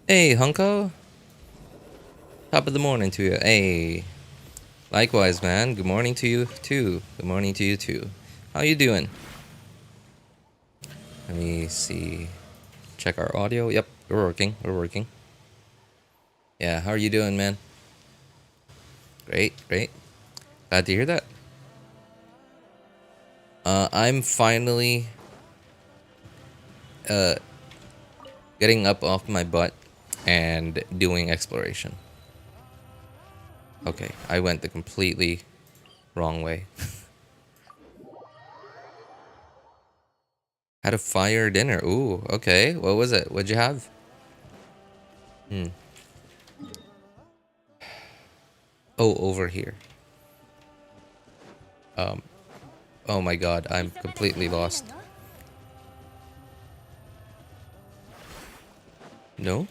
Hey, Hunko. Top of the morning to you. Hey. Likewise, man. Good morning to you, too. Good morning to you, too. How you doing? Let me see. Check our audio. Yep, we're working. We're working. Yeah, how are you doing, man? Great, great. Glad to hear that. I'm finally getting up off my butt and doing exploration. Okay, I went the completely wrong way. Had a fire dinner. Ooh, okay. What was it? What'd you have? Oh, over here. Oh my god, I'm completely lost. No?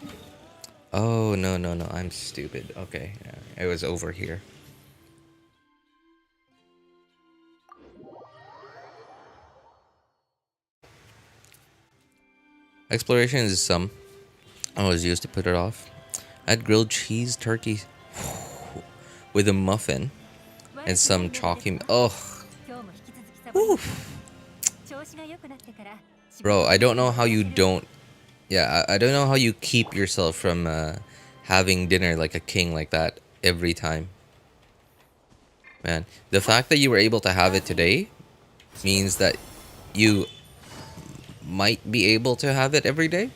Oh, no, no, no. I'm stupid. Okay, yeah, it was over here. Exploration is some. I was used to put it off. I had grilled cheese turkey with a muffin and some chalky. Oh, bro, I don't know how you don't. Yeah, I don't know how you keep yourself from having dinner like a king like that every time. Man, the fact that you were able to have it today means that you might be able to have it every day.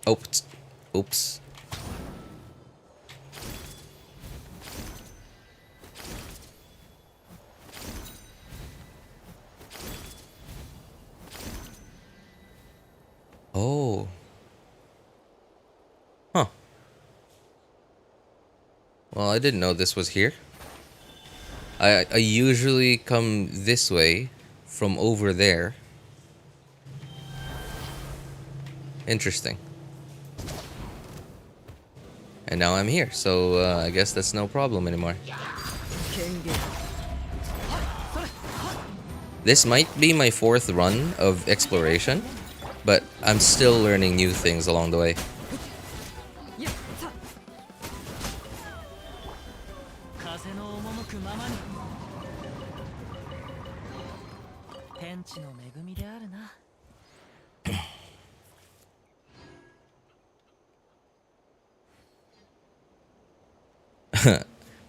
Oops. Oops. Oh. Huh. Well, I didn't know this was here. I usually come this way from over there. Interesting. And now I'm here, so I guess that's no problem anymore. This might be my 4th run of exploration, but I'm still learning new things along the way.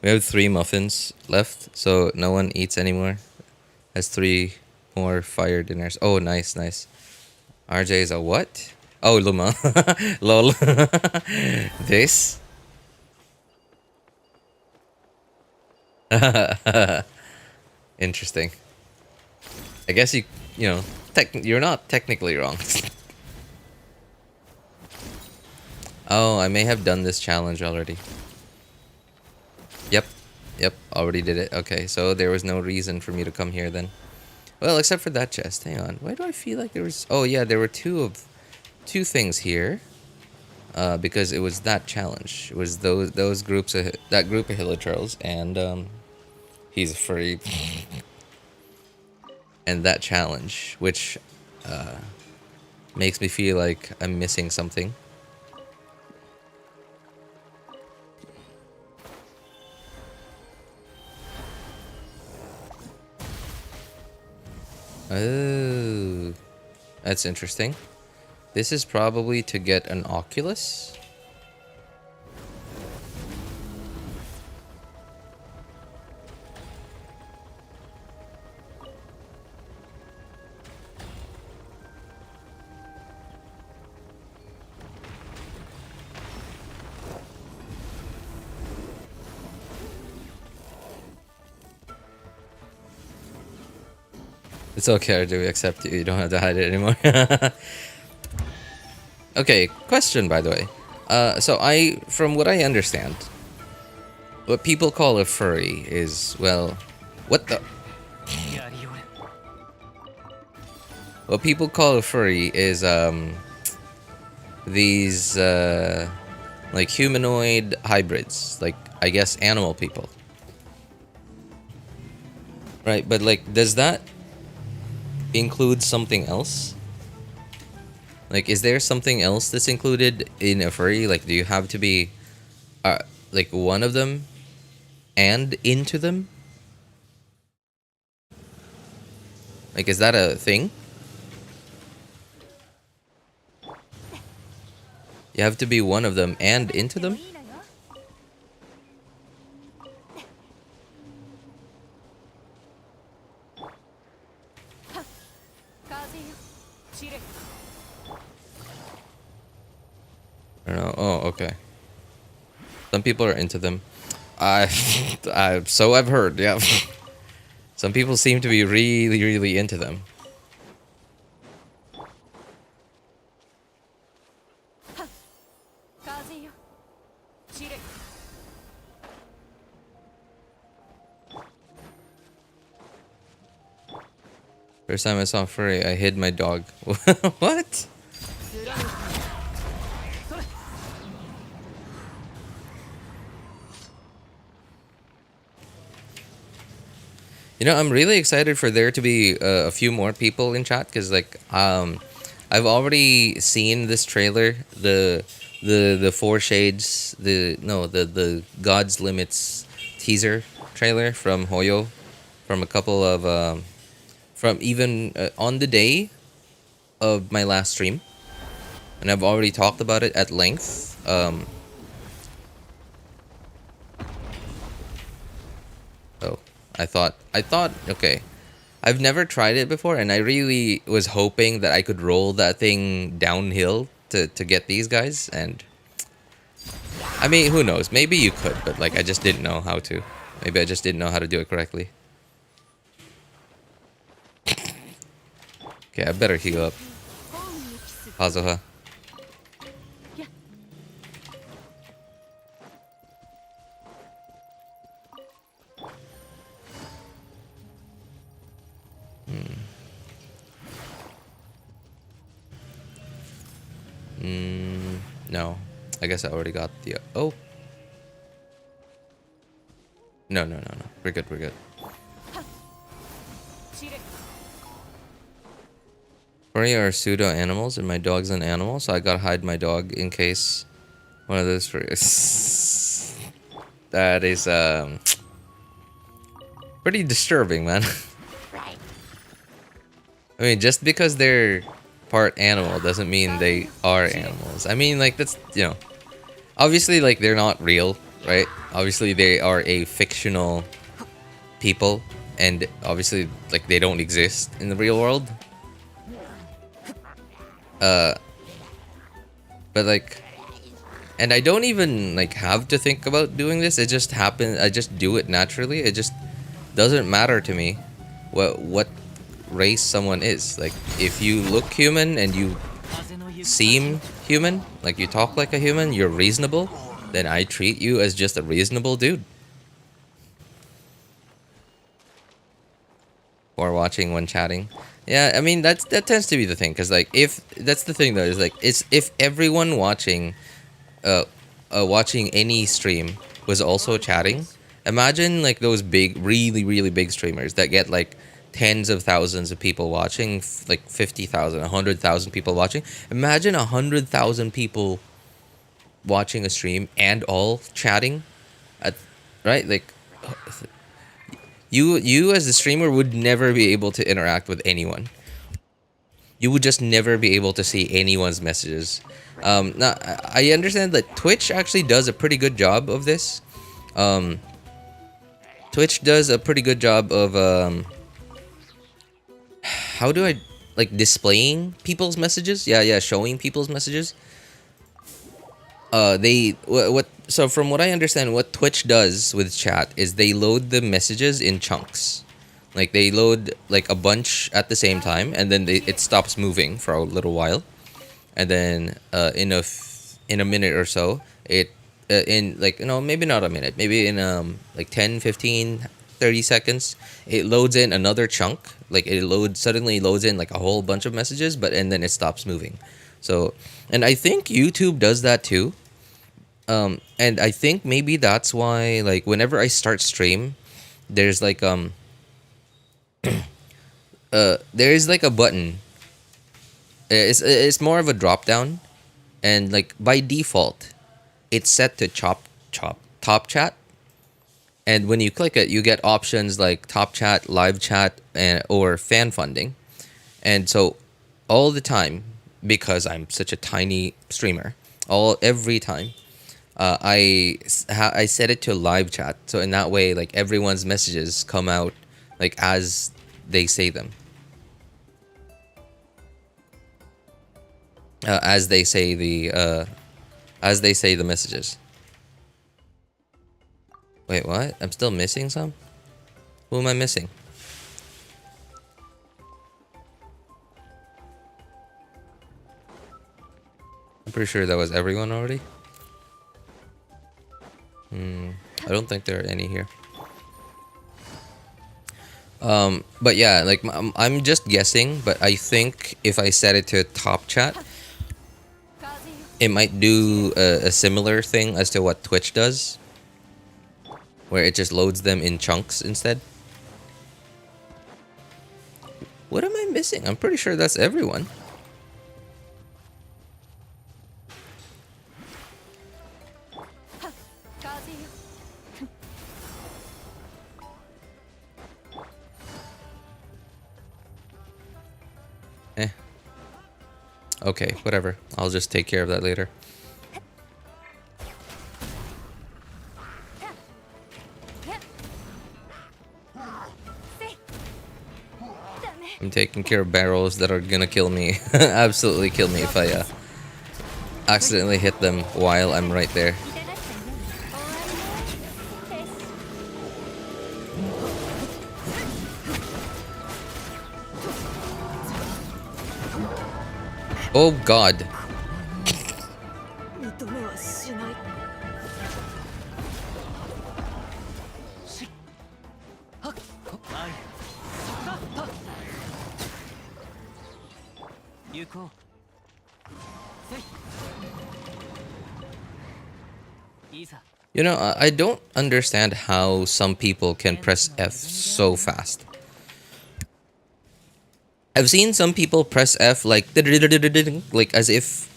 We have 3 muffins left, so no one eats anymore. Has 3 more fire dinners. Oh, nice, nice. RJ is a what? Oh, Luma. Lol. This? Interesting. I guess you know, you're not technically wrong. Oh, I may have done this challenge already. Yep. Yep, already did it. Okay, so there was no reason for me to come here then. Well, except for that chest. Hang on. Why do I feel like there was... Oh, yeah, there were two things here. Because it was that challenge. It was those groups of... That group of Hilichurls and, he's a furry. And that challenge, which, makes me feel like I'm missing something. Oh, that's interesting. This is probably to get an Oculus. It's okay, I do accept you. You don't have to hide it anymore. Okay, question by the way. So from what I understand, what people call a furry is, well, what the? What people call a furry is, these like humanoid hybrids, like I guess animal people. Right, but like, does that include something else? Like, is there something else that's included in a furry? Like, do you have to be like one of them and into them? Like, is that a thing? You have to be one of them and into them? I don't know. Oh, okay. Some people are into them. So I've heard, yeah. Some people seem to be really, really into them. First time I saw furry, I hid my dog. What? You know, I'm really excited for there to be a few more people in chat because, like, I've already seen this trailer, the Four Shades, the God's Limits teaser trailer from Hoyo, from a couple of from even on the day of my last stream, and I've already talked about it at length. Oh, I thought, okay. I've never tried it before, and I really was hoping that I could roll that thing downhill to get these guys, and I mean, who knows? Maybe you could, but like, I just didn't know how to. Maybe I just didn't know how to do it correctly. Okay, I better heal up. Hazuha. No. I guess I already got the... Oh. No. We're good, we're good. Furry are pseudo animals, and my dog's an animal, so I gotta hide my dog in case one of those furries. That is pretty disturbing, man. I mean, just because they're part animal doesn't mean they are animals. I mean, like, that's, you know, obviously, like, they're not real, right? Obviously, they are a fictional people, and obviously, like, they don't exist in the real world. But like, and I don't even like have to think about doing this. It just happens. I just do it naturally. It just doesn't matter to me what race someone is. Like, if you look human and you seem human, like you talk like a human, you're reasonable, then I treat you as just a reasonable dude. Or watching when chatting. Yeah, I mean, that tends to be the thing, because like, if that's the thing though, is like, it's if everyone watching watching any stream was also chatting, imagine like those big, really big streamers that get like tens of thousands of people watching, like 50,000, 100,000 people watching. Imagine 100,000 people watching a stream and all chatting, right? Like, you as the streamer would never be able to interact with anyone. You would just never be able to see anyone's messages. Now, I understand that Twitch actually does a pretty good job of this. Twitch does a pretty good job of how do I, like, displaying people's messages? Yeah, showing people's messages. So from what I understand, what Twitch does with chat is they load the messages in chunks. Like, they load like a bunch at the same time, and then it stops moving for a little while, and then in a minute or so, it in like, you know, maybe not a minute, maybe in like 10, 15, 30 seconds, it loads in another chunk. Like, it suddenly loads in like a whole bunch of messages, and then it stops moving. So, and I think YouTube does that too. And I think maybe that's why, like, whenever I start stream, there's like there is like a button. It's more of a drop down, and like by default, it's set to top chat. And when you click it, you get options like top chat, live chat, and or fan funding. And so all the time, because I'm such a tiny streamer, every time I set it to live chat. So in that way, like everyone's messages come out like as they say them, as they say the messages. Wait, what? I'm still missing some. Who am I missing? I'm pretty sure that was everyone already. I don't think there are any here. But yeah, like I'm just guessing, but I think if I set it to top chat, it might do a similar thing as to what Twitch does, where it just loads them in chunks instead. What am I missing? I'm pretty sure that's everyone. Eh. Okay, whatever. I'll just take care of that later. I'm taking care of barrels that are gonna kill me. Absolutely kill me if I accidentally hit them while I'm right there. Oh god. You know, I don't understand how some people can press F so fast. I've seen some people press F like as if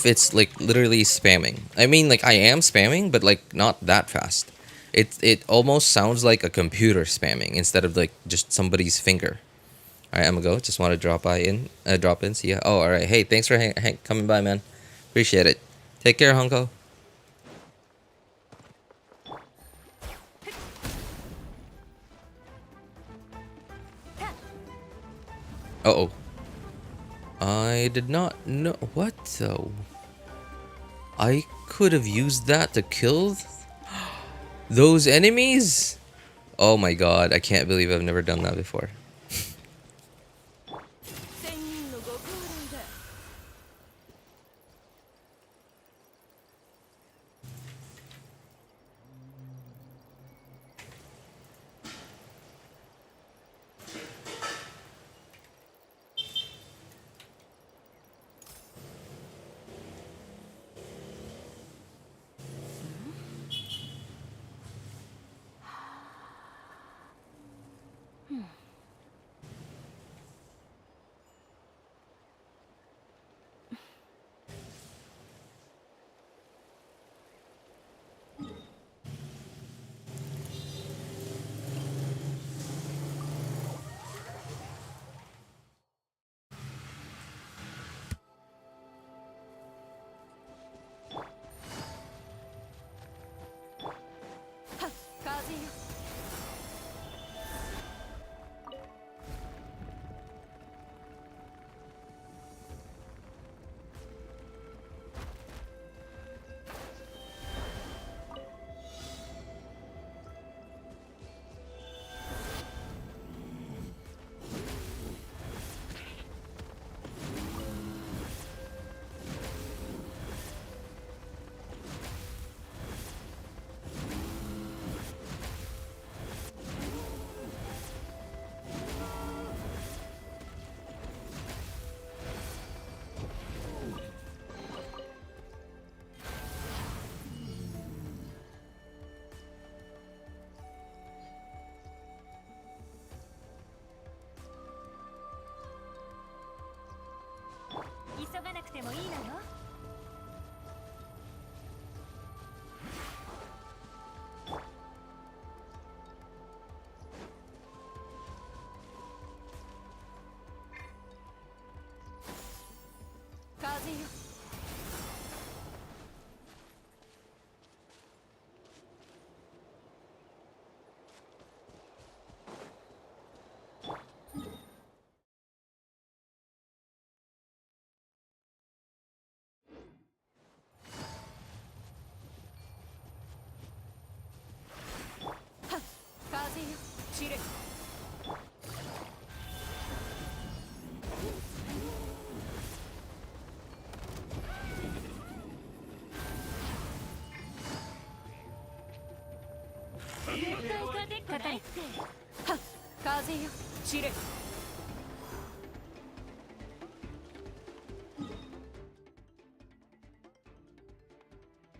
it's like literally spamming. I mean, like I am spamming, but like not that fast. It almost sounds like a computer spamming instead of like just somebody's finger. All right, I'm gonna go. Just want to drop in. See ya. Oh, all right. Hey, thanks for coming by, man. Appreciate it. Take care, Honko. Uh-oh. I did not know. What though? I could have used that to kill those enemies? Oh my god, I can't believe I've never done that before.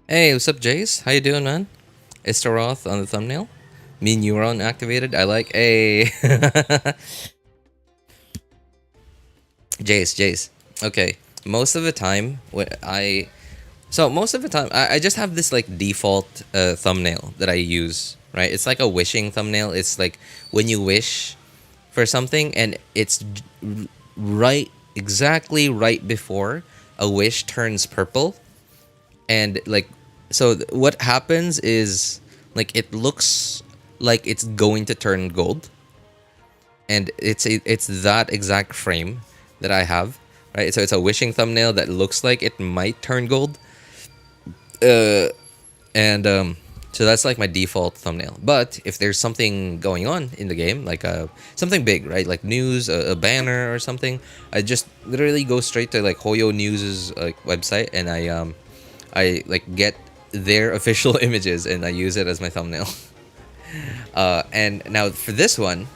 Hey, what's up, Jace? How you doing, man? Istaroth on the thumbnail. Me neuron activated. I like a Jace. Okay. Most of the time, I just have this like default thumbnail that I use. Right? It's like a wishing thumbnail. It's like when you wish for something, and it's exactly right before a wish turns purple, and like so what happens is like it looks like it's going to turn gold, and it's that exact frame that I have, right? So it's a wishing thumbnail that looks like it might turn gold, and so that's like my default thumbnail. But if there's something going on in the game, like something big, right, like news, a banner or something, I just literally go straight to like Hoyo News's like website, and I like get their official images and I use it as my thumbnail. And now for this one,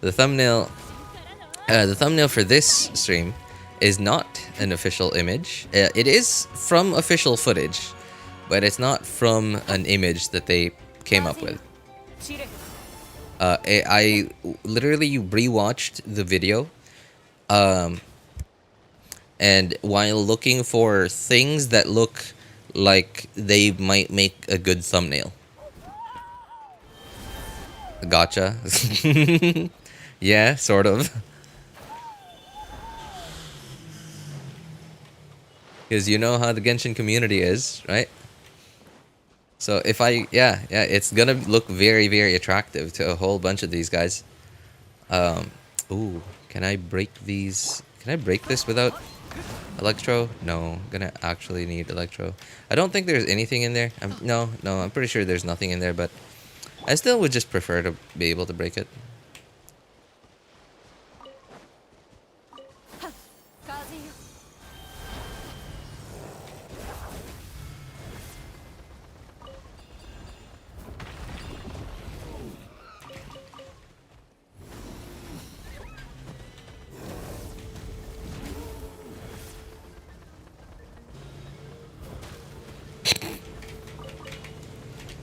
the thumbnail for this stream is not an official image. It is from official footage, but it's not from an image that they came up with. I literally rewatched the video, and while looking for things that look like they might make a good thumbnail. Gotcha. Yeah, sort of. Because you know how the Genshin community is, right? So if yeah, it's gonna look very, very attractive to a whole bunch of these guys. Ooh, can I break these? Can I break this without Electro? No, I'm gonna actually need Electro. I don't think there's anything in there. No, I'm pretty sure there's nothing in there, but I still would just prefer to be able to break it.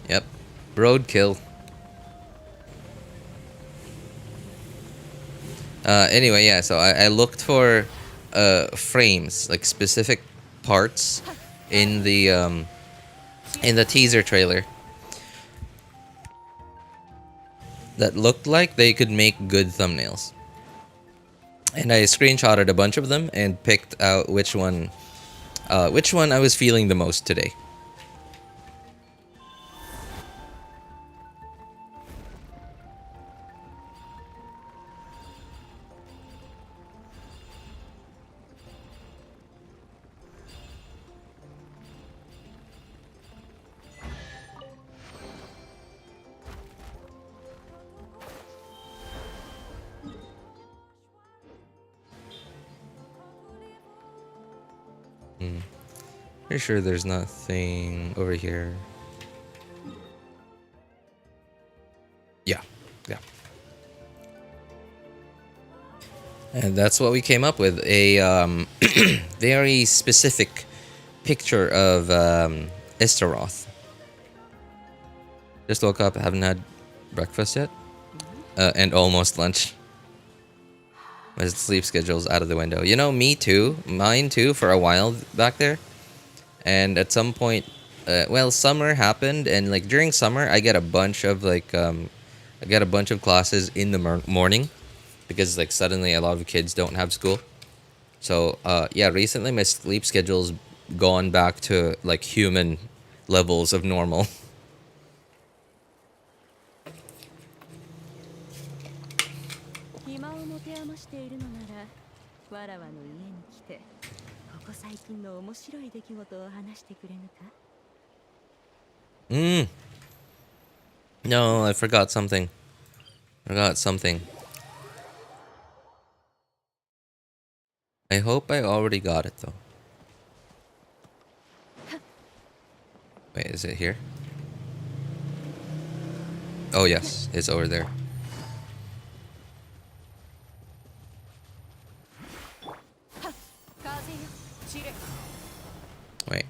Yep, roadkill. Anyway, yeah, so I looked for frames, like specific parts in the teaser trailer that looked like they could make good thumbnails. And I screenshotted a bunch of them and picked out which one I was feeling the most today. Pretty sure there's nothing over here. Yeah. And that's what we came up with, a very specific picture of Istaroth. Just woke up, haven't had breakfast yet, and almost lunch. My sleep schedule's out of the window. You know, me too. Mine too for a while back there. And at some point, well, summer happened, and like during summer, I get a bunch of I get a bunch of classes in the morning because like suddenly a lot of kids don't have school. So yeah, recently my sleep schedule's gone back to like human levels of normal. 暇を持て余しているのなら、わらわの家に来て、ここ最近の面白い出来事を話してくれぬか? No, I forgot something. I hope I already got it though. Wait, is it here? Oh yes, it's over there. Wait.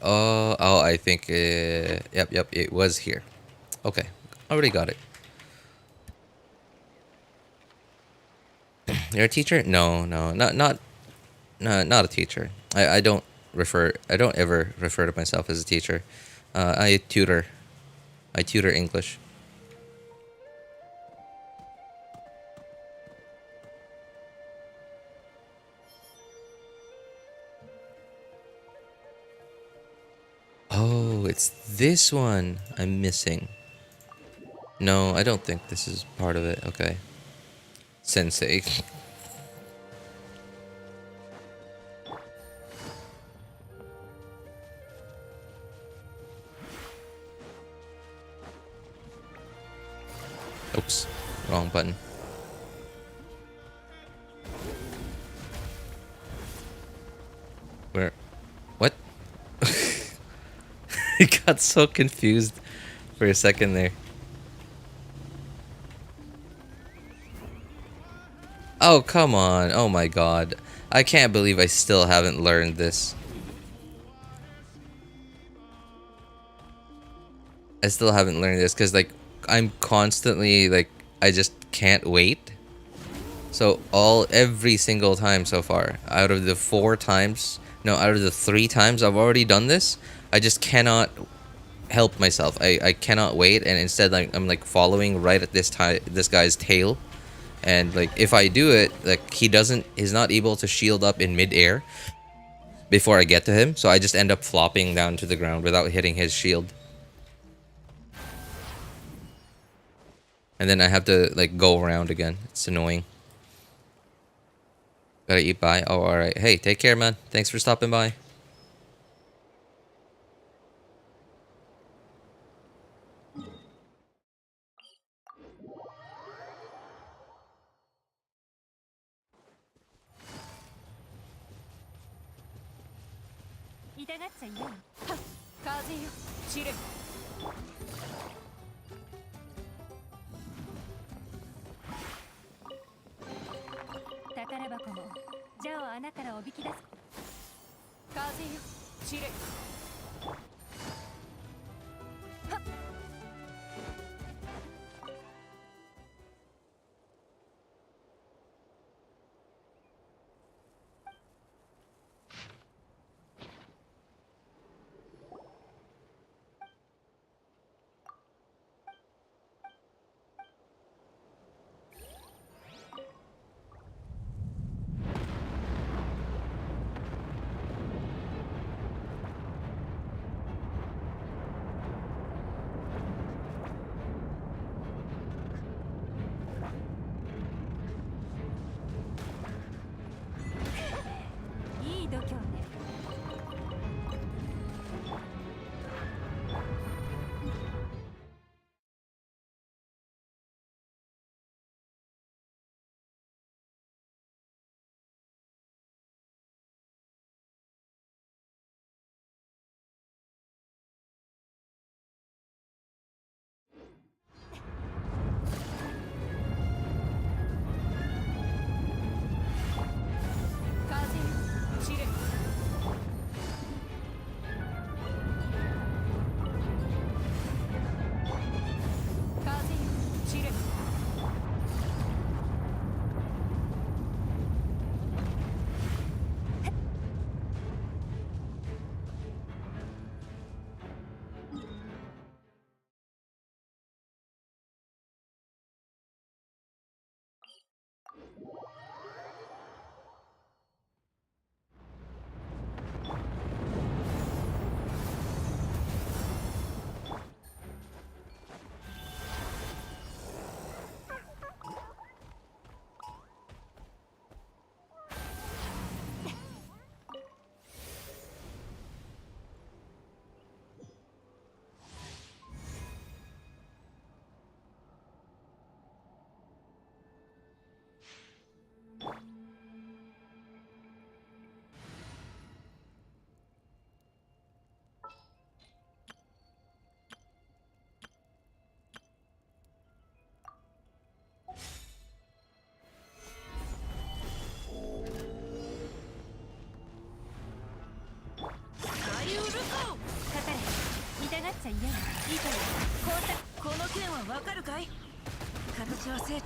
Oh, I think, yep, it was here. Okay, already got it. You're a teacher? No, not a teacher. I don't ever refer to myself as a teacher. I tutor English. Oh, it's this one I'm missing. No, I don't think this is part of it. Okay. Sensei. Oops. Wrong button. Where? What? I got so confused for a second there. Oh, come on. Oh my god. I can't believe I still haven't learned this. I still haven't learned this because, like, I'm constantly, like, I just can't wait. So, every single time so far, out of the 3 times I've already done this, I just cannot help myself. I cannot wait, and instead, like, I'm, like, following right at this guy's tail. And like if I do it, like he's not able to shield up in midair before I get to him, so I just end up flopping down to the ground without hitting his shield. And then I have to like go around again. It's annoying. Gotta eat bye. Oh, alright. Hey, take care, man. Thanks for stopping by. ちゃ嫌よ。いいかよ。この件はわかるかい？形はせ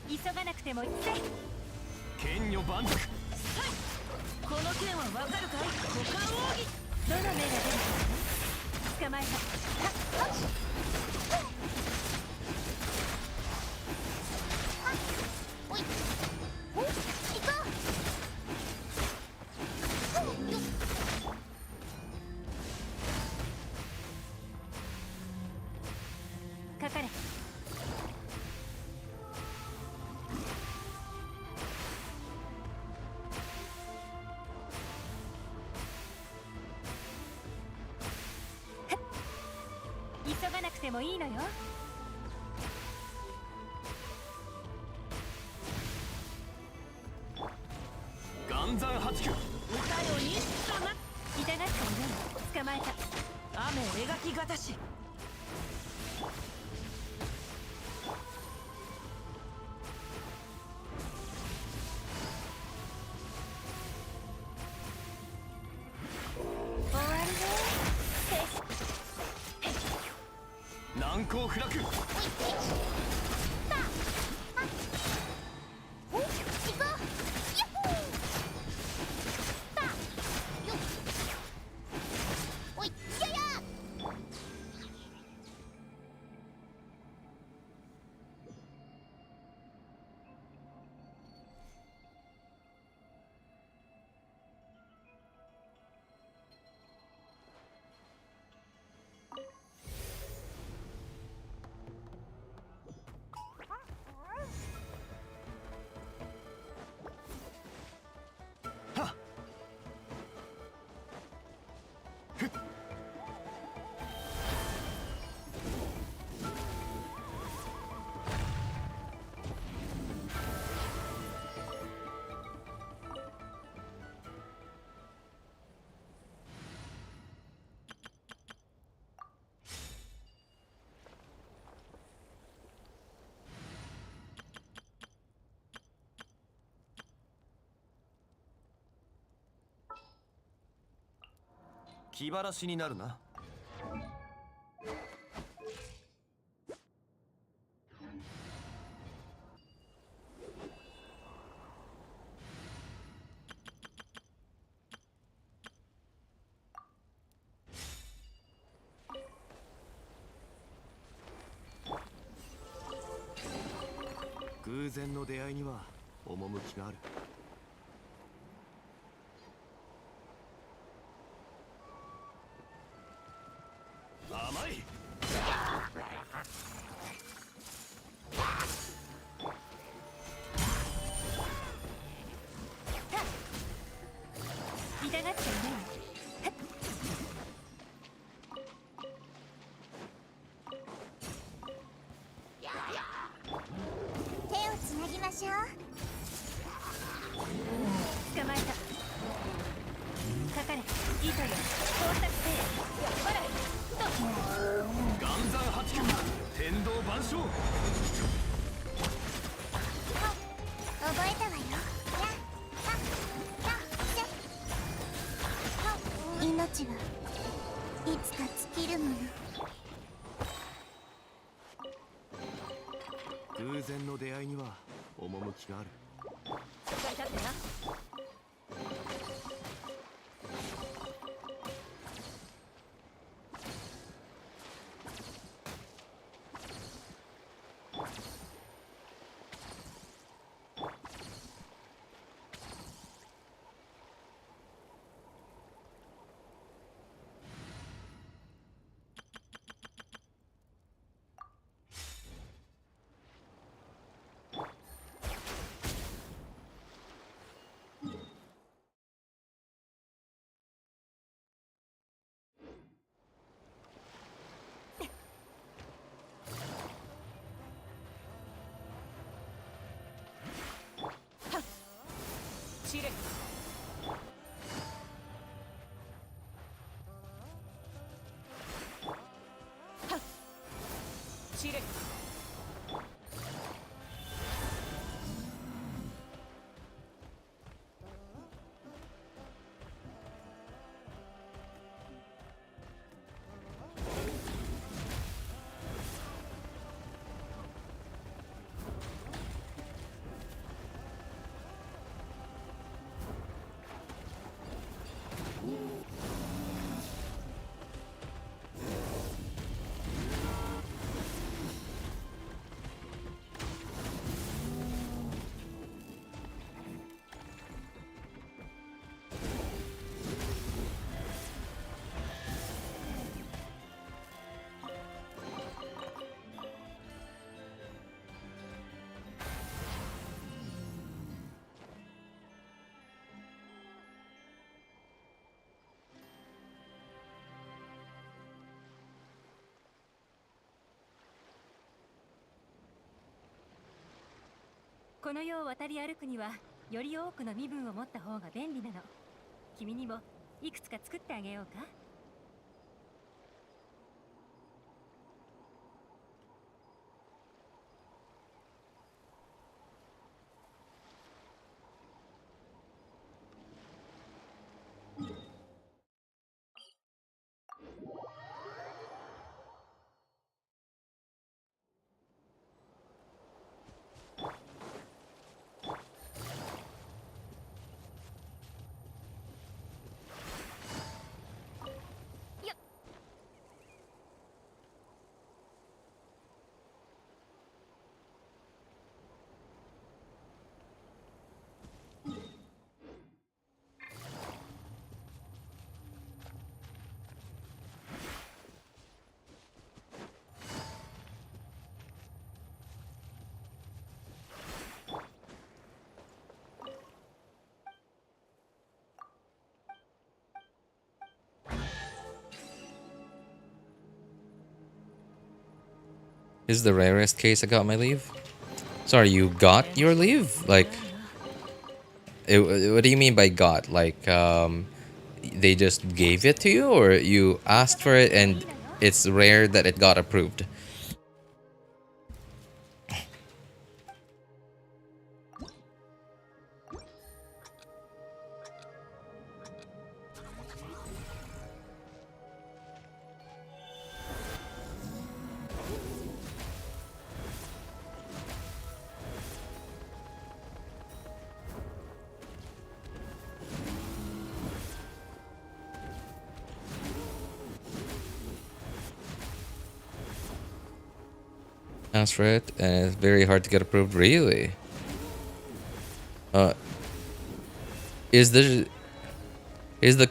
急がなくてもいいぜ。剣女万族。この件はわかるかい？股間奥義。どの目が出るか捕まえた。かかれ。急がなくてもいいのよ。岩山八九。歌よにそな。痛がったよ。捕まえた。雨描きがたし。終わりね。難攻不落。気晴らしになるな。偶然の出会いには趣がある。甘い。痛がっちゃいない。手をつなぎましょう。捕まえた。かかれ。糸よ。工作せよ。ほらと。岩山八九。天道万象。覚えたわよ。命はいつか尽きるもの。偶然の出会いには趣がある。そこに立ってな。この世を渡り歩くにはより多くの身分を持った方が便利なの。君にもいくつか作ってあげようか。This is the rarest case I got my leave. Sorry, you got your leave? Like, what do you mean by got? Like, they just gave it to you, or you asked for it and it's rare that it got approved? Asked for it and it's very hard to get approved. Really? Is the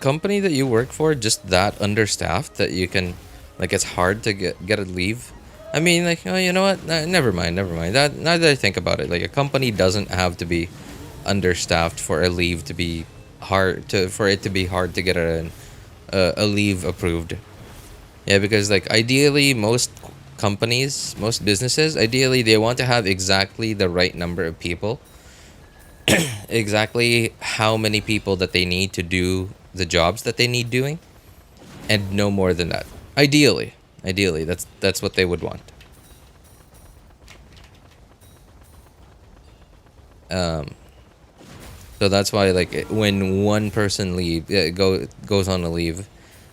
company that you work for just that understaffed that you can, like, it's hard to get a leave? I mean, like, oh, you know what? Never mind. That, now that I think about it, like, a company doesn't have to be understaffed for a leave to be hard to get a leave approved. Yeah, because, like, ideally most companies, most businesses, ideally they want to have exactly the right number of people, exactly how many people that they need to do the jobs that they need doing, and no more than that. Ideally, that's what they would want. So that's why, like, when one person goes on a leave,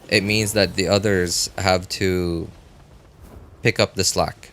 it means that the others have to pick up the slack.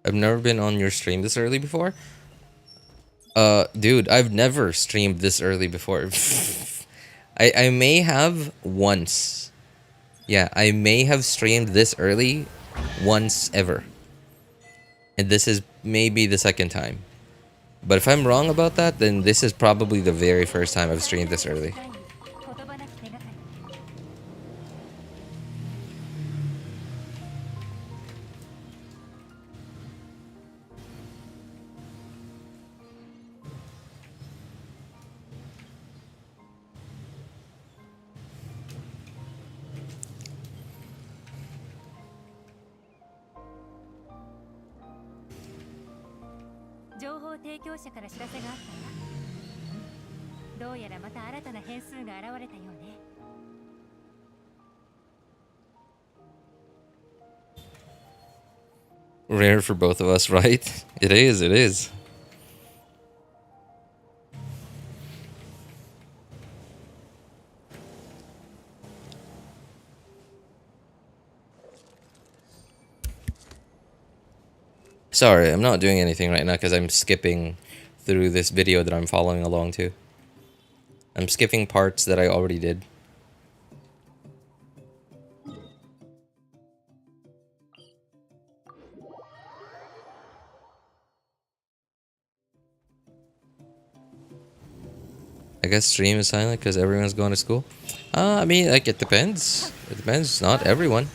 I've never been on your stream this early before. Dude, I've never streamed this early before. I may have once. Yeah, I may have streamed this early once ever. and this is maybe the second time. But if I'm wrong about that, then this is probably the very first time I've streamed this early. Rare for both of us, right? It is, it is. Sorry, I'm not doing anything right now because I'm skipping through this video that I'm following along to. I'm skipping parts that I already did. I guess stream is silent because everyone's going to school. I mean, like, it depends. It depends. Not everyone.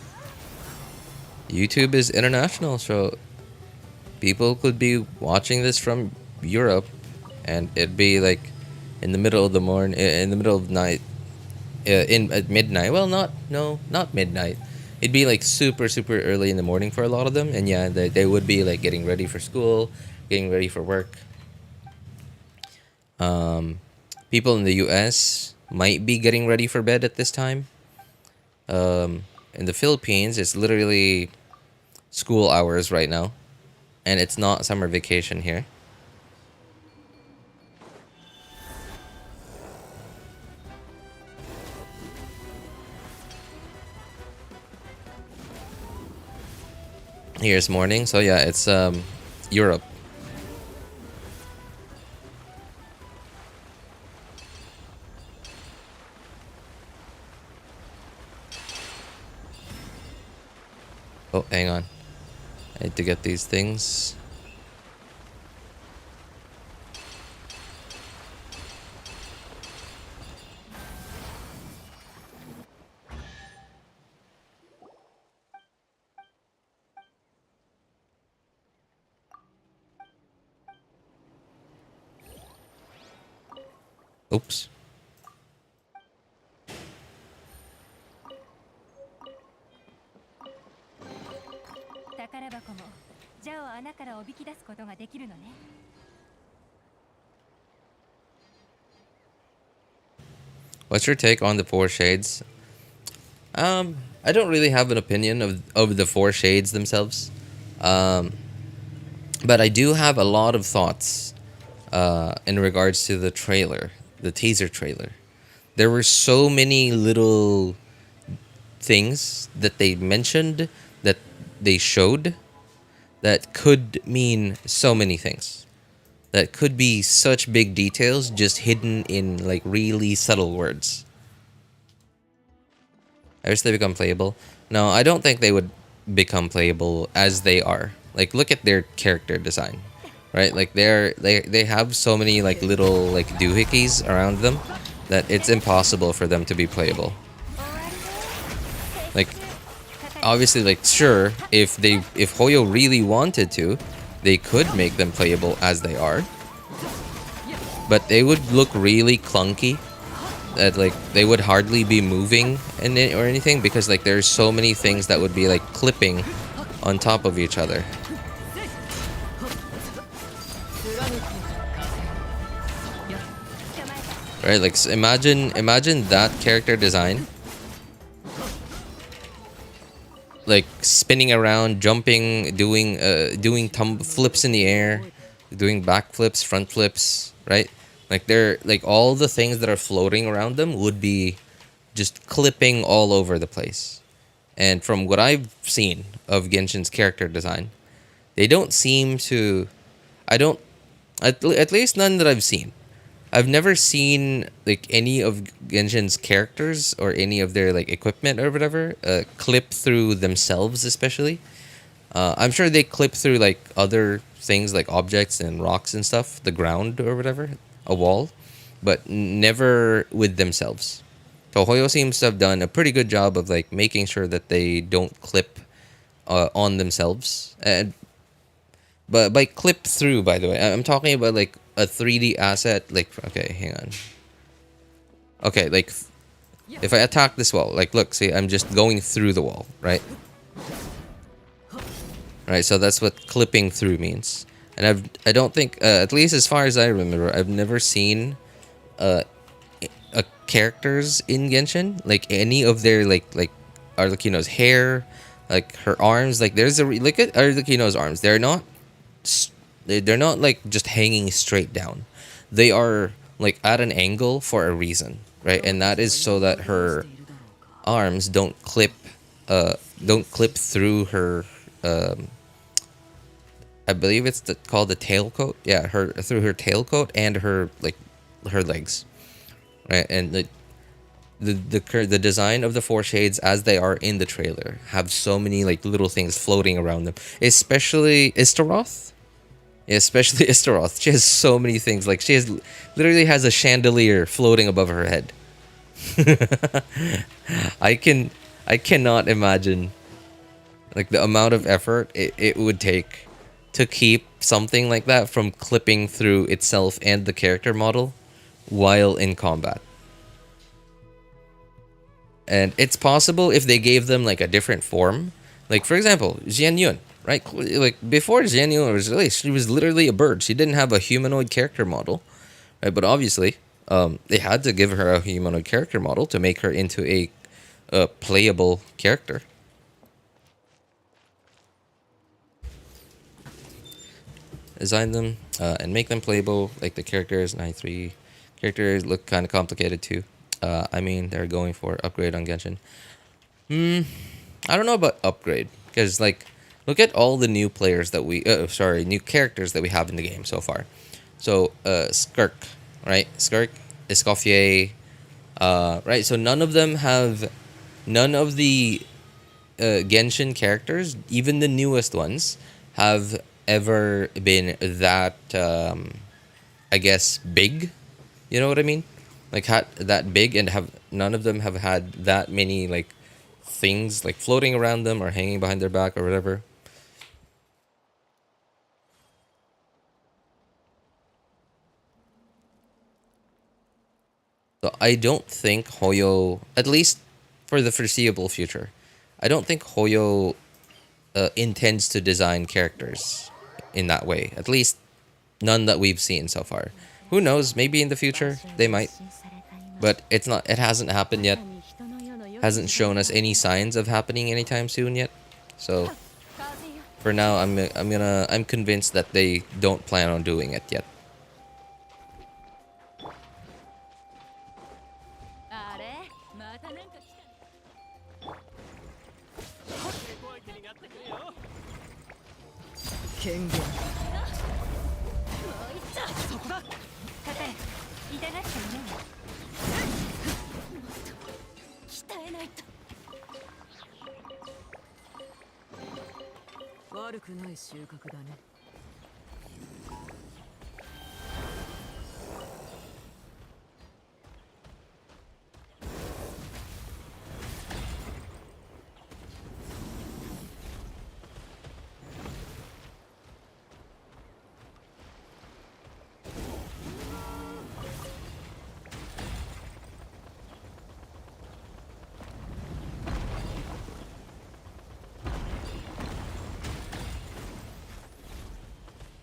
YouTube is international, so people could be watching this from Europe, and it'd be like in the middle of the morning, in the middle of the night, at midnight. Well, not midnight. It'd be like super early in the morning for a lot of them, and yeah, they would be like getting ready for school, getting ready for work. People in the US might be getting ready for bed at this time. In the Philippines, it's literally school hours right now, and it's not summer vacation here. Here's morning, so yeah, it's Europe. Oh, hang on. I need to get these things. Oops. What's your take on the four shades? I don't really have an opinion of the four shades themselves. But I do have a lot of thoughts in regards to the trailer, the teaser trailer. There were so many little things that they mentioned, that they showed, that could mean so many things. That could be such big details just hidden in like really subtle words. I wish they become playable. No, I don't think they would become playable as they are. Like, look at their character design, right? Like they have so many like little like doohickeys around them that it's impossible for them to be playable. Like, obviously, like, sure, if Hoyo really wanted to, they could make them playable as they are, but they would look really clunky. That like they would hardly be moving in it or anything, because like there's so many things that would be like clipping on top of each other. Right, like imagine that character design, like spinning around, jumping, doing flips in the air, doing backflips, front flips, right? Like they're like all the things that are floating around them would be just clipping all over the place. And from what I've seen of Genshin's character design, they don't seem to. I don't. At least none that I've seen. I've never seen like any of Genshin's characters or any of their like equipment or whatever clip through themselves, especially. I'm sure they clip through like other things like objects and rocks and stuff, the ground or whatever, a wall, but never with themselves. So Hoyo seems to have done a pretty good job of like making sure that they don't clip on themselves. And but by clip through, by the way, I'm talking about like a 3D asset. Like, okay, hang on. Okay, like if I attack this wall, like look, see, I'm just going through the wall, right? Right, so that's what clipping through means. And I don't think, at least as far as I remember, I've never seen characters in Genshin, like any of their like Arlecchino's hair, like her arms, like there's a look at Arlecchino's arms. They're not like just hanging straight down. They are like at an angle for a reason, right? And that is so that her arms don't clip through her I believe it's called the tailcoat. Yeah, through her tailcoat and her legs, right? And the design of the four shades as they are in the trailer have so many like little things floating around them. Especially Istaroth. Yeah, especially Istaroth. She has so many things. Like she literally has a chandelier floating above her head. I cannot imagine like the amount of effort it would take to keep something like that from clipping through itself and the character model while in combat. And it's possible if they gave them like a different form. Like for example, Jian Yun, right? Like before Jian Yun was released, she was literally a bird. She didn't have a humanoid character model, right? But obviously, they had to give her a humanoid character model to make her into a playable character. Design them and make them playable. Like the characters, 93 characters look kind of complicated too. I mean, they're going for upgrade on Genshin. I don't know about upgrade because like, look at all the new players that new characters that we have in the game so far. So Skirk, right? Skirk, Escoffier, right? So none of the Genshin characters, even the newest ones, have ever been that I guess big. You know what I mean? Like that big, and none of them have had that many like things like floating around them or hanging behind their back or whatever. So I don't think Hoyo, at least for the foreseeable future, I don't think Hoyo intends to design characters in that way. At least none that we've seen so far. Who knows? Maybe in the future they might, but it's not. It hasn't happened yet. Hasn't shown us any signs of happening anytime soon yet. So for now, I'm convinced that they don't plan on doing it yet.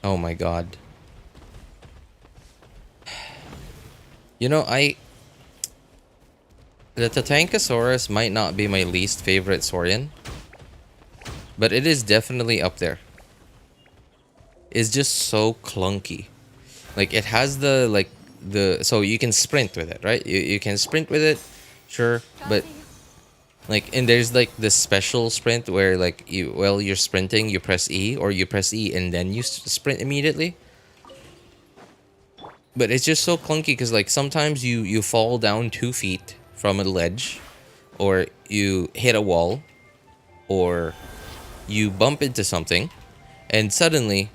Oh my god. You know, the Tatankasaurus might not be my least favorite Saurian, but it is definitely up there. It's just so clunky. Like it has so you can sprint with it, right? You can sprint with it, sure, but like, and there's like this special sprint where like you're sprinting, you press E, or you press E and then you sprint immediately. But it's just so clunky because like sometimes you fall down 2 feet from a ledge, or you hit a wall, or you bump into something, and suddenly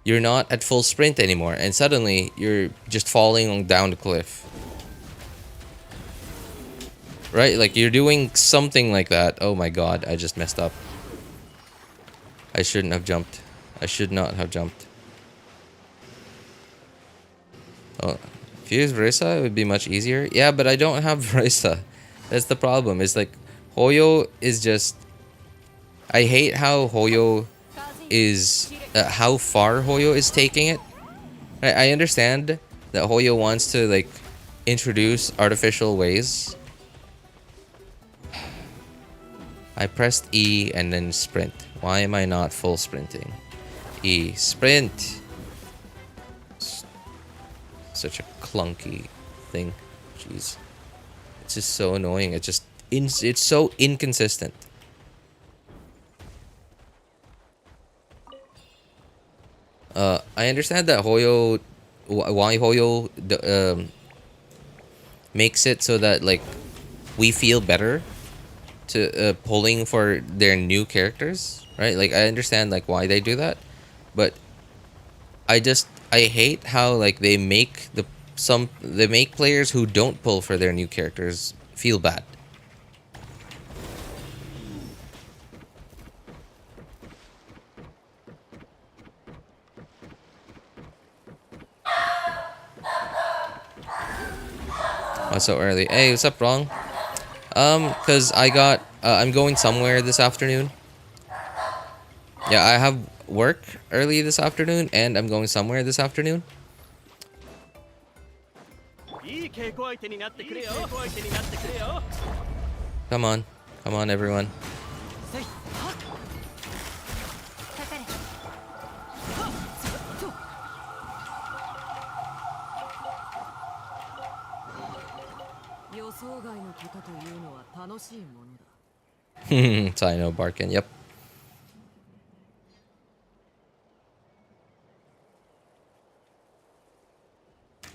you're not at full sprint anymore, and suddenly you're just falling down the cliff. Right? Like you're doing something like that. Oh my god, I just messed up. I shouldn't have jumped. I should not have jumped. Oh, if you use Verisa, it would be much easier. Yeah, but I don't have Verisa. That's the problem. It's like Hoyo is just... I hate how Hoyo is... how far Hoyo is taking it. I understand that Hoyo wants to like introduce artificial ways. I pressed E and then sprint. Why am I not full sprinting? E, sprint. Such a clunky thing. Jeez. It's just so annoying. It's just it's so inconsistent. I understand that Hoyo, why Hoyo makes it so that like we feel better to pulling for their new characters, right? Like I understand like why they do that, but I hate how like they make players who don't pull for their new characters feel bad. Oh, so early. Hey, what's up, Wrong? Cause I'm going somewhere this afternoon. Yeah, I have work early this afternoon, and I'm going somewhere this afternoon. Come on, everyone. Tino barking, yep.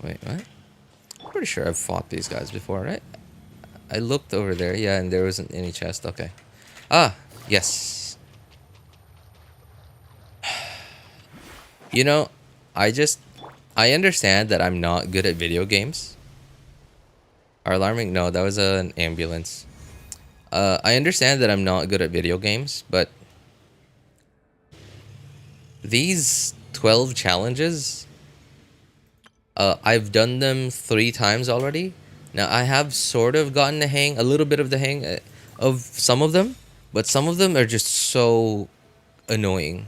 Wait, what? I'm pretty sure I've fought these guys before, right? I looked over there, yeah, and there wasn't any chest. Okay. Ah, yes. You know, I understand that I'm not good at video games. Are alarming? No, that was an ambulance. I understand that I'm not good at video games, but these 12 challenges, I've done them 3 times already. Now, I have sort of gotten a little bit of the hang of some of them, but some of them are just so annoying.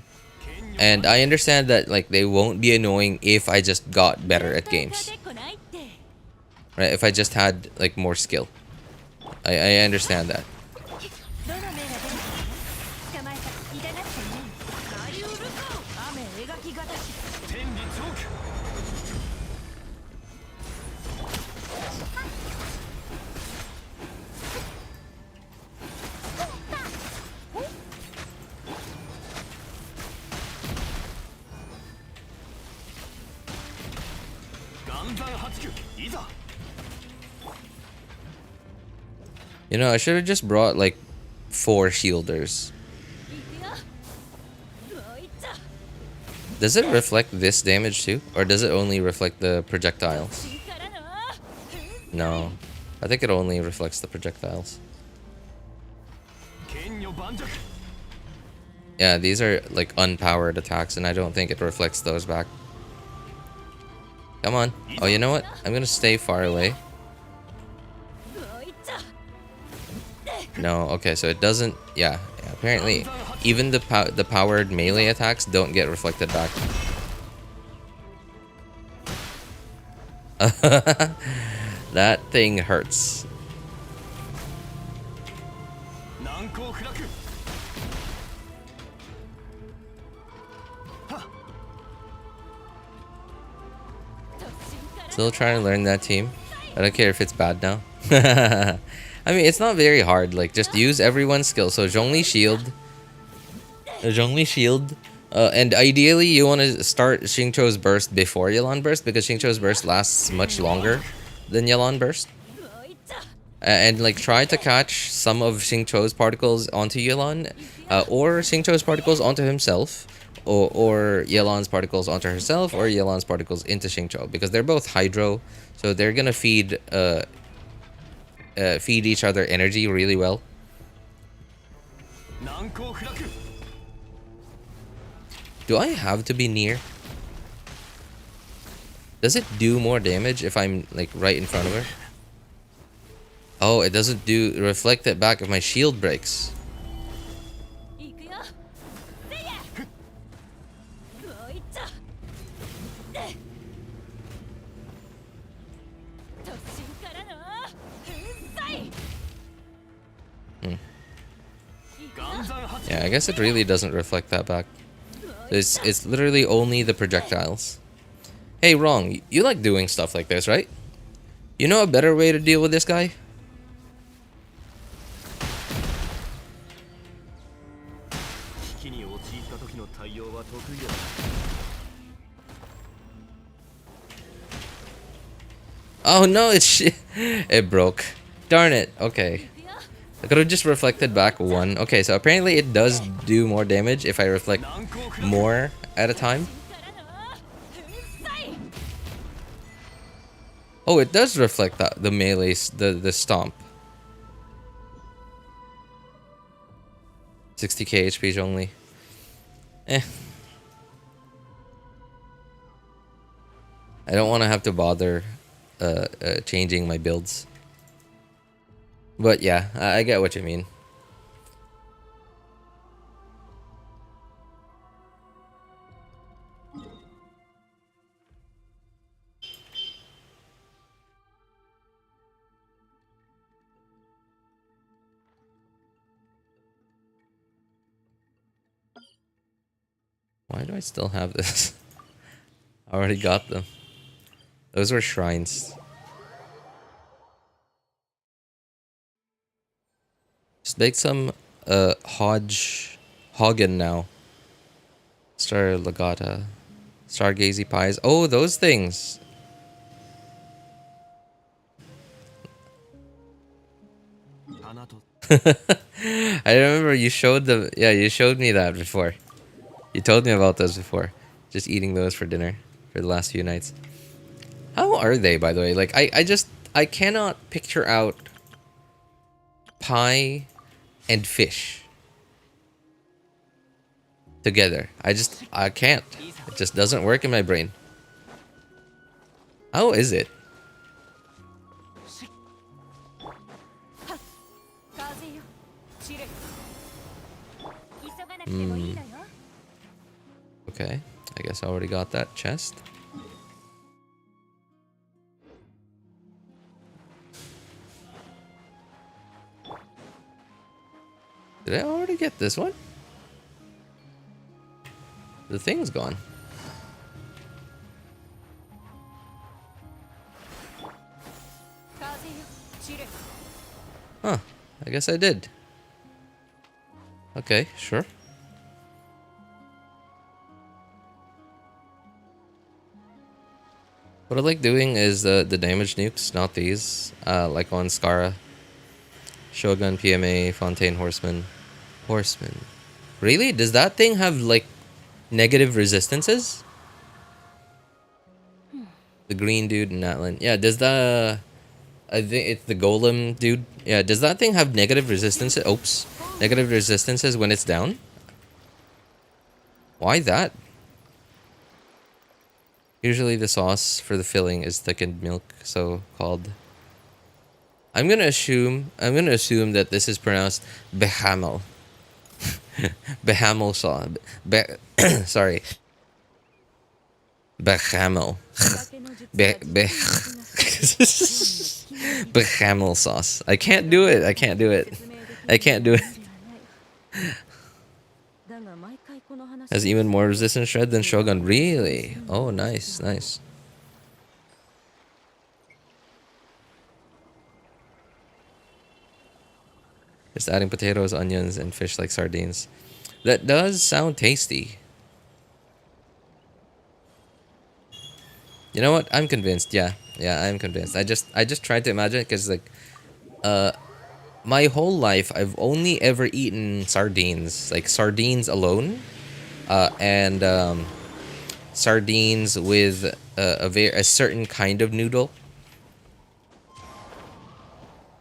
And I understand that like they won't be annoying if I just got better at games. Right? If I just had like more skill. I understand that. You know, I should have just brought like 4 shielders. Does it reflect this damage too? Or does it only reflect the projectiles? No. I think it only reflects the projectiles. Yeah, these are like unpowered attacks, and I don't think it reflects those back. Come on. Oh, you know what? I'm gonna stay far away. No, okay, so it doesn't... Yeah, apparently even the powered melee attacks don't get reflected back. That thing hurts. Still trying to learn that team. I don't care if it's bad now. I mean, it's not very hard. Like, just use everyone's skill. So, Zhongli shield. And ideally, you want to start Xingqiu's burst before Yelan burst, because Xingqiu's burst lasts much longer than Yelan burst. and like try to catch some of Xingqiu's particles onto Yelan, or Xingqiu's particles onto himself, or Yelan's particles onto herself, or Yelan's particles into Xingqiu, because they're both hydro, so they're gonna feed each other energy really well. Do I have to be near? Does it do more damage if I'm like right in front of her? Oh, it doesn't reflect it back if my shield breaks. Yeah, I guess it really doesn't reflect that back. It's literally only the projectiles. Hey, Wrong, you like doing stuff like this, right? You know a better way to deal with this guy? Oh no, it broke. Darn it. Okay. I could have just reflected back one. Okay, so apparently it does do more damage if I reflect more at a time. Oh, it does reflect the melee, the stomp. 60k HP only. Eh. I don't want to have to bother changing my builds. But yeah, I get what you mean. Why do I still have this? I already got them. Those were shrines. Just make some Hagen now. Star Legata. Stargazy pies. Oh, those things. I remember you showed you showed me that before. You told me about those before. Just eating those for dinner for the last few nights. How are they, by the way? Like I cannot picture out pie and fish together. I can't. It just doesn't work in my brain. How is it? Okay, I guess I already got that chest. Did I already get this one? The thing's gone. Huh, I guess I did. Okay, sure. What I like doing is the damage nukes, not these. Like on Skara. Shogun, PMA, Fontaine, Horseman. Horseman. Really? Does that thing have like negative resistances? The green dude in Natlan. Yeah, does the... I think it's the golem dude. Yeah, does that thing have negative resistances? Oops. Negative resistances when it's down? Why that? Usually the sauce for the filling is thickened milk, so called. I'm gonna assume that this is pronounced bechamel. Bechamel sauce. Sorry. Bechamel. Bechamel sauce. I can't do it. I can't do it. I can't do it. Has even more resistance shred than Shogun. Really? Oh, nice, nice. Just adding potatoes, onions, and fish like sardines. That does sound tasty. You know what? I'm convinced. Yeah, I'm convinced. I just tried to imagine it because like My whole life, I've only ever eaten sardines, like sardines alone, and sardines with a certain kind of noodle,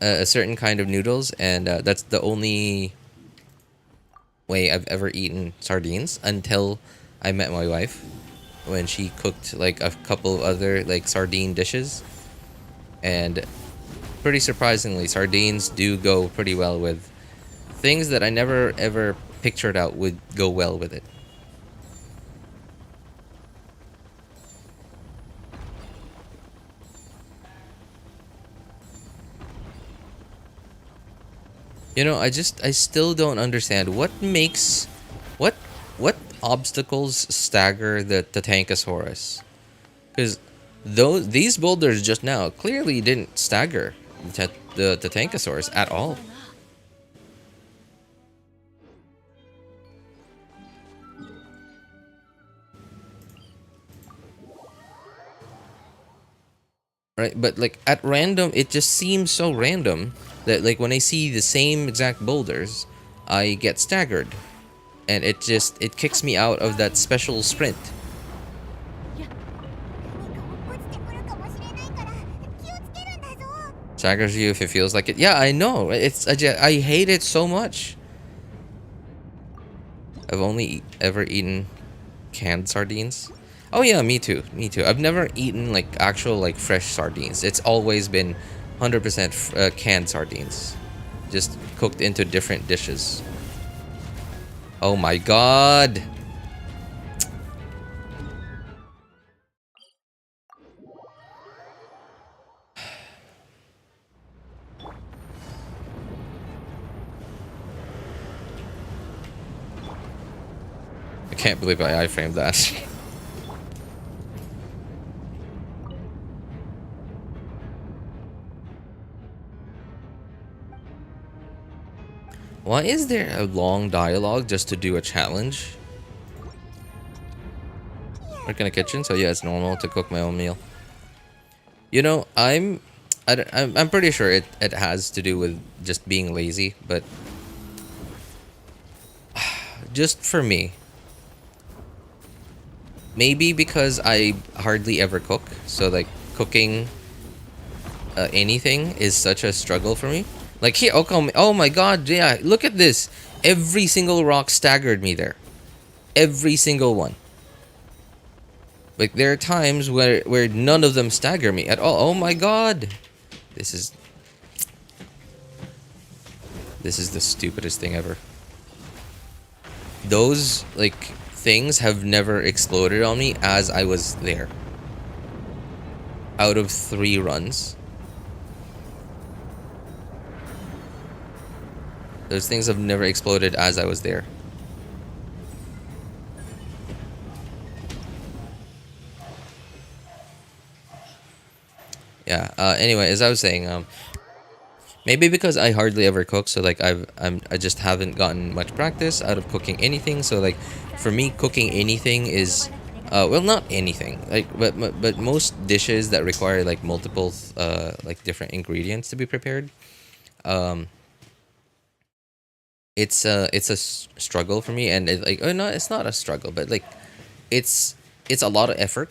a certain kind of noodles, and that's the only way I've ever eaten sardines until I met my wife, when she cooked like a couple of other like sardine dishes, and pretty surprisingly, sardines do go pretty well with things that I never ever pictured out would go well with it. You know, I still don't understand what makes, what what obstacles stagger the Tankosaurus, because these boulders just now clearly didn't stagger the Tankosaurus at all. Right, but like at random, it just seems so random that like when I see the same exact boulders, I get staggered, and it kicks me out of that special sprint. 落ちてくるかもしれないから気をつけるんだぞ。 Staggers you if it feels like it. Yeah, I know. I hate it so much. I've only ever eaten canned sardines. Oh yeah, me too. Me too. I've never eaten like actual like fresh sardines. It's always been 100% canned sardines, just cooked into different dishes. Oh my god. I can't believe I iframed that. Why is there a long dialogue just to do a challenge? Work in a kitchen, so yeah, it's normal to cook my own meal. You know, I'm pretty sure it has to do with just being lazy, but just for me, maybe because I hardly ever cook, so like cooking anything is such a struggle for me. Like here, oh my god, yeah, look at this. Every single rock staggered me there. Every single one. Like there are times where none of them stagger me at all. Oh my god. This is the stupidest thing ever. Those like things have never exploded on me as I was there. Out of 3 runs, those things have never exploded as I was there. Yeah. Anyway, as I was saying, maybe because I hardly ever cook, so like I just haven't gotten much practice out of cooking anything. So like, for me, cooking anything is, well, not anything. Like, but most dishes that require like multiple, like different ingredients to be prepared, it's a struggle for me, and it, like, oh no, it's not a struggle, but like, it's a lot of effort,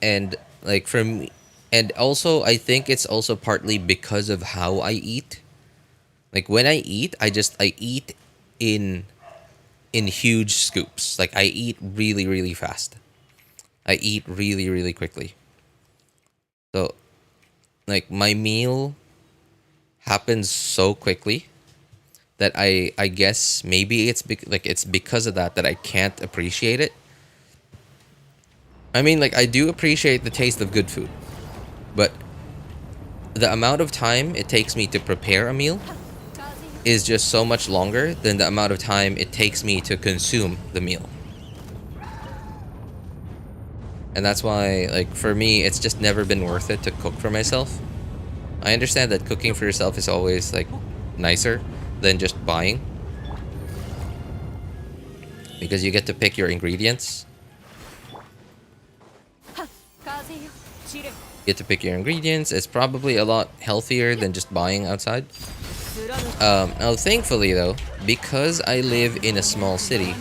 and like for me, and also I think it's also partly because of how I eat. Like when I eat, I eat in huge scoops. Like I eat really really fast. I eat really really quickly. So like my meal happens so quickly that I guess maybe it's it's because of that I can't appreciate it. I mean, like, I do appreciate the taste of good food, but the amount of time it takes me to prepare a meal is just so much longer than the amount of time it takes me to consume the meal. And that's why, like, for me, it's just never been worth it to cook for myself. I understand that cooking for yourself is always, like, nicer than just buying, because you get to pick your ingredients. get to pick your ingredients. It's probably a lot healthier than just buying outside. Now, thankfully though, because I live in a small city,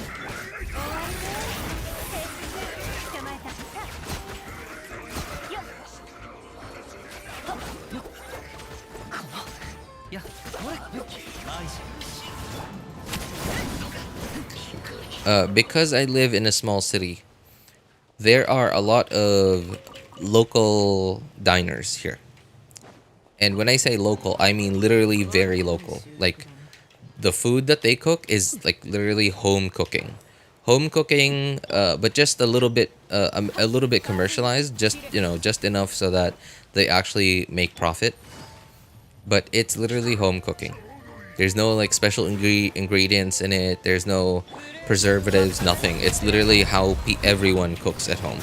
there are a lot of local diners here. And when I say local, I mean literally very local. Like, the food that they cook is like literally home cooking. Home cooking, but just a little bit commercialized, just, you know, just enough so that they actually make profit. But it's literally home cooking. There's no like special ingredients in it. There's no preservatives, nothing. It's literally how everyone cooks at home.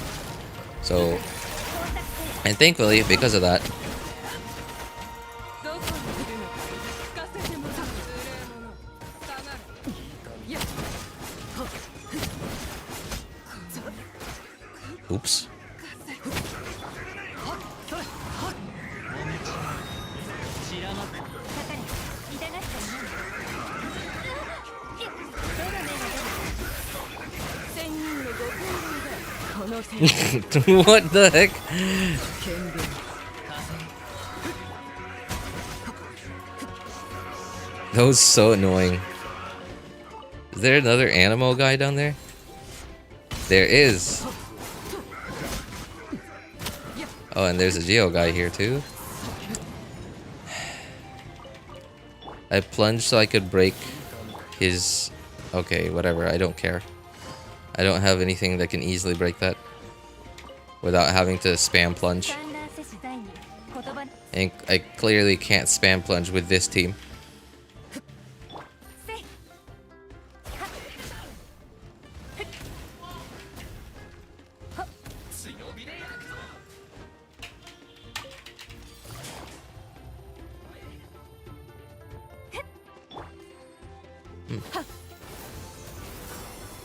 So, and thankfully, because of that, oops. What the heck? That was so annoying. Is there another Animo guy down there? There is. Oh, and there's a Geo guy here too. I plunged so I could break his... Okay, whatever, I don't care. I don't have anything that can easily break that without having to spam plunge. And I clearly can't spam plunge with this team.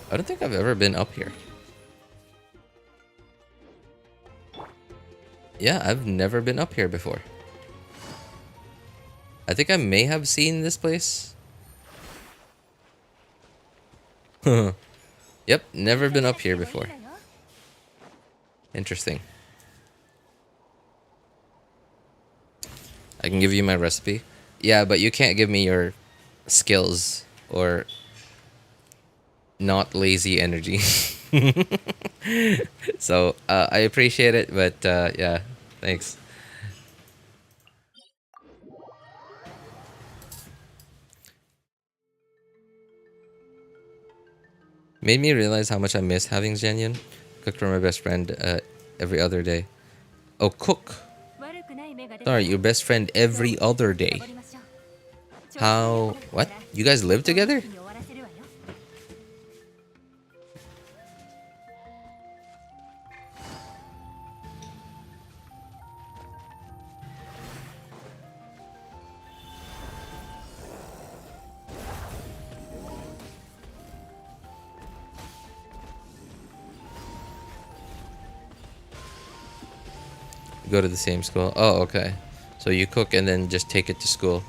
I don't think I've ever been up here. Yeah, I've never been up here before. I think I may have seen this place. Yep, never been up here before. Interesting. I can give you my recipe. Yeah, but you can't give me your skills or not lazy energy. So, I appreciate it, but yeah, thanks. Made me realize how much I miss having Zhenyan. Cooked for my best friend every other day. Oh, cook! Sorry, your best friend every other day. How... What? You guys live together? Go to the same school. Oh, okay. So you cook and then just take it to school.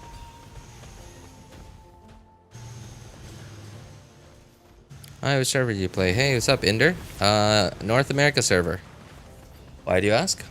Hi, which server do you play? Hey, what's up, Inder? North America server. Why do you ask?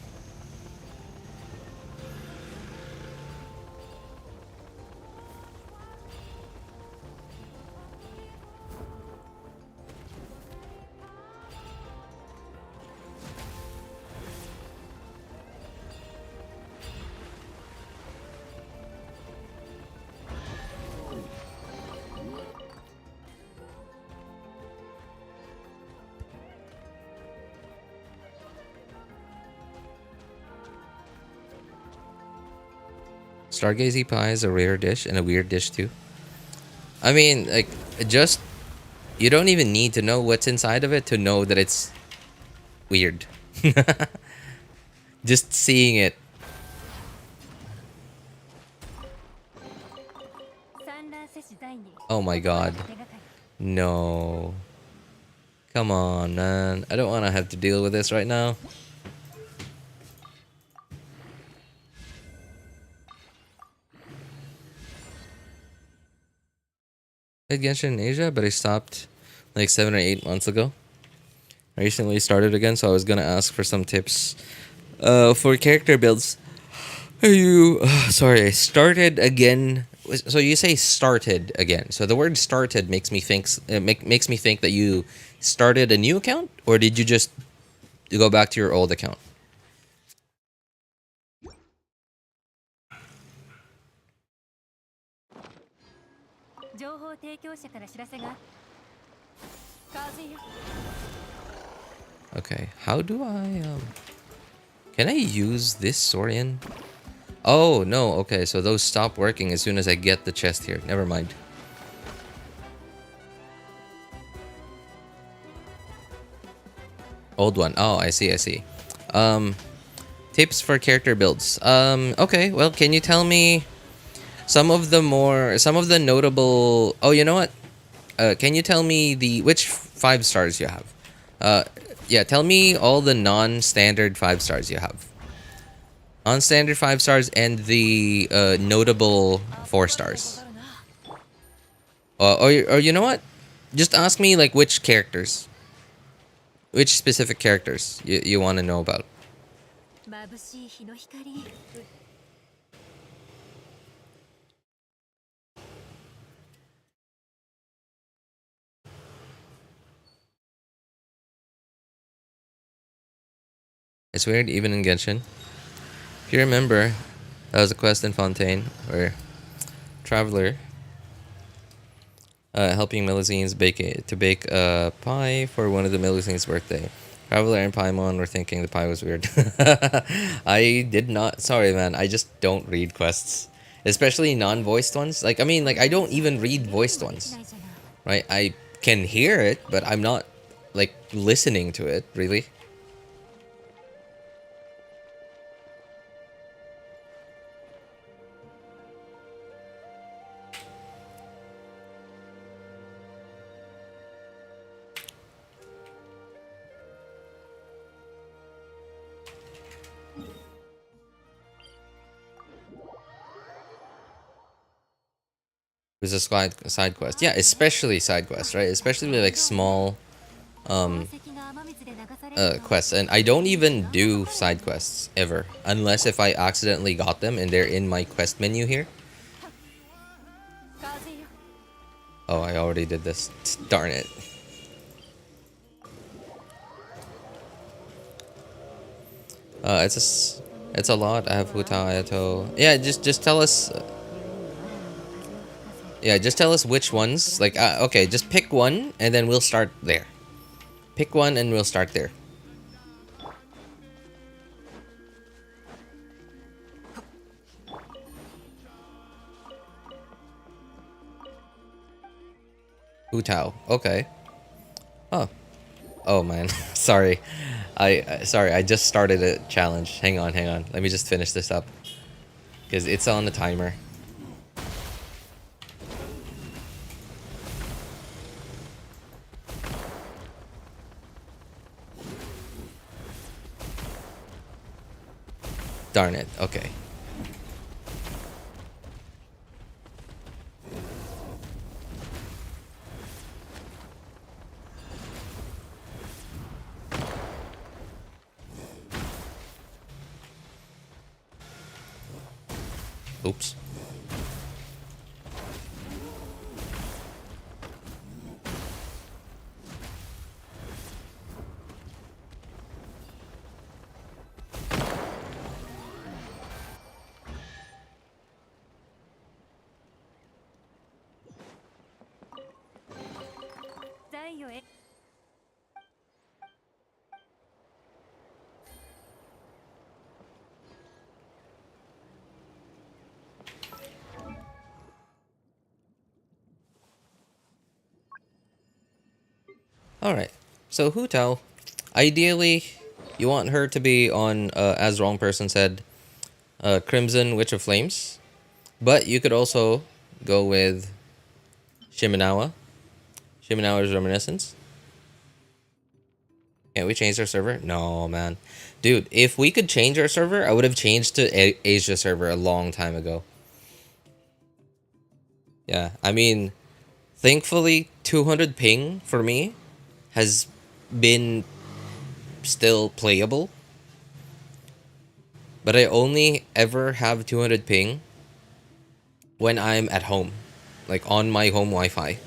Stargazy pie is a rare dish and a weird dish too. I mean, like, just... You don't even need to know what's inside of it to know that it's weird. Just seeing it. Oh my god. No. Come on, man. I don't want to have to deal with this right now. played Genshin in Asia, but I stopped like 7 or 8 months ago. I recently started again, so I was gonna ask for some tips for character builds. Are you sorry, I started again. So you say started again. So the word started makes me think makes me think that you started a new account, or did you just go back to your old account? 情報提供者から知らせが。風よ。Okay, how do I can I use this Saurian? Oh no, okay, so those stop working as soon as I get the chest here. Never mind. Old one. Oh, I see, I see. Tips for character builds. Okay, well, can you tell me some of the notable... Oh, you know what? Can you tell me which 5 stars you have? Yeah, tell me all the non-standard 5 stars you have. Non-standard 5 stars and the notable 4 stars. Or you know what? Just ask me like which characters. Which specific characters you want to know about. 眩しい日の光。It's weird, even in Genshin. If you remember, that was a quest in Fontaine where Traveler helping Melusines bake a pie for one of the Melusines' birthday. Traveler and Paimon were thinking the pie was weird. I did not. Sorry, man. I just don't read quests, especially non-voiced ones. Like, I mean, like I don't even read voiced ones, right? I can hear it, but I'm not like listening to it really. It was a side quest. Yeah, especially side quests, right? Especially like small quests. And I don't even do side quests ever. Unless if I accidentally got them and they're in my quest menu here. Oh, I already did this. Darn it. It's a lot. I have Huta, Ayato. Yeah, just tell us. Yeah, just tell us which ones. Like, okay, just pick one, and then we'll start there. Pick one, and we'll start there. Hutao. Okay. Oh. Oh man. Sorry. Sorry. I just started a challenge. Hang on. Let me just finish this up, because it's on the timer. Darn it. Okay. Oops. Alright, so Hutao, ideally, you want her to be on, as wrong person said, Crimson Witch of Flames. But you could also go with Shimenawa's Reminiscence. Can't we change our server? No, man. Dude, if we could change our server, I would have changed to Asia server a long time ago. Yeah, I mean, Thankfully, 200 ping for me has been still playable. But I only ever have 200 ping when I'm at home, like on my home Wi-Fi.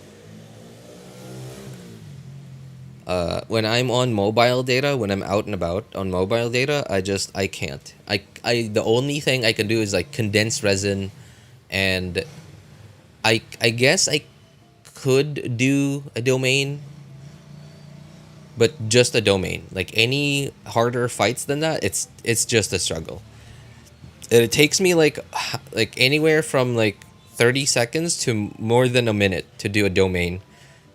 When I'm on mobile data, when I'm out and about on mobile data, I can't. The only thing I can do is like condense resin, and I guess I could do a domain, but just a domain. Like any harder fights than that, it's just a struggle. And it takes me like anywhere from like 30 seconds to more than a minute to do a domain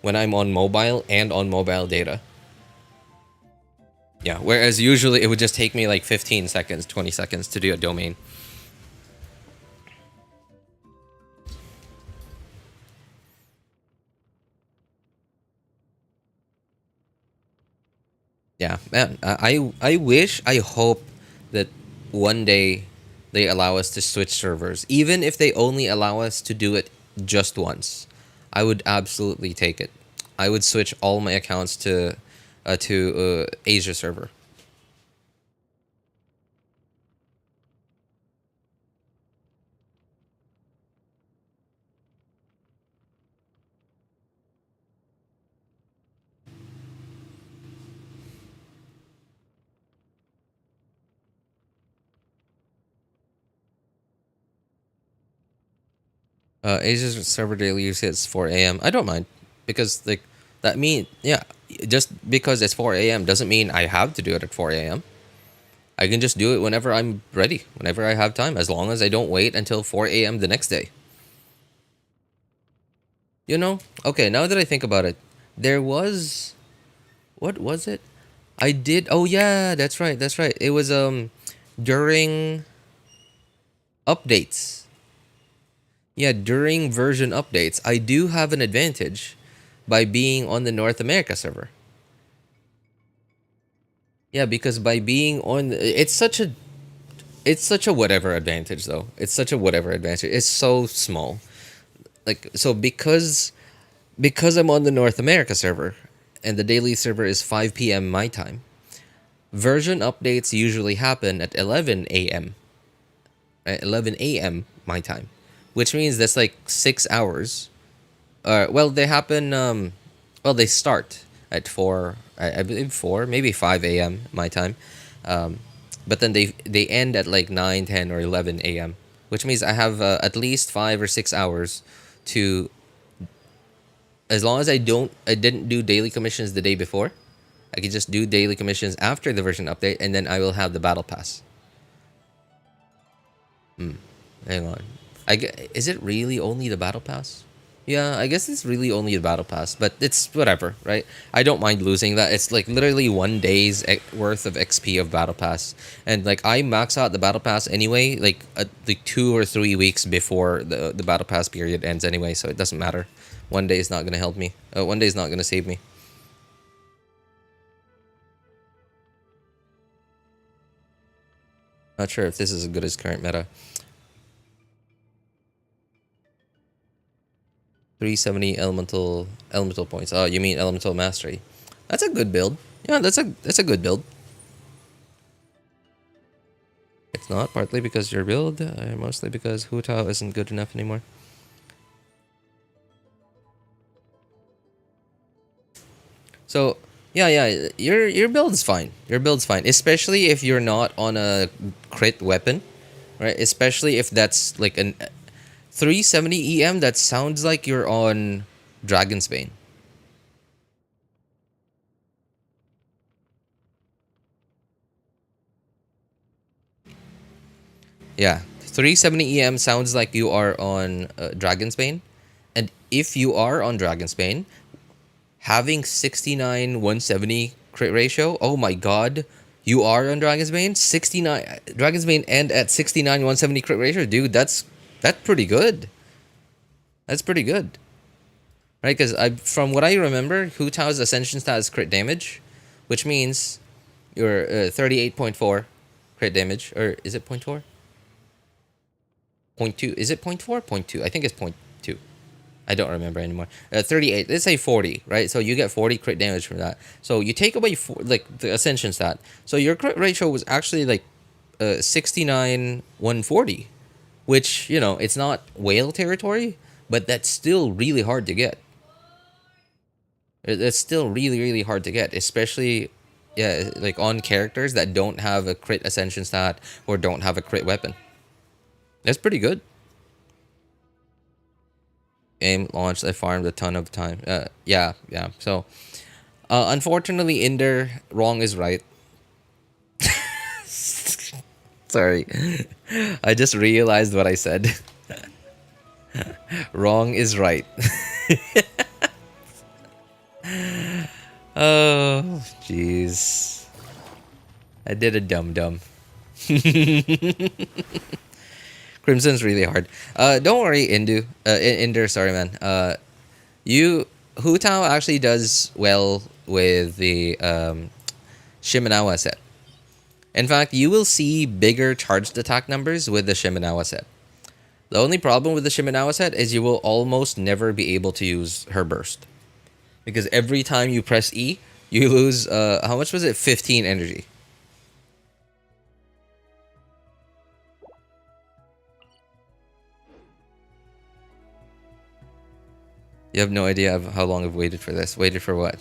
when I'm on mobile and on mobile data. Yeah, whereas usually it would just take me like 15 seconds, 20 seconds to do a domain. Yeah, man, I wish, I hope that one day they allow us to switch servers. Even if they only allow us to do it just once, I would absolutely take it. I would switch all my accounts to Asia server. Asia's server daily use hits 4 a.m. I don't mind, because like that mean, yeah, just because it's 4 a.m. doesn't mean I have to do it at 4 a.m. I can just do it whenever I'm ready, whenever I have time, as long as I don't wait until 4 a.m. the next day. You know? Okay, now that I think about it, there was, what was it? I did, oh yeah, that's right, that's right. It was during updates. Yeah, during version updates, I do have an advantage by being on the North America server. Yeah, because by being on, it's such a whatever advantage though. It's such a whatever advantage. It's so small. Like, so because I'm on the North America server and the daily server is 5 p.m. my time, version updates usually happen at 11 a.m. Right? 11 a.m. my time, which means that's like 6 hours. Well, they happen. Well, they start at 4. I believe 4, maybe 5 a.m. my time. But then they end at like 9, 10, or 11 a.m. Which means I have at least 5 or 6 hours to. As long as I didn't do daily commissions the day before, I can just do daily commissions after the version update, and then I will have the battle pass. Hang on. Is it really only the battle pass? Yeah, I guess it's really only the battle pass, but it's whatever, right? I don't mind losing that. It's like literally 1 day's worth of XP of battle pass, and like I max out the battle pass anyway, like 2 or 3 weeks before the battle pass period ends anyway, so it doesn't matter. 1 day is not gonna help me. 1 day is not gonna save me. Not sure if this is as good as current meta. 370 elemental points. Oh, you mean elemental mastery? That's a good build. Yeah, that's a good build. It's not partly because your build, mostly because Hu Tao isn't good enough anymore. So yeah, your build's fine. Your build's fine, especially if you're not on a crit weapon, right? Especially if that's like an 370 EM. That sounds like you're on Dragon's Bane. Yeah, 370 EM sounds like you are on Dragon's Bane, and if you are on Dragon's Bane, having 69 170 crit ratio, oh my god, you are on Dragon's Bane, 69 Dragon's Bane and at 69 170 crit ratio, dude, that's pretty good. That's pretty good. Right, because from what I remember, Hu Tao's Ascension stat is crit damage, which means you're 38.4 crit damage, or is it 0.4? 0.2. Is it 0.4? 0.2. I think it's 0.2. I don't remember anymore. 38. Let's say 40, right? So you get 40 crit damage from that. So you take away like the Ascension stat. So your crit ratio was actually like 69 140, which, you know, it's not whale territory, but that's still really hard to get. It's still really, really hard to get, especially, yeah, like on characters that don't have a crit Ascension stat or don't have a crit weapon. That's pretty good. Game launched. I farmed a ton of time. Yeah. So, unfortunately, Inder, wrong is right. Sorry, I just realized what I said. Wrong is right. Oh, jeez. I did a dum-dum. Crimson's really hard. Don't worry, Inder, sorry, man. Hu Tao actually does well with the Shimenawa set. In fact, you will see bigger charged attack numbers with the Shimenawa set. The only problem with the Shimenawa set is you will almost never be able to use her burst. Because every time you press E, you lose, how much was it? 15 energy. You have no idea of how long I've waited for this. Waited for what?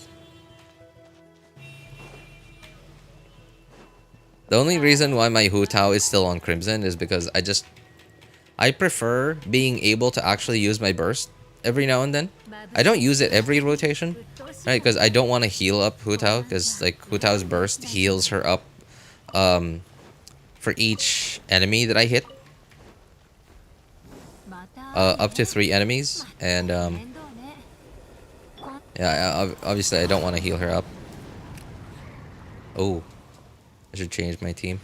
The only reason why my Hu Tao is still on Crimson is because I prefer being able to actually use my burst every now and then. I don't use it every rotation, right? Because I don't want to heal up Hu Tao, because like Hu Tao's burst heals her up for each enemy that I hit. Up to 3 enemies, and yeah, obviously I don't want to heal her up. Oh, I should change my team.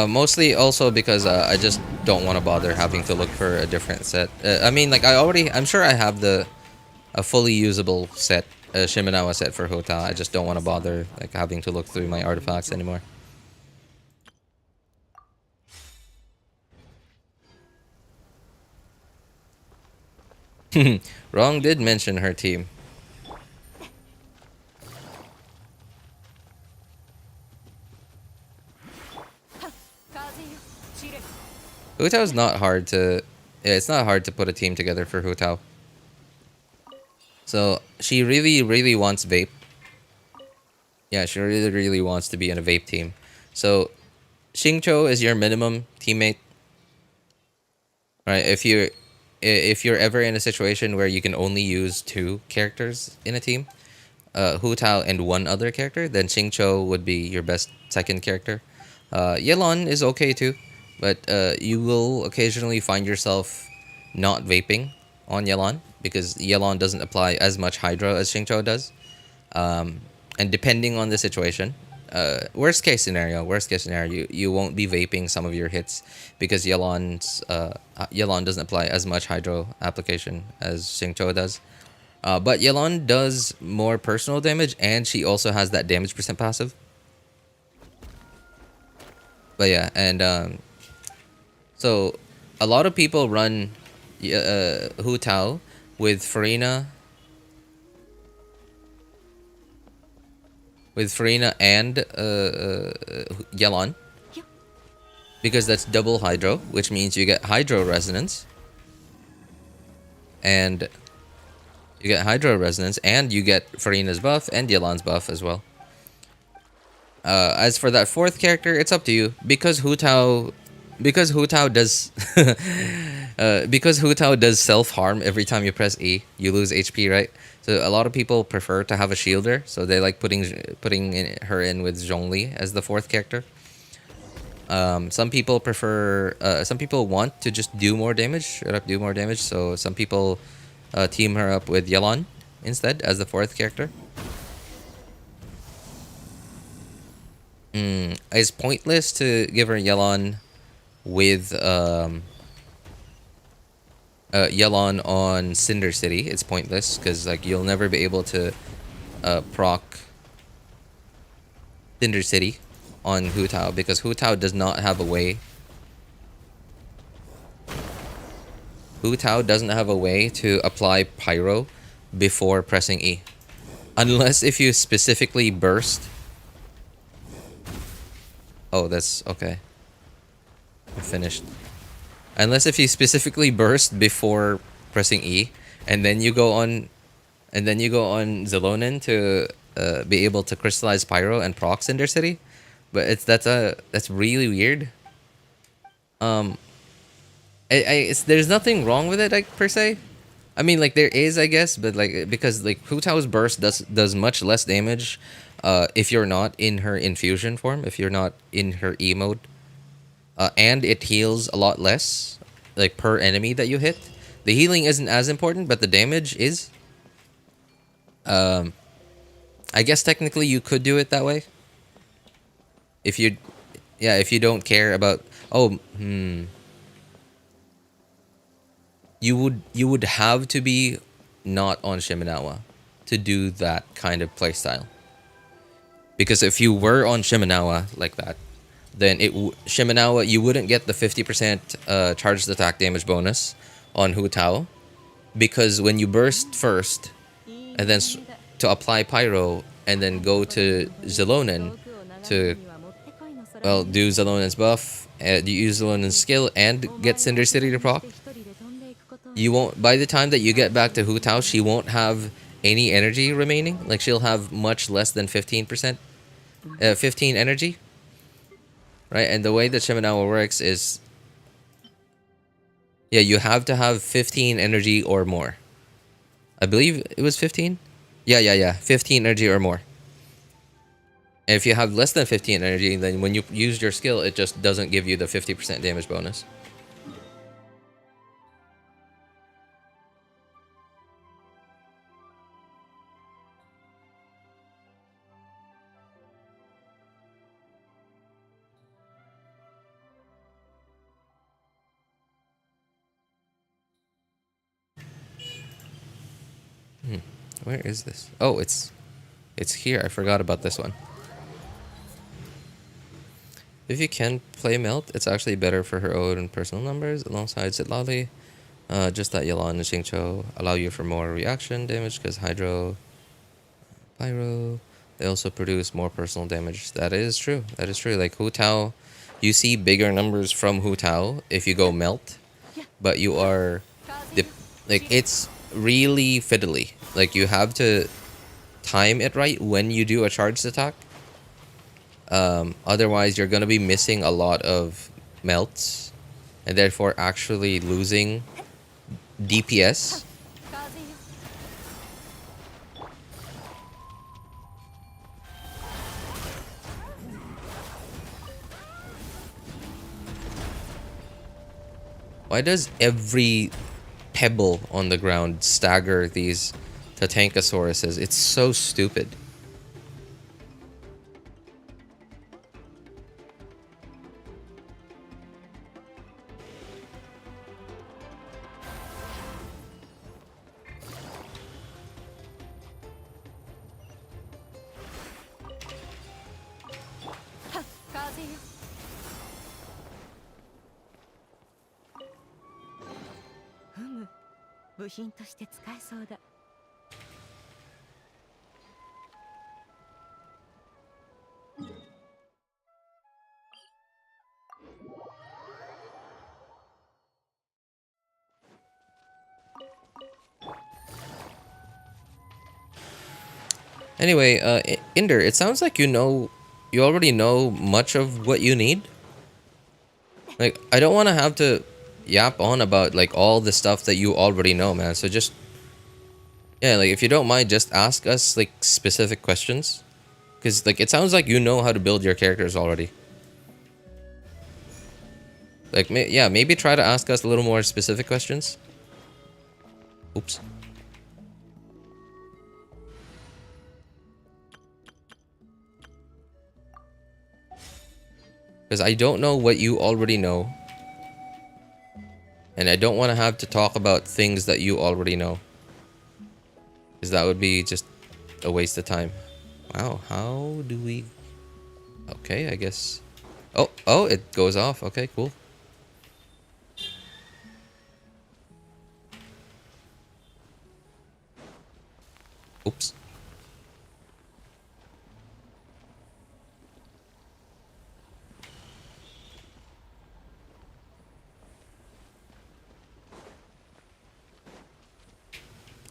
Mostly also because I just don't want to bother having to look for a different set. I mean, like I'm sure I have a fully usable set, Shimenawa set for Hu Tao. I just don't want to bother like having to look through my artifacts anymore. Wrong did mention her team. Hu Tao is not hard to... Yeah, it's not hard to put a team together for Hu Tao. So, she really, really wants Vape. Yeah, she really, really wants to be in a Vape team. So, Xingqiu is your minimum teammate. Right, if you're ever in a situation where you can only use 2 characters in a team, Hu Tao and 1 other character, then Xingqiu would be your best second character. Yelan is okay too. But you will occasionally find yourself not vaping on Yelan, because Yelan doesn't apply as much Hydro as Xingqiu does. And depending on the situation, worst case scenario, you won't be vaping some of your hits because Yelan doesn't apply as much Hydro application as Xingqiu does. But Yelan does more personal damage, and she also has that damage percent passive. But yeah, and so a lot of people run Hu Tao with Farina and Yelan, because that's double Hydro, which means you get Hydro Resonance, and you get Farina's buff and Yelan's buff as well. As for that 4th character, it's up to you, because Hu Tao does because Hu Tao does self-harm every time you press E, you lose HP, right? So a lot of people prefer to have a shielder, so they like putting her in with Zhongli as the 4th character. Some people want to just do more damage, so some people team her up with Yelan instead as the 4th character. It's pointless to give her Yelon with Yelon on Cinder City. It's pointless because like you'll never be able to proc Cinder City on Hu Tao because Hu Tao does not have a way. Hu Tao doesn't have a way to apply Pyro before pressing E. Unless if you specifically burst. Oh, that's okay. I'm finished. Unless if you specifically burst before pressing E, and then you go on Zelonin to be able to crystallize Pyro and proc Cinder City. But that's really weird. There's nothing wrong with it, like per se. I mean, like there is, I guess, but like because like Hu Tao's burst does much less damage, if you're not in her infusion form, if you're not in her E mode, and it heals a lot less, like per enemy that you hit. The healing isn't as important, but the damage is. I guess technically you could do it that way. If you, yeah, if you don't care about you would have to be not on Shimenawa to do that kind of playstyle. Because if you were on Shimenawa like that, then Shimenawa you wouldn't get the 50% charged attack damage bonus on Hu Tao, because when you burst first and then to apply Pyro and then go to Zelonin to do Zelonin's buff, you use Zelonin's skill and get Cinder City to proc. You won't. By the time that you get back to Hu Tao, she won't have any energy remaining. Like she'll have much less than 15%, 15 energy. Right, and the way that Shimenawa works is, yeah, you have to have 15 energy or more. I believe it was 15. Yeah, 15 energy or more. And if you have less than 15 energy, then when you use your skill, it just doesn't give you the 50% damage bonus. Where is this? Oh, it's here. I forgot about this one. If you can play Melt, it's actually better for her own personal numbers alongside Sitlali. Just that Yelan and Xingqiu allow you for more reaction damage because Hydro, Pyro, they also produce more personal damage. That is true. That is true. Like Hu Tao, you see bigger numbers from Hu Tao if you go Melt, but you are, like it's really fiddly. Like you have to time it right when you do a charged attack. Otherwise, you're gonna be missing a lot of melts, and therefore actually losing DPS. Why does every pebble on the ground stagger these Tatankasauruses? It's so stupid. Anyway, Inder, it sounds like you already know much of what you need. Like, I don't want to have to yap on about like all the stuff that you already know, man. So just, yeah, like if you don't mind, just ask us like specific questions, because like it sounds like you know how to build your characters already. Like, yeah, maybe try to ask us a little more specific questions. Oops. Because I don't know what you already know. And I don't want to have to talk about things that you already know. Because that would be just a waste of time. Wow, how do we... Okay, I guess... Oh, it goes off. Okay, cool. Oops.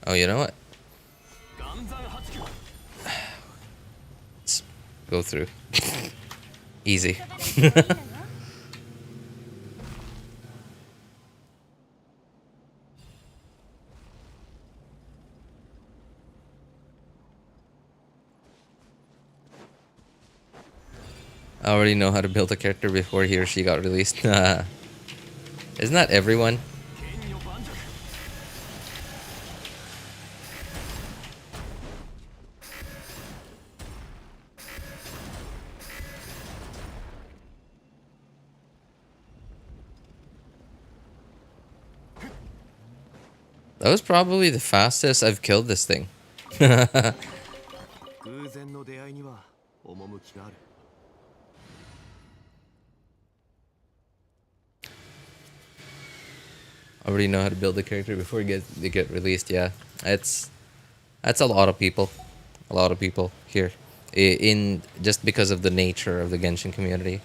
Oh, you know what? Let's go through. Easy. I already know how to build a character before he or she got released. Isn't that everyone? That was probably the fastest I've killed this thing. 偶然の出会いには趣がある。I already know how to build a character before they get released. Yeah, that's a lot of people, here, in just because of the nature of the Genshin community.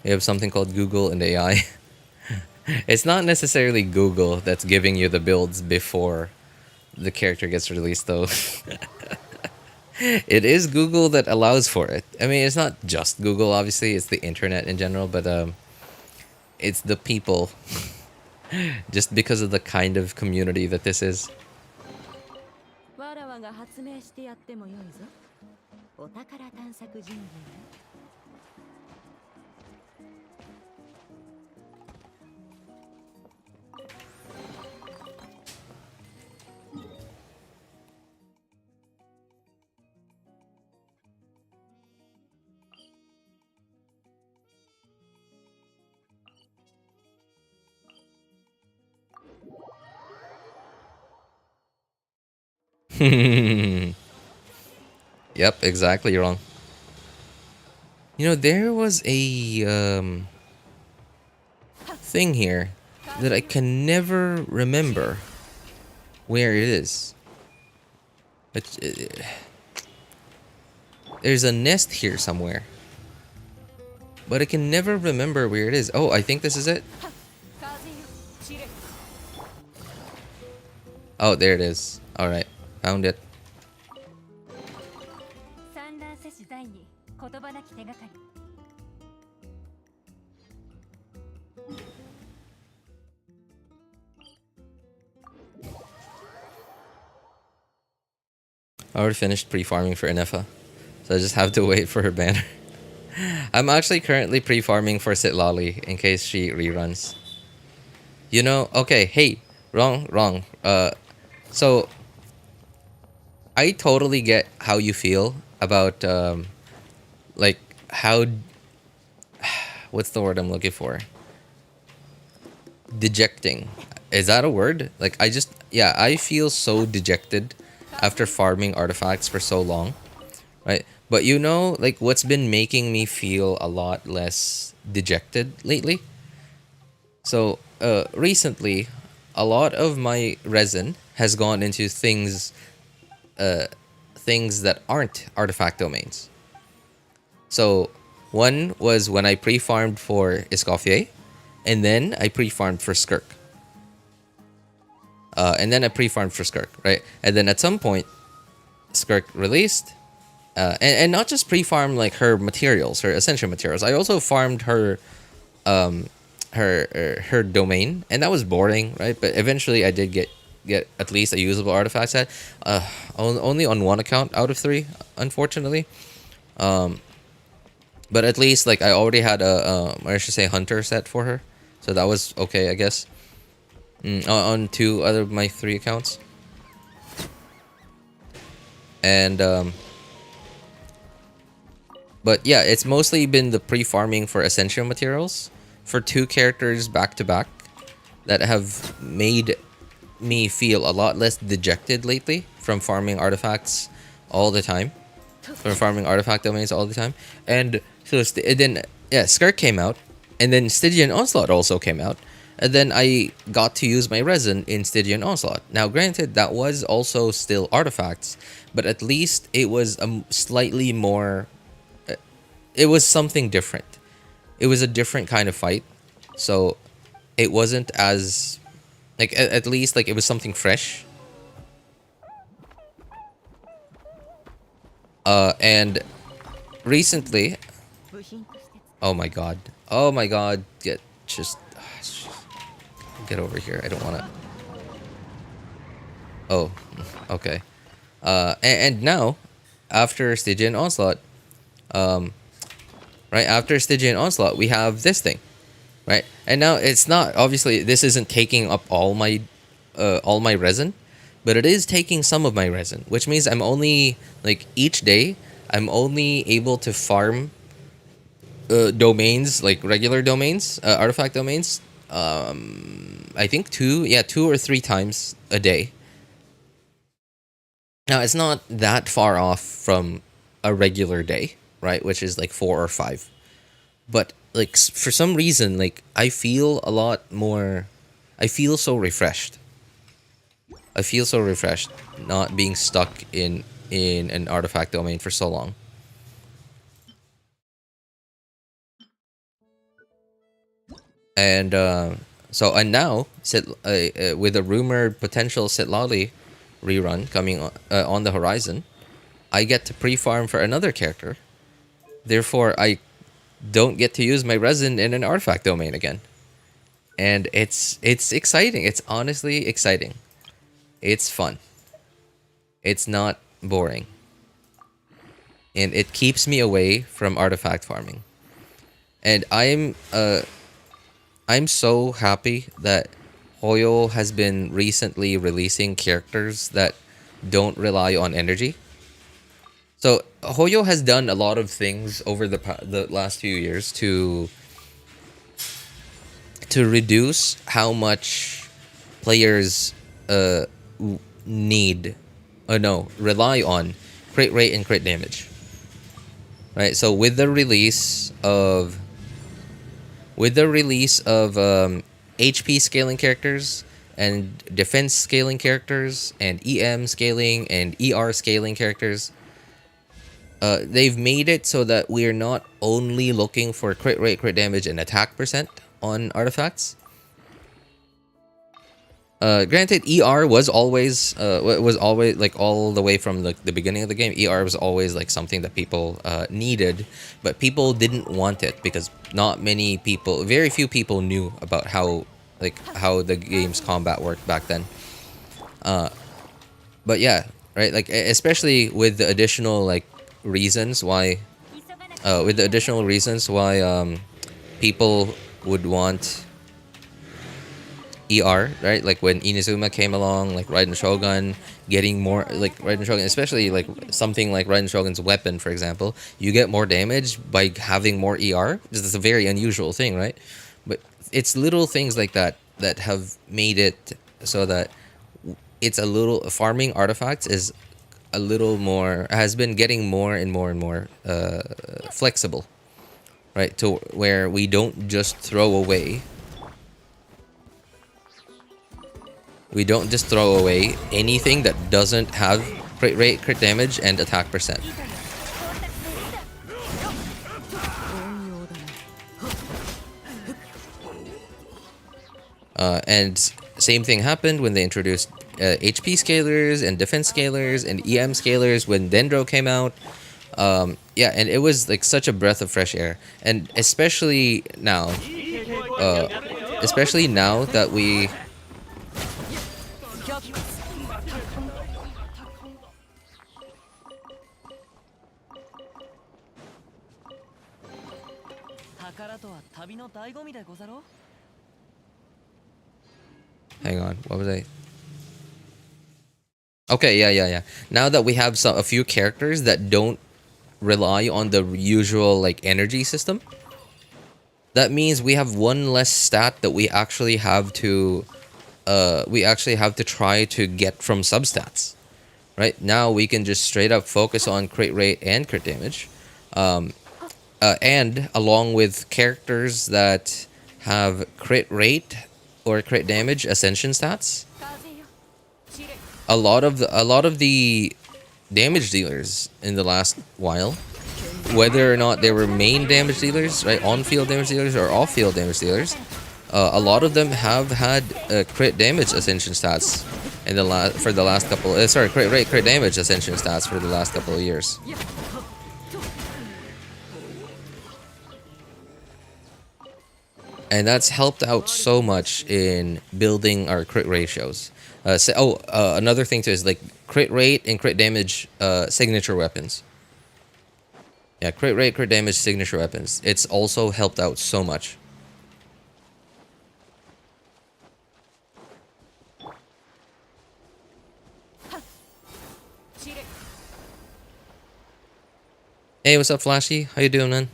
You have something called Google and AI. It's not necessarily Google that's giving you the builds before the character gets released, though. It is Google that allows for it. I mean, it's not just Google, obviously. It's the internet in general, but it's the people. Just because of the kind of community that this is. Yep, exactly wrong. You know, there was a thing here that I can never remember where it is. There's a nest here somewhere, but I can never remember where it is. Oh, I think this is it. Oh, there it is. All right, found it. I already finished pre-farming for Inefa, so I just have to wait for her banner. I'm actually currently pre-farming for Sitlali in case she reruns. You know, okay, hey, wrong. So I totally get how you feel about like how what's the word I'm looking for? Dejecting. Is that a word? Like I feel so dejected after farming artifacts for so long, right? But you know, like what's been making me feel a lot less dejected lately? So recently, a lot of my resin has gone into things that aren't artifact domains. So one was when I pre-farmed for Escoffier, and then I pre-farmed for Skirk. Right? And then at some point, Skirk released, and not just pre-farmed like her materials, her essential materials. I also farmed her her domain, and that was boring, right? But eventually, I did get at least a usable artifact set. Only on one account out of 3, unfortunately. But at least like I already had I should say hunter set for her, so that was okay, I guess. On 2 other of my 3 accounts. And but yeah, it's mostly been the pre-farming for essential materials for 2 characters back to back that have made me feel a lot less dejected lately from farming artifacts all the time. From farming artifact domains all the time. And so then, yeah, Skirk came out, and then Stygian Onslaught also came out, and then I got to use my resin in Stygian Onslaught. Now, granted, that was also still artifacts, but at least it was a slightly more. It was something different. It was a different kind of fight, so it wasn't as like at least like it was something fresh. And recently, oh my god, get get over here. I don't want to. Oh, okay. And now, after Stygian Onslaught, right after Stygian Onslaught, we have this thing, right? And now it's not obviously this isn't taking up all my resin, but it is taking some of my resin, which means I'm only like each day I'm only able to farm domains, like regular domains, artifact domains. I think 2 or 3 times a day. Now it's not that far off from a regular day, right? Which is like 4 or 5. But like for some reason, like I feel a lot more. I feel so refreshed. I feel so refreshed not being stuck in an artifact domain for so long. And now with a rumored potential Sitlali rerun coming on the horizon, I get to pre-farm for another character. Therefore, I don't get to use my resin in an artifact domain again. And it's exciting. It's honestly exciting. It's fun. It's not boring. And it keeps me away from artifact farming. And I'm so happy that Hoyo has been recently releasing characters that don't rely on energy. So Hoyo has done a lot of things over the last few years to reduce how much players rely on crit rate and crit damage. Right? So with the release of HP scaling characters and defense scaling characters and EM scaling and ER scaling characters, they've made it so that we're not only looking for crit rate, crit damage, and attack percent on artifacts. Granted, ER was always like all the way from the beginning of the game. ER was always like something that people needed, but people didn't want it because very few people knew about how the game's combat worked back then. But yeah, right, like especially with the additional reasons why people would want ER, right? Like when Inazuma came along, like Raiden Shogun, getting more like Raiden Shogun, especially like something like Raiden Shogun's weapon, for example, you get more damage by having more ER. This is a very unusual thing, right? But it's little things like that that have made it so that it's a little farming artifacts is a little more, has been getting more and more and more flexible, right? To where we don't just throw away. We don't just throw away anything that doesn't have crit rate, crit damage, and attack percent. And same thing happened when they introduced HP scalers and defense scalers and EM scalers when Dendro came out. Yeah, and it was like such a breath of fresh air. And especially now that we... Hang on, what was I? Okay, yeah. Now that we have a few characters that don't rely on the usual like energy system, that means we have one less stat that we actually have to try to get from substats. Right now we can just straight up focus on crit rate and crit damage, and along with characters that have crit rate or crit damage ascension stats. A lot of the damage dealers in the last while, whether or not they were main damage dealers, right, on-field damage dealers or off-field damage dealers, a lot of them have had crit damage ascension stats in the last couple. Crit rate, crit damage ascension stats for the last couple of years. And that's helped out so much in building our crit ratios. Another thing too is like crit rate and crit damage signature weapons. Yeah, crit rate, crit damage signature weapons. It's also helped out so much. Hey, what's up, Flashy? How you doing, man?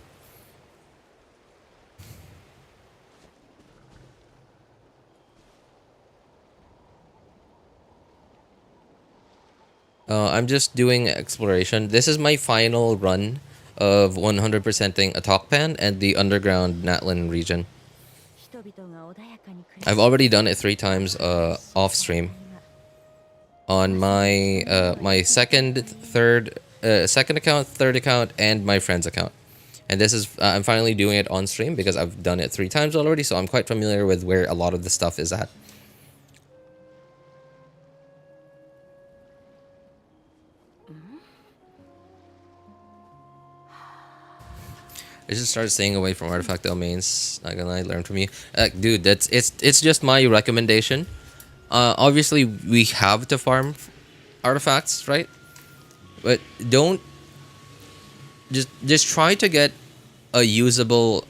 I'm just doing exploration. This is my final run of 100%ing Atocpan and the underground Natlan region. I've already done it 3 times off stream. On my my second account, third account, and my friend's account. And this is I'm finally doing it on stream because I've done it 3 times already, so I'm quite familiar with where a lot of the stuff is at. I just started staying away from artifact domains. Not gonna lie, learn from you, dude. It's just my recommendation. Obviously, we have to farm artifacts, right? But don't just try to get a usable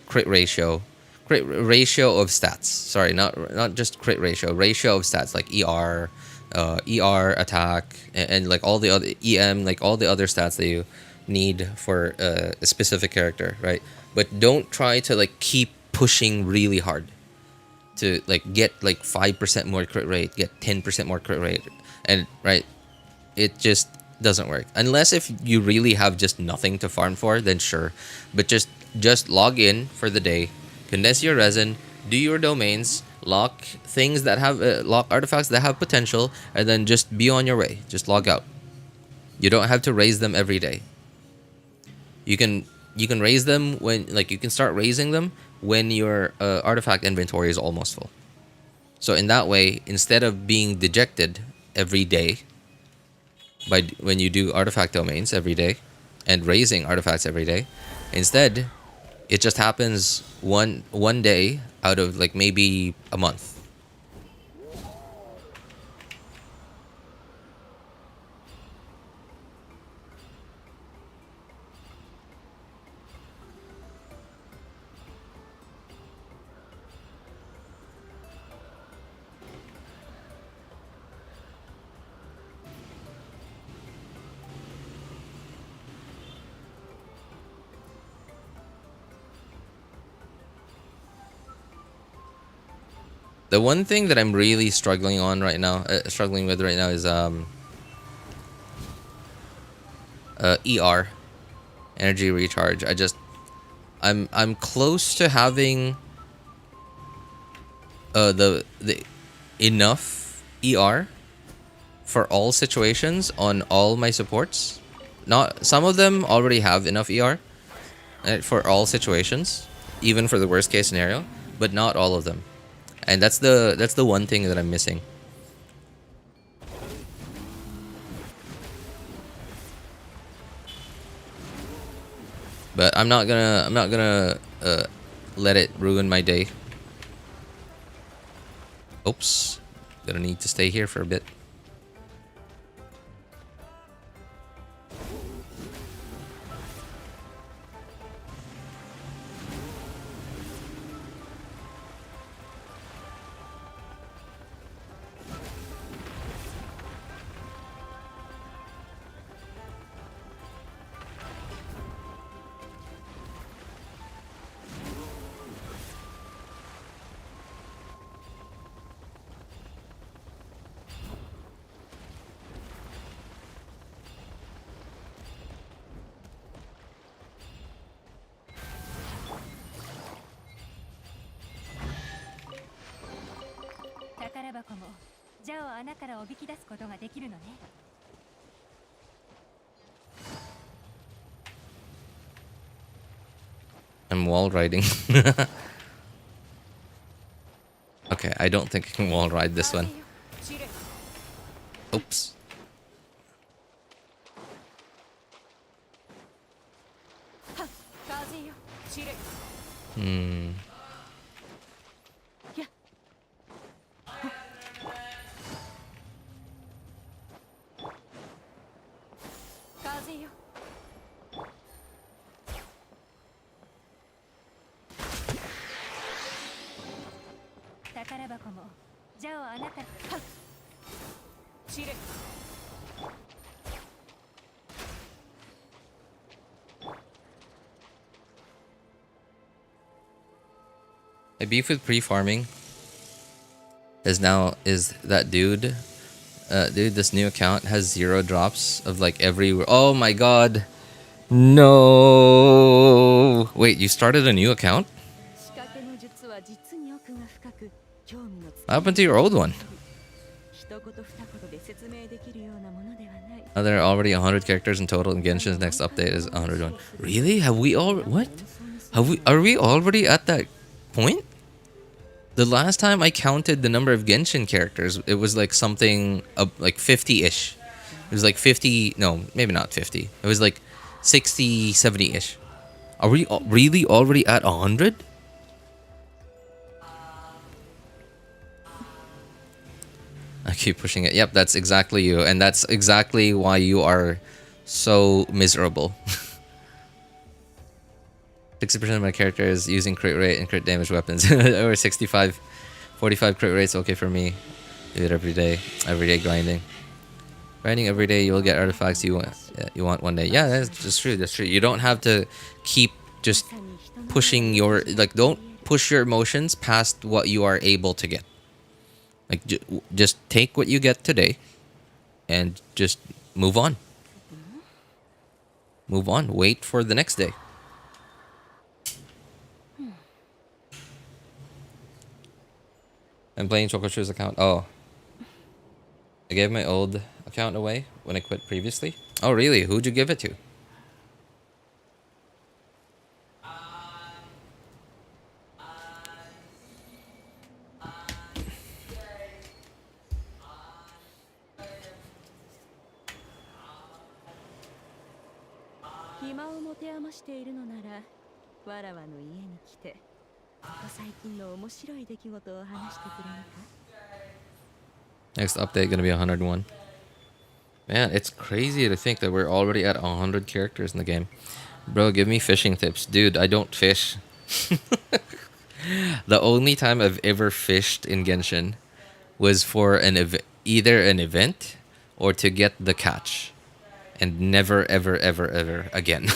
crit ratio of stats. Sorry, not just crit ratio of stats like ER attack, and like all the other EM, like all the other stats that you need for a specific character, right? But don't try to like keep pushing really hard to like get like 5% more crit rate, get 10% more crit rate, and right, it just doesn't work unless if you really have just nothing to farm for, then sure. But just log in for the day, condense your resin, do your domains, lock things that have lock artifacts that have potential, and then just be on your way. Just log out. You don't have to raise them every day. You can raise them when, like, you can start raising them when your artifact inventory is almost full. So in that way, instead of being dejected every day when you do artifact domains every day and raising artifacts every day, instead it just happens one day out of like maybe a month. The one thing that I'm really struggling with right now is ER, energy recharge. I'm close to having the enough ER for all situations on all my supports. Not some of them already have enough ER for all situations, even for the worst case scenario, but not all of them. And that's the one thing that I'm missing. But I'm not gonna let it ruin my day. Oops, gonna need to stay here for a bit. 箱もジャを穴からおびき出すことができるのね。 I'm wall riding. Okay, I don't think I can wall ride this one. Oops. Hmm. My beef with pre-farming is that dude. Dude, this new account has 0 drops of like every. Oh my god! No! Wait, you started a new account? What happened to your old one? There are already 100 characters in total, and Genshin's next update is 101. Really? Have we all? What? Are we already at that point? The last time I counted the number of Genshin characters, it was like something like 50-ish. It was like 50, no, maybe not 50. It was like 60, 70-ish. Are we really already at 100? I keep pushing it. Yep, that's exactly you. And that's exactly why you are so miserable. 60% of my characters using crit rate and crit damage weapons. Or 45 crit rate's okay for me. Do it every day grinding. Grinding every day, you will get artifacts you want one day. Yeah, that's just true. That's true. You don't have to keep just pushing your don't push your emotions past what you are able to get. Like just take what you get today and just move on. Move on. Wait for the next day. I'm playing Chocochu's account. Oh. I gave my old account away when I quit previously. Oh, really? Who'd you give it to? Next update gonna be 101. Man, it's crazy to think that we're already at 100 characters in the game. Bro, give me fishing tips. Dude, I don't fish. The only time I've ever fished in Genshin was for either an event or to get the catch. And never, ever, ever, ever again.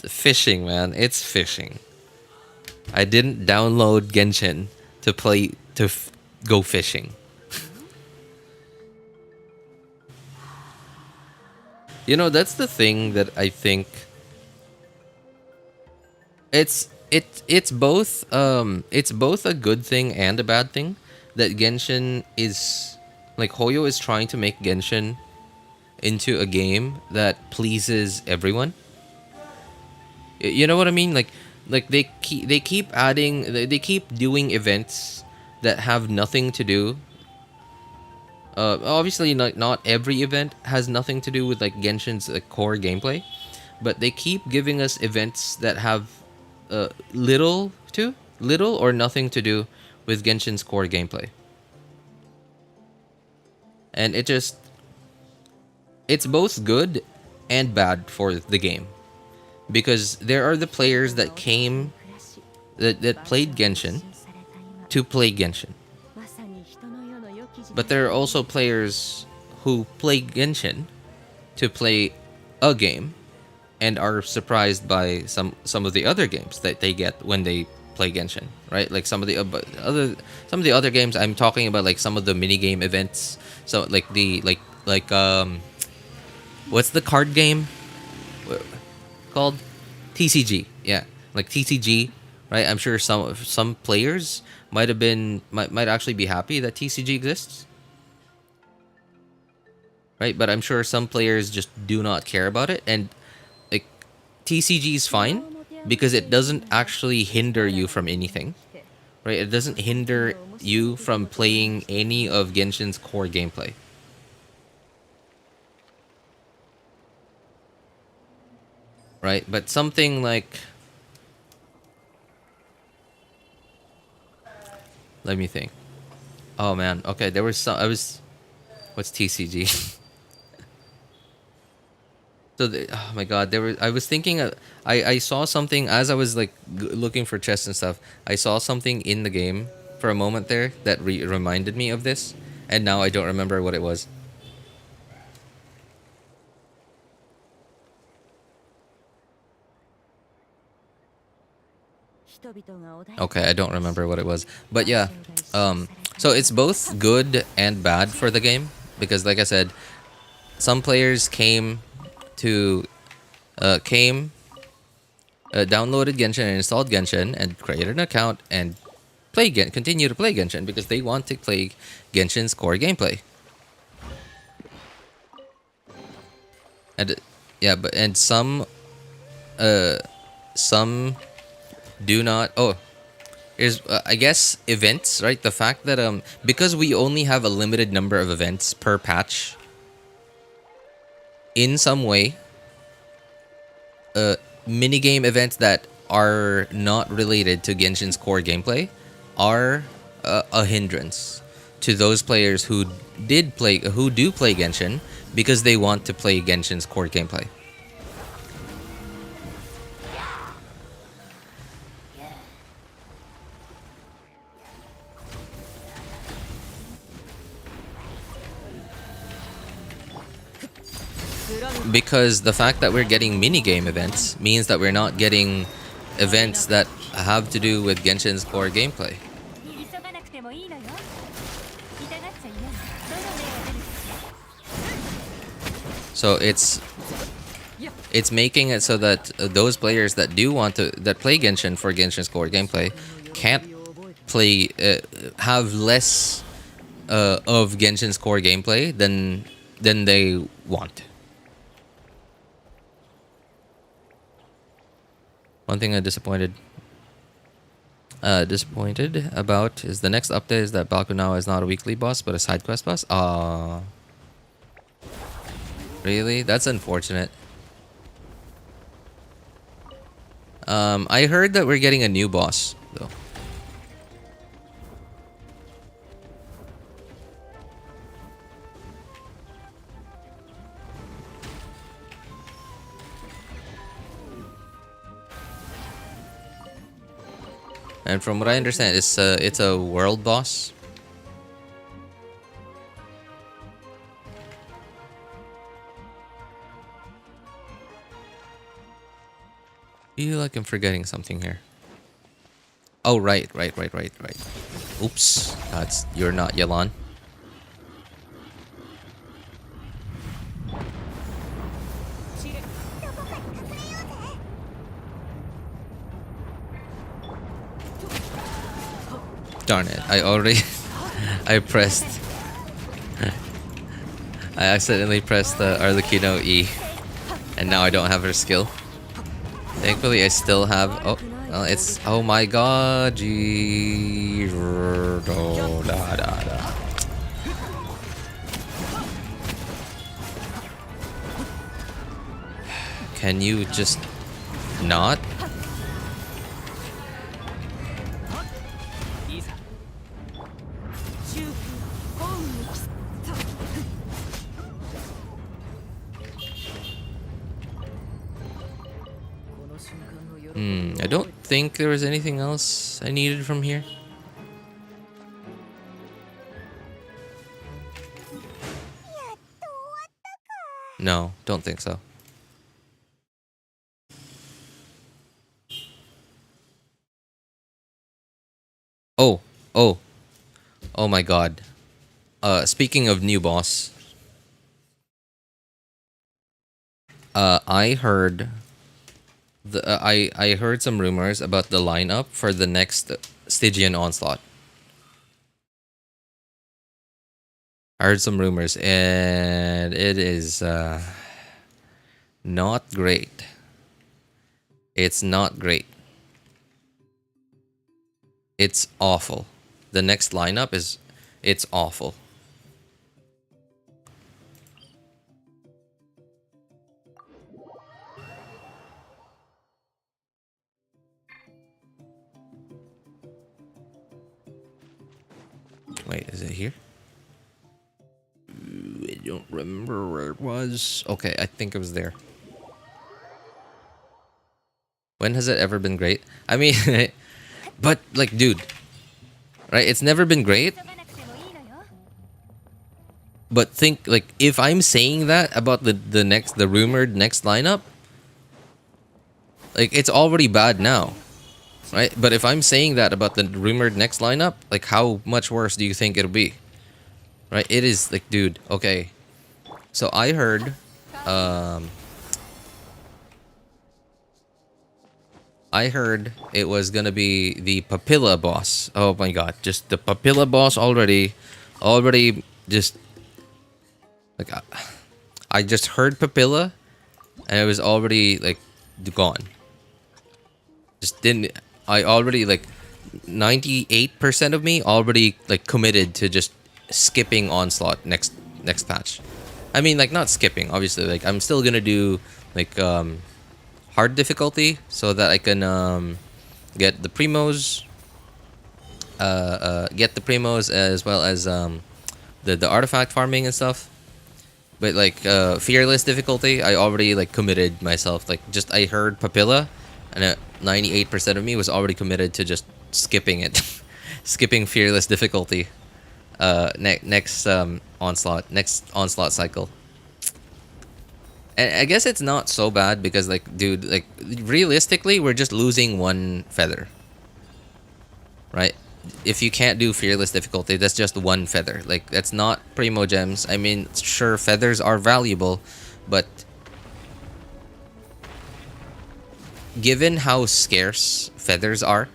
Fishing, man. It's fishing. I didn't download Genshin to go fishing. You know, that's the thing that I think it's both a good thing and a bad thing that Genshin is like Hoyo is trying to make Genshin into a game that pleases everyone. You know what I mean? Like they keep adding, they keep doing events that have nothing to do. Obviously, not every event has nothing to do with like Genshin's core gameplay, but they keep giving us events that have little or nothing to do with Genshin's core gameplay, and it's both good and bad for the game. Because there are the players that played Genshin to play Genshin. But there are also players who play Genshin to play a game and are surprised by some of the other games that they get when they play Genshin, right? Like some of the other games I'm talking about, like some of the mini game events. So like what's the card game called? TCG. Yeah, like TCG, right? I'm sure some players might actually be happy that TCG exists, right? But I'm sure some players just do not care about it, and like TCG is fine because it doesn't actually hinder you from anything, right? It doesn't hinder you from playing any of Genshin's core gameplay. Right? But something like, let me think. Oh man, okay, there was some what's TCG? Oh my god, I was thinking I saw something as I was like looking for chests and stuff. I saw something in the game for a moment there that reminded me of this, and now I don't remember what it was. Okay, I don't remember what it was. But yeah, so it's both good and bad for the game because, like I said, some players downloaded Genshin and installed Genshin and created an account and continue to play Genshin because they want to play Genshin's core gameplay. And yeah, but some do not. Oh, is I guess events, right? The fact that because we only have a limited number of events per patch, in some way, minigame events that are not related to Genshin's core gameplay are a hindrance to those players who do play Genshin because they want to play Genshin's core gameplay. Because the fact that we're getting minigame events means that we're not getting events that have to do with Genshin's core gameplay. So it's making it so that those players that play Genshin for Genshin's core gameplay can't play have less of Genshin's core gameplay than they want. One thing I'm disappointed about is the next update is that Bakunawa is not a weekly boss but a side quest boss. Really? That's unfortunate. I heard that we're getting a new boss though. And from what I understand, it's a world boss. I feel like I'm forgetting something here. Oh, right. Oops, you're not Yelan. Darn it, I accidentally pressed the Arlecchino E, and now I don't have her skill. Thankfully, I still have. Oh, well, it's. Oh my god. Can you just not? I don't think there was anything else I needed from here. No, don't think so. Oh my god. Speaking of new boss, I heard I heard some rumors about the lineup for the next Stygian Onslaught. I heard some rumors, and it is not great. It's not great. It's awful. The next lineup is, it's awful. Wait, is it here? I don't remember where it was. Okay, I think it was there. When has it ever been great? I mean, but like, dude, right? It's never been great. 急がなくてもいいのよ。 But think, like, if I'm saying that about the rumored next lineup, like, it's already bad now, right? But if I'm saying that about the rumored next lineup, like, how much worse do you think it'll be? Right? It is like, dude. Okay, so I heard, it was gonna be the Papilla boss. Oh my god, just the Papilla boss already just like, I just heard Papilla, and it was already like gone. Just didn't. I already like 98% of me already like committed to just skipping Onslaught next patch. I mean, like, not skipping, obviously. Like, I'm still gonna do like hard difficulty so that I can get the primos, as well as the artifact farming and stuff. But like fearless difficulty, I already like committed myself. Like, just I heard Papilla, and 98% of me was already committed to just skipping it, skipping fearless difficulty. Next onslaught cycle. And I guess it's not so bad because, like, dude, like, realistically, we're just losing one feather, right? If you can't do fearless difficulty, that's just one feather. Like, that's not primo gems. I mean, sure, feathers are valuable, but given how scarce feathers are,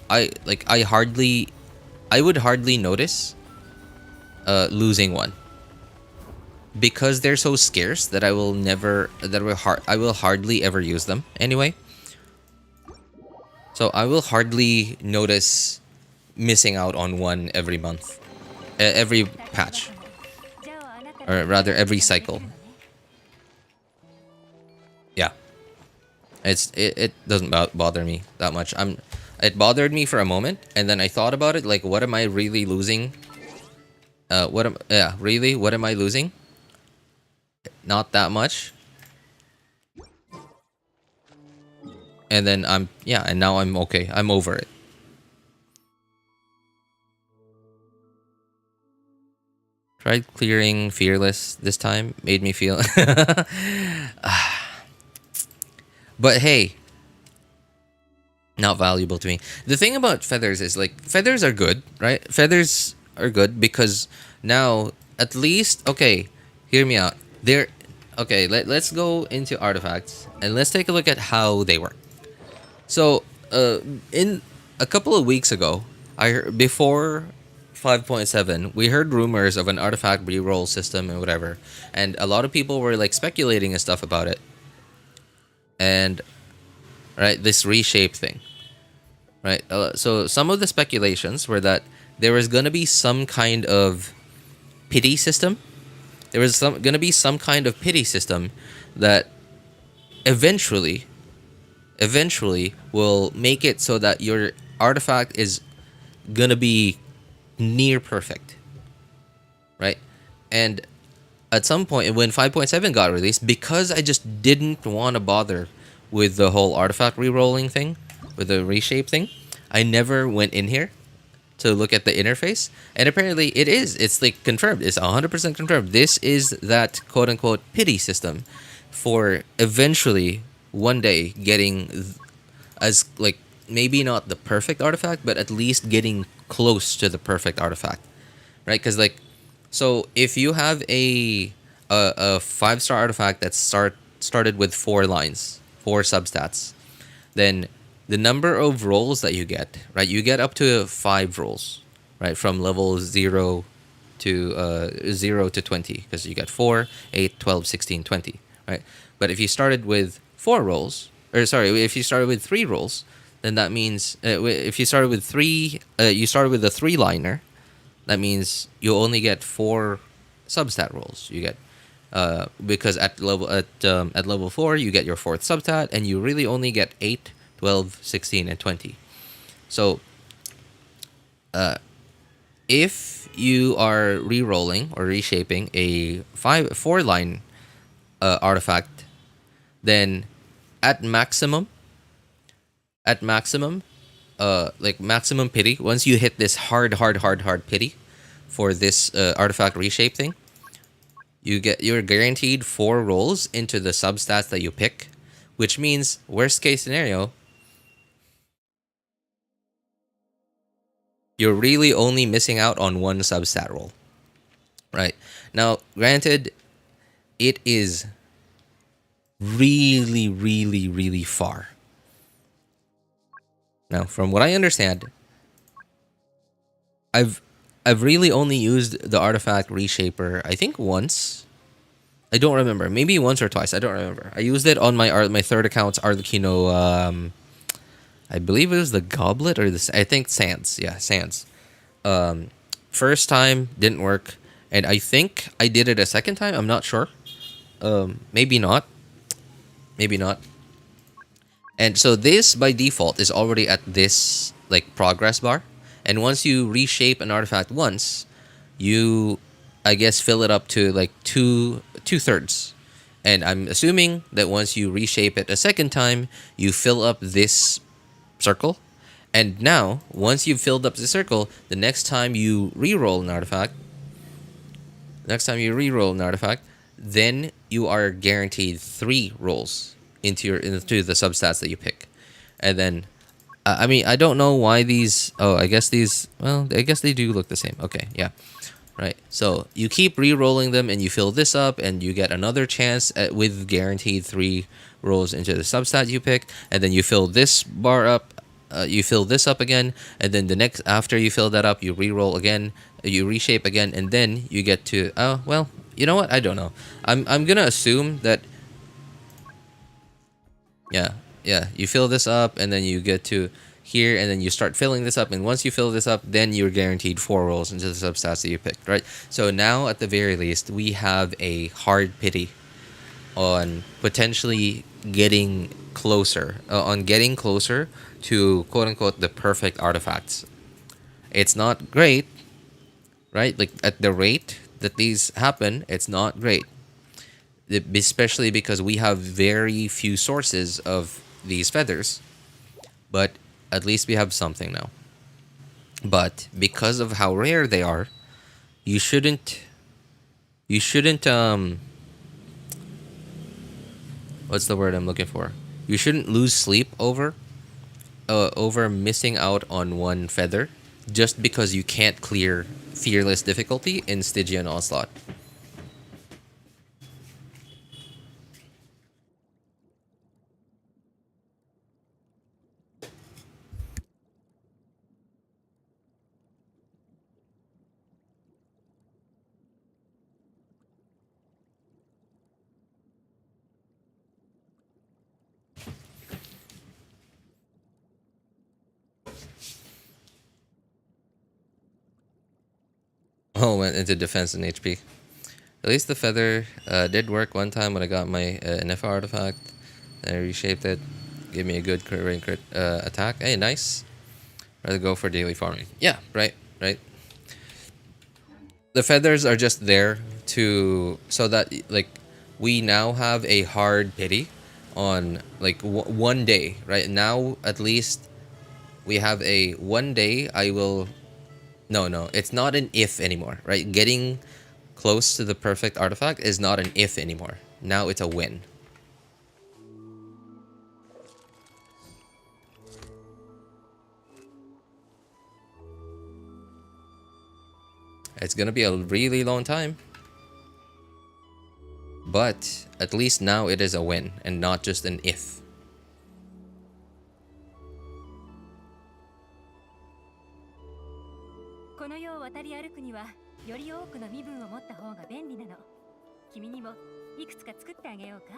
I would hardly notice losing one, because they're so scarce that I will hardly ever use them anyway. So I will hardly notice missing out on one every month, every patch, じゃああなたが or rather every cycle. Yeah, it doesn't bother me that much. It bothered me for a moment, and then I thought about it, like, what am I really losing? What am I losing? Not that much. And then and now I'm okay. I'm over it. Tried clearing fearless this time, made me feel but hey, not valuable to me. The thing about feathers is, like, feathers are good, right? Feathers are good because now at least, okay, hear me out. Let's go into artifacts and let's take a look at how they work. So, in a couple of weeks ago, before 5.7, we heard rumors of an artifact reroll system and whatever, and a lot of people were like speculating and stuff about it. And right, this reshape thing, right? So some of the speculations were that there was gonna be some kind of pity system. There was gonna be some kind of pity system that eventually will make it so that your artifact is gonna be near perfect, right? And at some point when 5.7 got released, because I just didn't want to bother with the whole artifact re-rolling thing, with the reshape thing, I never went in here to look at the interface. And apparently it's like confirmed. It's 100% confirmed. This is that quote-unquote pity system for eventually one day getting as, like, maybe not the perfect artifact, but at least getting close to the perfect artifact, right? Because, like, so if you have a 5-star artifact that started with 4 lines, 4 substats, then the number of rolls that you get, right? You get up to 5 rolls, right? From level 0 to 20, because you get 4, 8, 12, 16, 20, right? But if you started with 4 rolls, or sorry, if you started with 3 rolls, then that means if you started with 3, you started with a 3-liner, that means you only get 4 substat rolls. You get because at level 4 you get your 4th substat, and you really only get 8, 12, 16, and 20. So if you are re-rolling or reshaping a 4-line artifact, then at maximum, like maximum pity, once you hit this hard pity for this artifact reshape thing, you're guaranteed 4 rolls into the substats that you pick, which means worst case scenario, you're really only missing out on 1 substat roll. Right. Now, granted, it is really far. Now, from what I understand, I've really only used the artifact reshaper, I think once. I don't remember. Maybe once or twice. I don't remember. I used it on my 3rd account's Arlecchino. I believe it was the goblet or I think Sands. Yeah, Sands. First time didn't work, and I think I did it a second time. I'm not sure. Maybe not. Maybe not. And so this by default is already at this like progress bar, and once you reshape an artifact once, you, I guess, fill it up to like 2/3. And I'm assuming that once you reshape it a second time, you fill up this circle. And now, once you've filled up the circle, the next time you re-roll an artifact, then you are guaranteed 3 rolls into the substats that you pick. And then I mean, I don't know why these, I guess these, well, I guess they do look the same. Okay, yeah. Right. So you keep re-rolling them, and you fill this up, and you get another chance with guaranteed 3 rolls into the substat you pick, and then you fill this bar up, you fill this up again, and then the next, after you fill that up, you re-roll again, you reshape again, and then you get to, oh, well, you know what? I don't know. I'm gonna assume that, yeah, you fill this up, and then you get to here, and then you start filling this up, and once you fill this up, then you're guaranteed 4 rolls into the substats that you picked, right? So now, at the very least, we have a hard pity on potentially getting closer, to quote-unquote the perfect artifacts. It's not great, right? Like, at the rate that these happen, it's not great. Especially because we have very few sources of these feathers, but at least we have something now. But because of how rare they are, you shouldn't what's the word I'm looking for? You shouldn't lose sleep over missing out on 1 feather just because you can't clear fearless difficulty in Stygian Onslaught. Oh, went into defense and HP. At least the feather did work one time when I got my NF artifact. I reshaped it. Gave me a good crit attack. Hey, nice. Rather go for daily farming. Yeah, right. The feathers are just there so that like we now have a hard pity on like 1 day. Right now, at least we have a 1 day. I will. No, it's not an if anymore. Right, getting close to the perfect artifact is not an if anymore. Now it's a win. It's gonna be a really long time. But at least now it is a win and not just an if. この世を渡り歩くにはより多くの身分を持った方が便利なの。君にもいくつか作ってあげようか。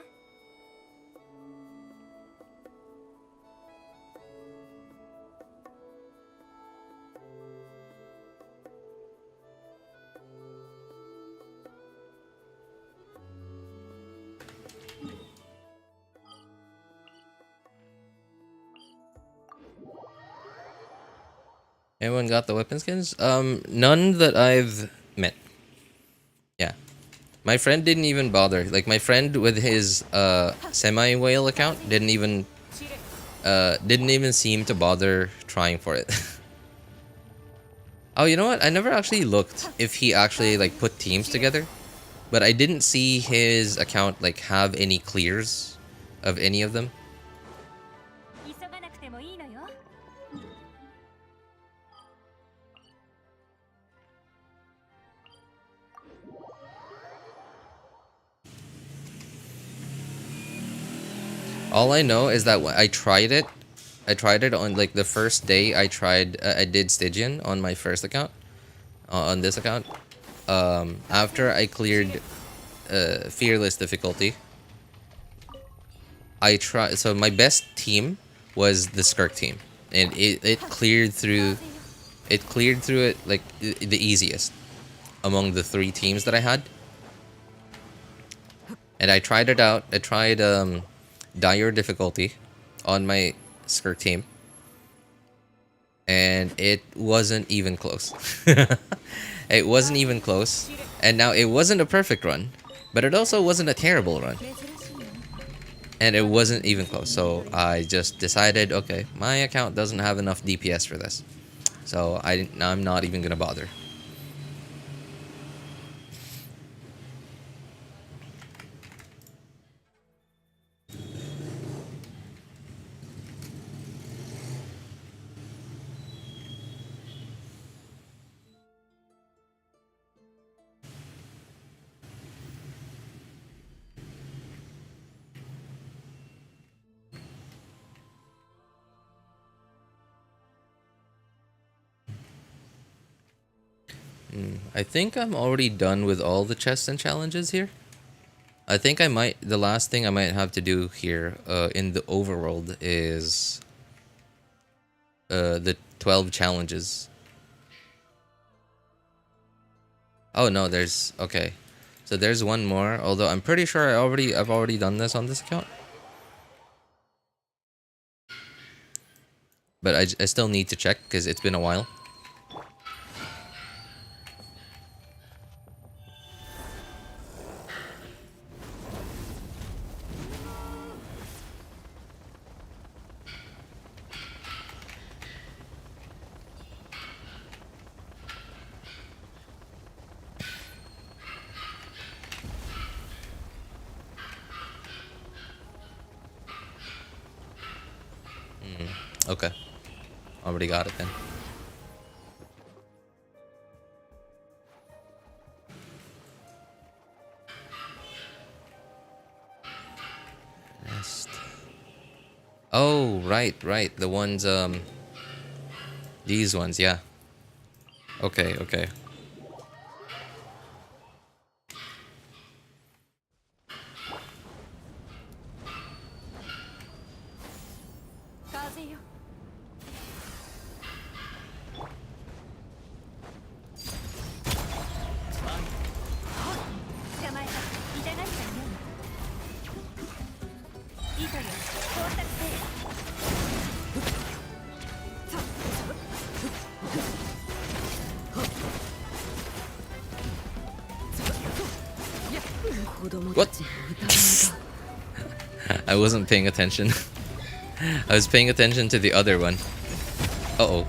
Anyone got the weapon skins? None that I've met. Yeah. My friend didn't even bother. Like, my friend with his semi-whale account didn't even seem to bother trying for it. Oh, you know what? I never actually looked if he actually like put teams together, but I didn't see his account like have any clears of any of them. 急がなくてもいいのよ。All I know is that when I tried it on like the first day I did Stygian on my first account, on this account. After I cleared Fearless difficulty, so my best team was the Skirk team, and it cleared through it like the easiest among the 3 teams that I had. And I tried it out. I tried dire difficulty on my Skirk team, and it wasn't even close. It wasn't even close. And now it wasn't a perfect run, but it also wasn't a terrible run, and it wasn't even close. So I just decided, okay, my account doesn't have enough DPS for this, so I'm not even gonna bother. I think I'm already done with all the chests and challenges here. I think the last thing I might have to do here in the overworld is the 12 challenges. Oh no, okay. So there's one more, although I'm pretty sure I've already done this on this account. But I still need to check because it's been a while. Okay. Already got it then. Rest. Oh, right. The ones, these ones, yeah. Okay. What? I wasn't paying attention. I was paying attention to the other one. Uh-oh.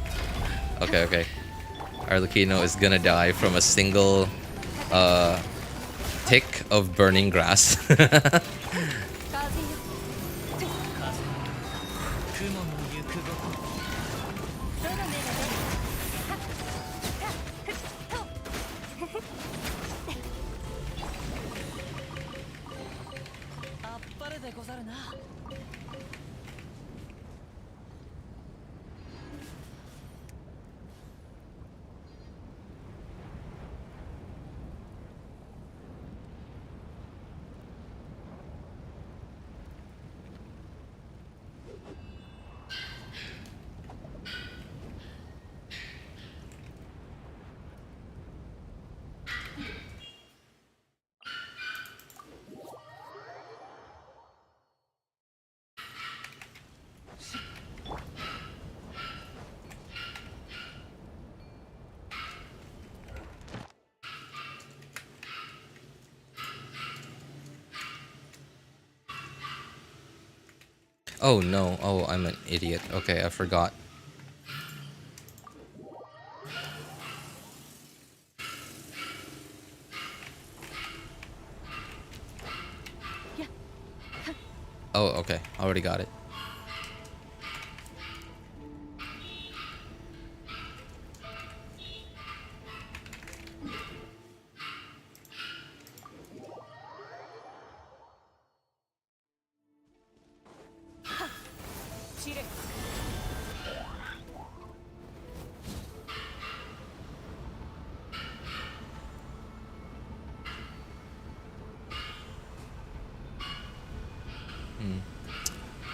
Okay. Arlecchino is gonna die from a single tick of burning grass. Oh no. Oh, I'm an idiot. Okay, I forgot. Oh, okay. Already got it.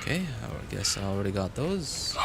Okay, I guess I already got those.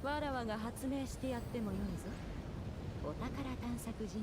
わらわが発明してやってもよいぞ。お宝探索人形。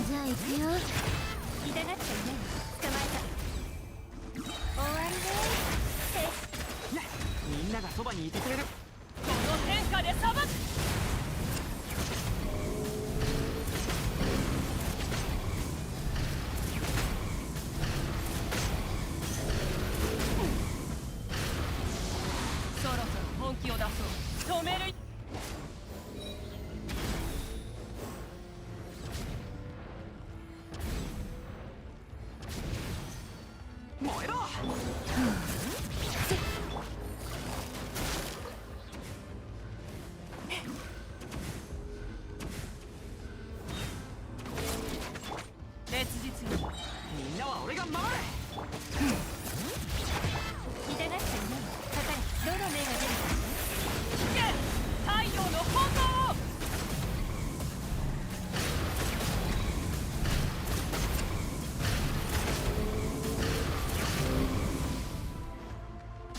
じゃあ行くよ。痛がっちゃいない。捕まえた。終わりね。みんながそばにいてくれる。この天下で裁く。そろそろ本気を出そう。止める。燃えろ。烈日にみんなは俺が守れ。痛がっちゃいない。かかれ。どの目が出るか。太陽の炎。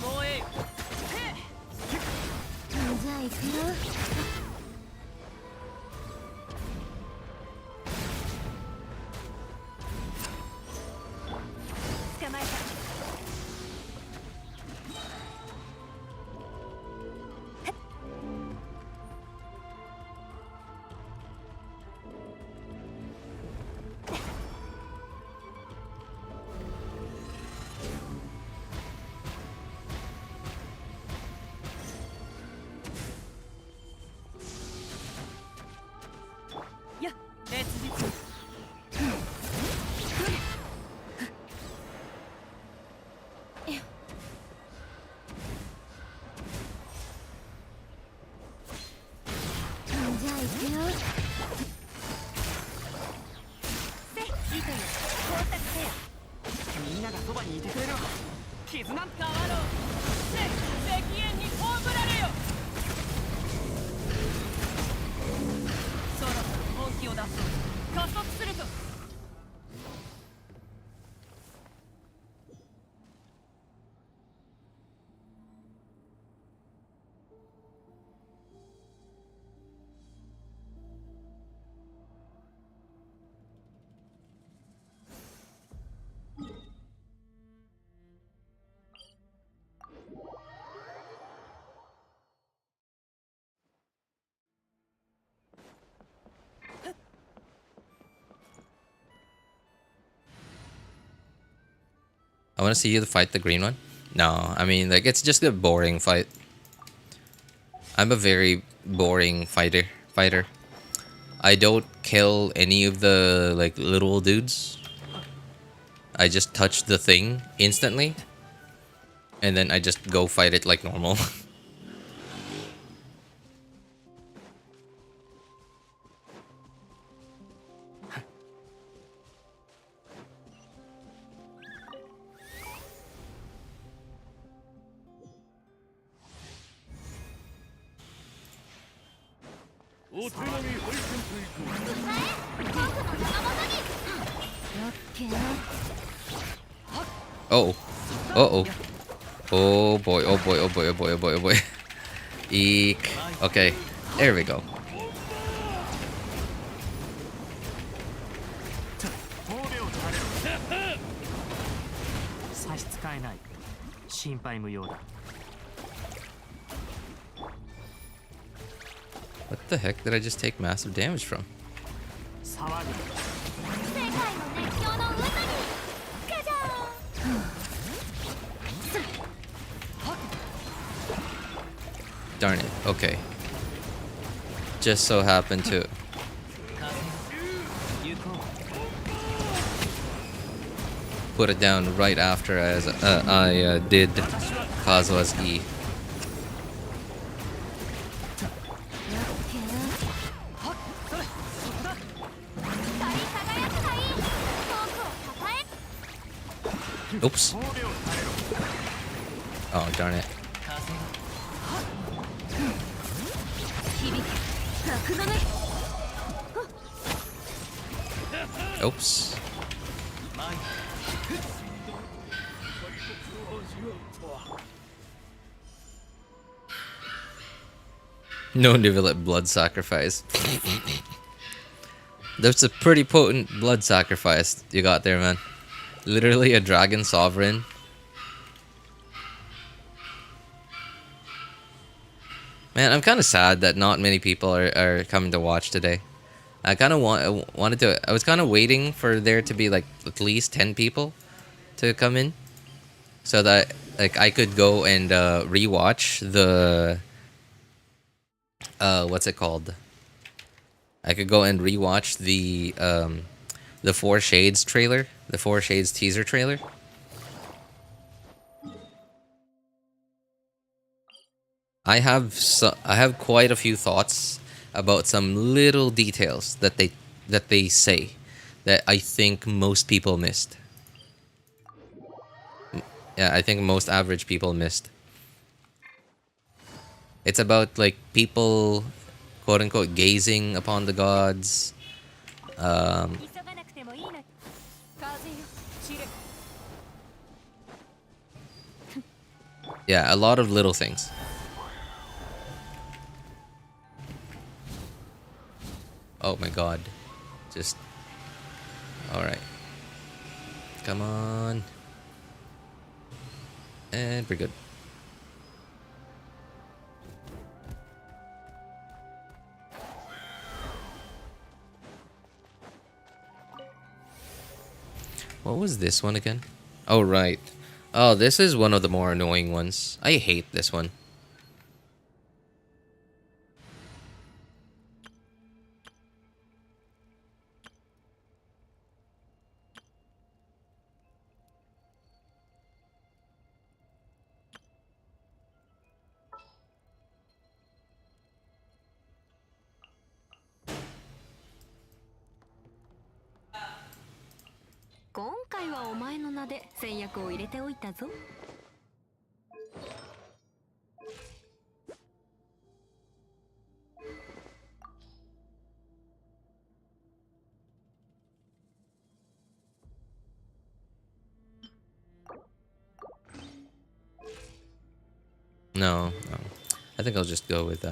燃えよ。じゃあ行くよ。捕まえた。みんながそばにいてくれる。絆。川の石煙に葬られよ。そろそろ本気を出そう。加速すると。I want to see you fight the green one. No, I mean, like, it's just a boring fight. I'm a very boring fighter. I don't kill any of the, like, little dudes. I just touch the thing instantly. And then I just go fight it like normal. Oh. Uh-oh. Oh boy, oh boy, oh boy, oh boy, oh boy, oh boy. Eek. Okay, there we go. 差し支えない。心配無用だ。 What the heck did I just take massive damage from? 騒ぐ。 Darn it. Okay. Just so happened to put it down right after as I did Kazuha's E. Oops. Oh, darn it. Oops. No Nivellet blood sacrifice. That's a pretty potent blood sacrifice you got there, man. Literally a dragon sovereign. Man, I'm kind of sad that not many people are coming to watch today. I kind of wanted to. I was kind of waiting for there to be like at least 10 people to come in, so that like I could go and rewatch the what's it called? I could go and rewatch the Four Shades trailer, the Four Shades teaser trailer. I have quite a few thoughts about some little details that they say that I think most people missed. Yeah, I think most average people missed. It's about like people, quote unquote, gazing upon the gods. Yeah, a lot of little things. Oh my god. Just... Alright. Come on. And we're good. What was this one again? Oh, right. Oh, this is one of the more annoying ones. I hate this one. 回はお前の名で戦略を入れておいたぞ。No, no. I think I'll just go with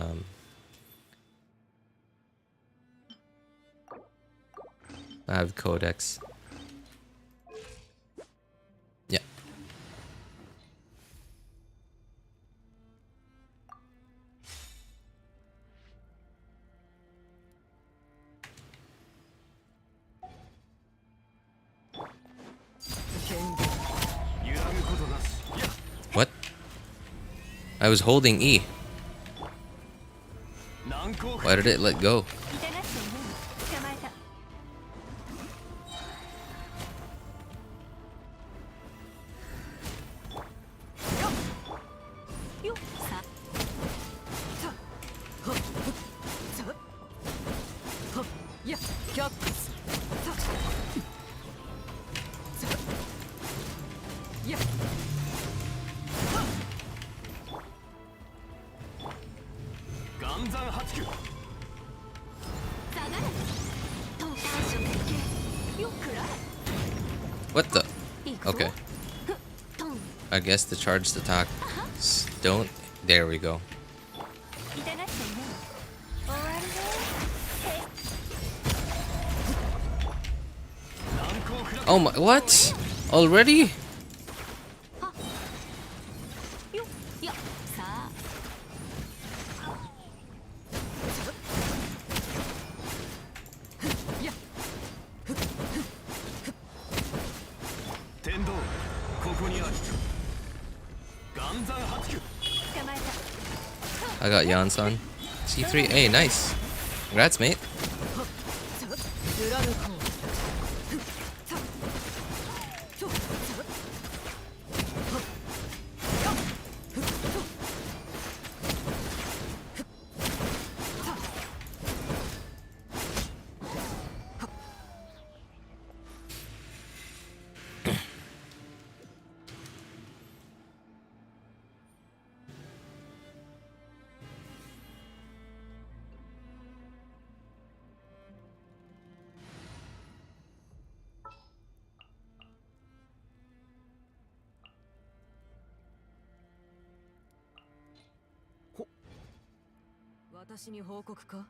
I have Codex. Yeah. What? I was holding E. Why did it let go? 痛がっているの捕まえた。よっさ。いやキャップスいや岩山八九下がれ。トータンション的形。よっくらえ。 What the? いくぞ。 Okay. トン。 I guess the charged attack. Don't. There we go. 痛がっているの終わりね。 Oh my. What? Already? よっやっさあ。天道ここにある岩山八九捕まえた。 I got Iansan. C3. Hey, nice. Congrats, mate. 揺らぬこう私に報告か。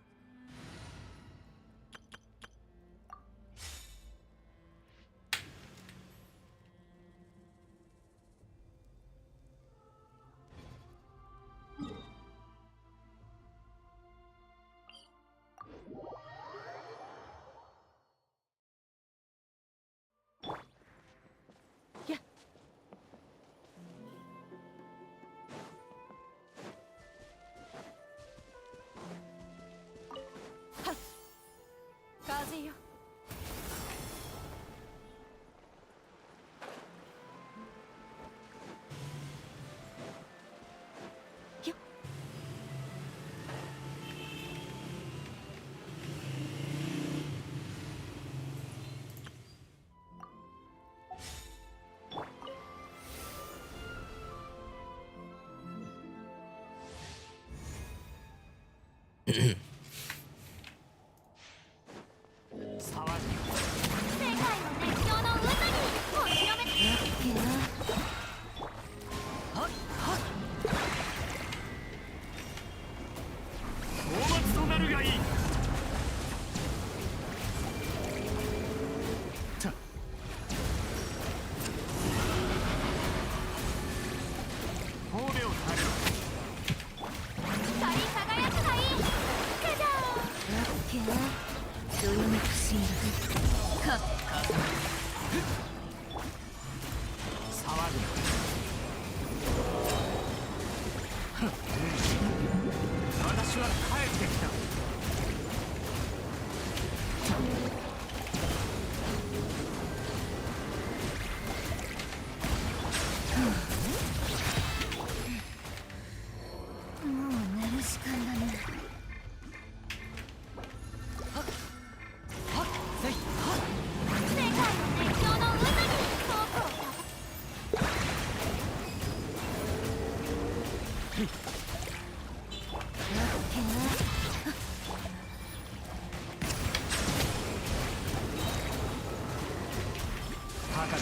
高く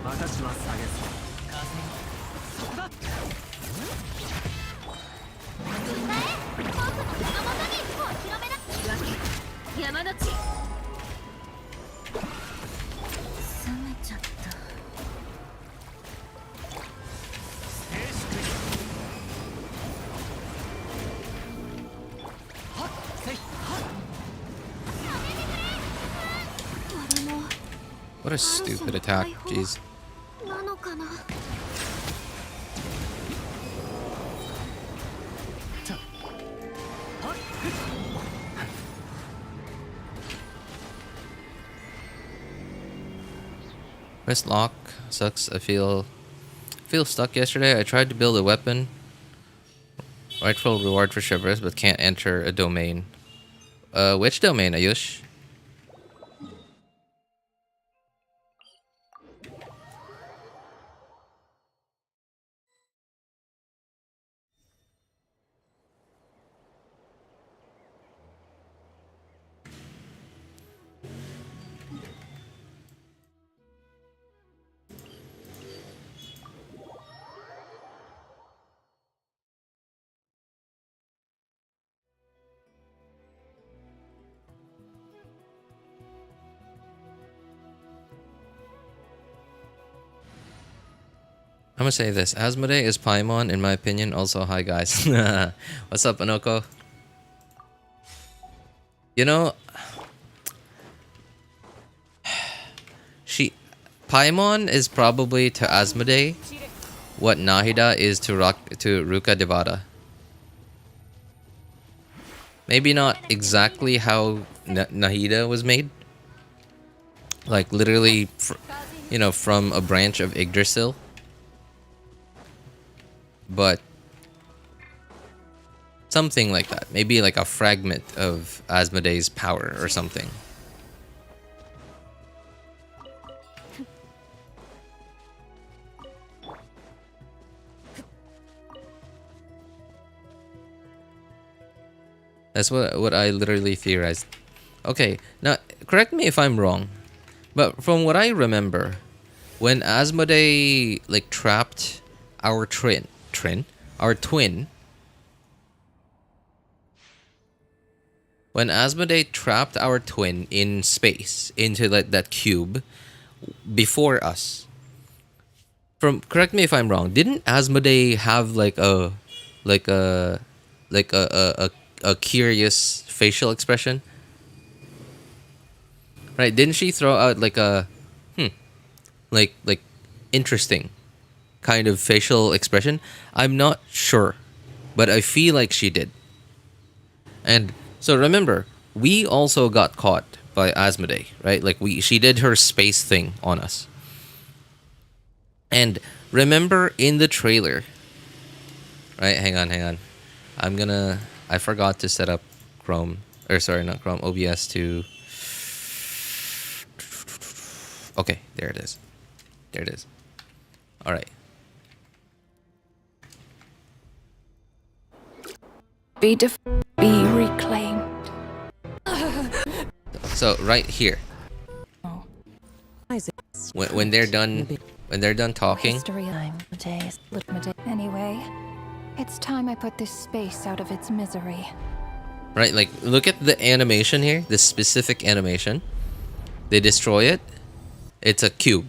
私は下げそう。そこだ。山の地。冷めちゃった。What a stupid attack. Jeez. なのかな。Wrist lock sucks. I feel stuck yesterday. I tried to build a weapon. Rightful reward for shivers, but can't enter a domain. Which domain, Ayush? I'm gonna say this. Asmodee is Paimon, in my opinion. Also, hi guys. What's up, Anoko? You know, Paimon is probably to Asmodee what Nahida is to Ruka Devada. Maybe not exactly how Nahida was made. Like literally, you know, from a branch of Yggdrasil. But something like that. Maybe like a fragment of Asmodee's power or something. That's what I literally theorized. Okay, now correct me if I'm wrong, but from what I remember, when Asmodee like trapped our twin, when Asmodee trapped our twin in space into like that cube before us. Correct me if I'm wrong. Didn't Asmodee have like a curious facial expression? Right? Didn't she throw out like a like interesting kind of facial expression? I'm not sure, but I feel like she did. And so remember, we also got caught by Asmodee, right? Like she did her space thing on us. And remember in the trailer, right? Hang on. I forgot to set up Chrome, or sorry, not Chrome, OBS to. Okay, there it is. All right. Be reclaimed. So right here, when they're done talking, Anyway, it's time I put this space out of its misery. right? Like look at the animation here, this specific animation. They destroy it. It's a cube,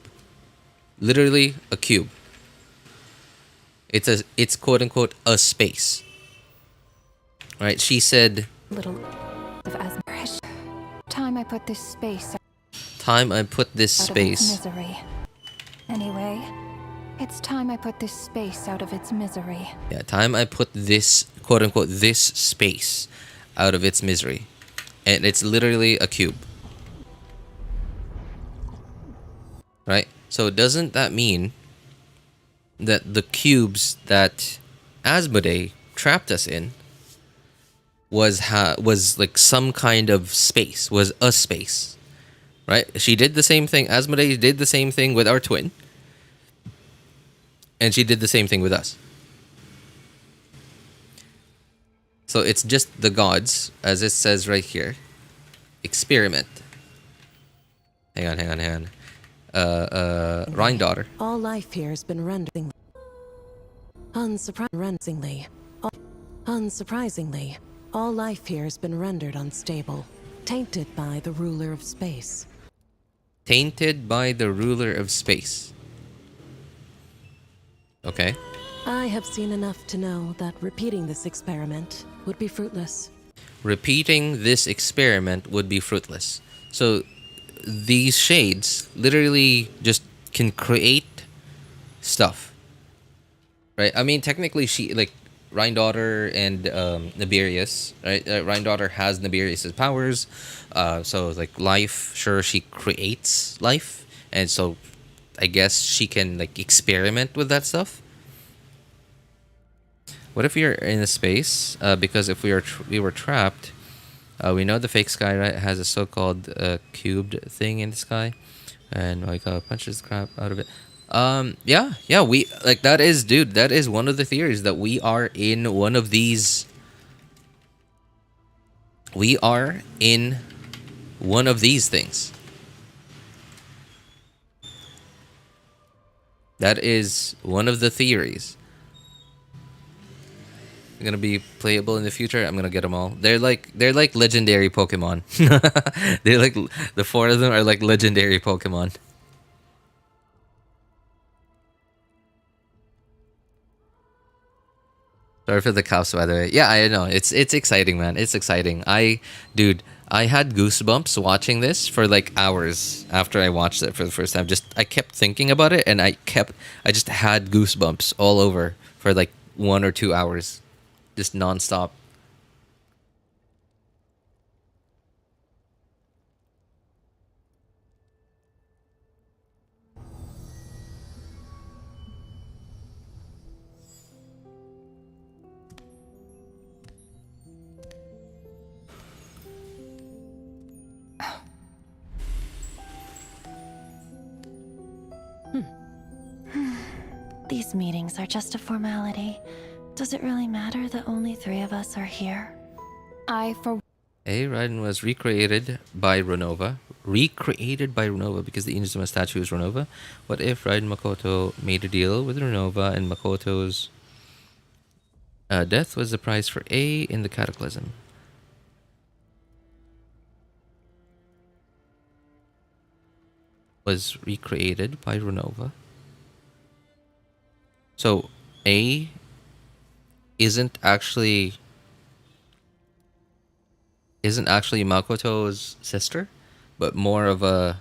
literally a cube. It's quote unquote a space. Right? She said, Little of Asmar. Time I put this space "Time I put this out of its space." misery. Anyway, it's time I put this space out of its misery. Yeah, time I put this quote unquote this space out of its misery, and it's literally a cube. Right? So doesn't that mean that the cubes that Asmodee trapped us in was like some kind of space, was a space, right? She did the same thing. Asmodee did the same thing with our twin, and she did the same thing with us. So it's just the gods, as it says right here. Experiment. Hang on. Rhine-daughter. All life here has been rendered unsurprisingly. Unsurprisingly, all life here has been rendered unstable, tainted by the ruler of space. Tainted by the ruler of space. Okay. I have seen enough to know that repeating this experiment would be fruitless. Repeating this experiment would be fruitless. So these shades literally just can create stuff, right? I mean, technically, she like Rhine-daughter and Nibirius, right? Rhine-daughter has Nibirius's powers, so like life. Sure, she creates life, and so I guess she can like experiment with that stuff. What if you're in a space? Because if we were trapped, we know the fake sky, right, has a so-called cubed thing in the sky, and like punches the crap out of it. Yeah, we like that is, dude. That is one of the theories, that we are in one of these. We are in one of these things. That is one of the theories. Gonna be playable in the future. I'm gonna get them all. They're like legendary Pokemon. They're like, the 4 of them are like legendary Pokemon. Sorry for the cows, by the way. Yeah, I know. It's exciting, man. It's exciting. Dude, I had goosebumps watching this for like hours after I watched it for the first time. I kept thinking about it, and I just had goosebumps all over for like 1 or 2 hours. Just nonstop. These meetings are just a formality. Does it really matter that only 3 of us are here? Raiden was recreated by Renova. Recreated by Renova because the Inazuma statue is Renova. What if Raiden Makoto made a deal with Renova, and Makoto's death was the price for A in the Cataclysm? Was recreated by Renova. So A isn't actually Makoto's sister, but more of a,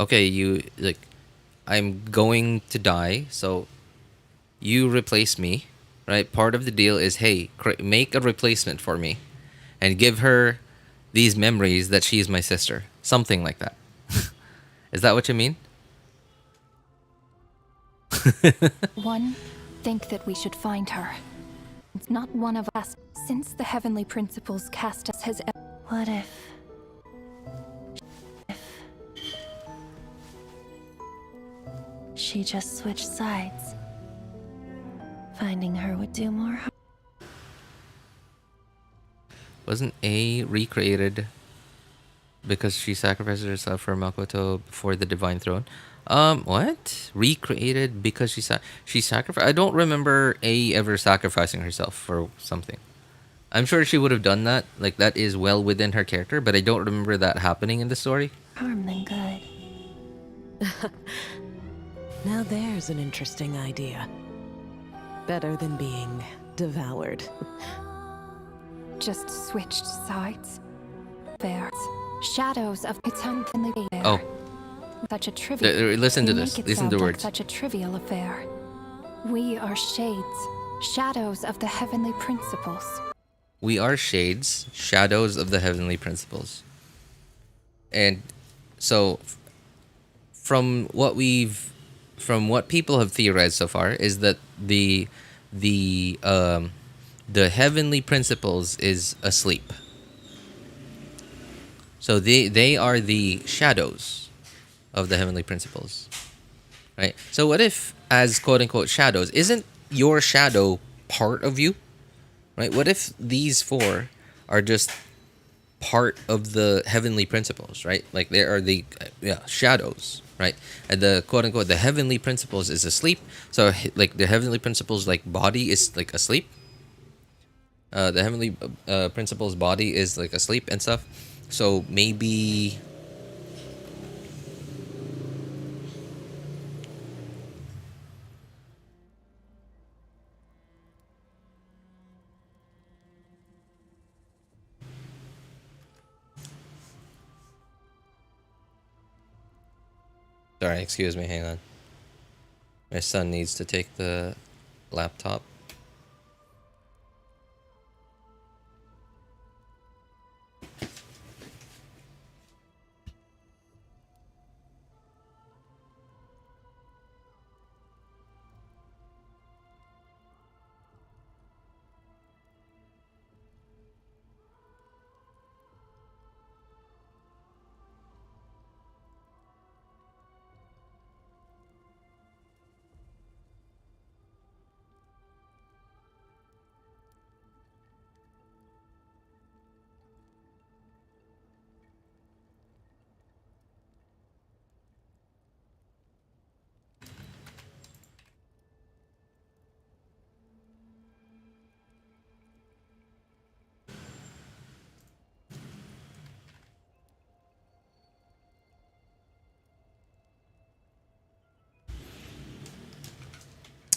okay, you like, I'm going to die, so you replace me, right? Part of the deal is, hey, make a replacement for me and give her these memories that she's my sister. Something like that. Is that what you mean? Think that we should find her. It's not one of us. Since the heavenly principles cast us has. What if she just switched sides? Finding her would do more harm. Wasn't A recreated because she sacrificed herself for Makoto before the Divine Throne? What? Recreated because she sacrificed? I don't remember A ever sacrificing herself for something. I'm sure she would have done that. Like, that is well within her character, but I don't remember that happening in the story. Harm than good. Now there's an interesting idea. Better than being devoured. Just switched sides. Fair. Shadows of its unfriendly air. Oh. Such a trivial. Listen to this. Listen to the words. Such a trivial affair. We are shades, shadows of the heavenly principles. We are shades, shadows of the heavenly principles. And so, from what people have theorized so far, is that the heavenly principles is asleep. So they are the shadows of the heavenly principles, right? So what if, as quote unquote shadows, isn't your shadow part of you, right? What if these 4 are just part of the heavenly principles, right? Like they are the shadows, right? And the quote unquote the heavenly principles is asleep. So like the heavenly principles like body is like asleep. The heavenly principles body is like asleep and stuff. So maybe. Sorry, excuse me, hang on. My son needs to take the laptop.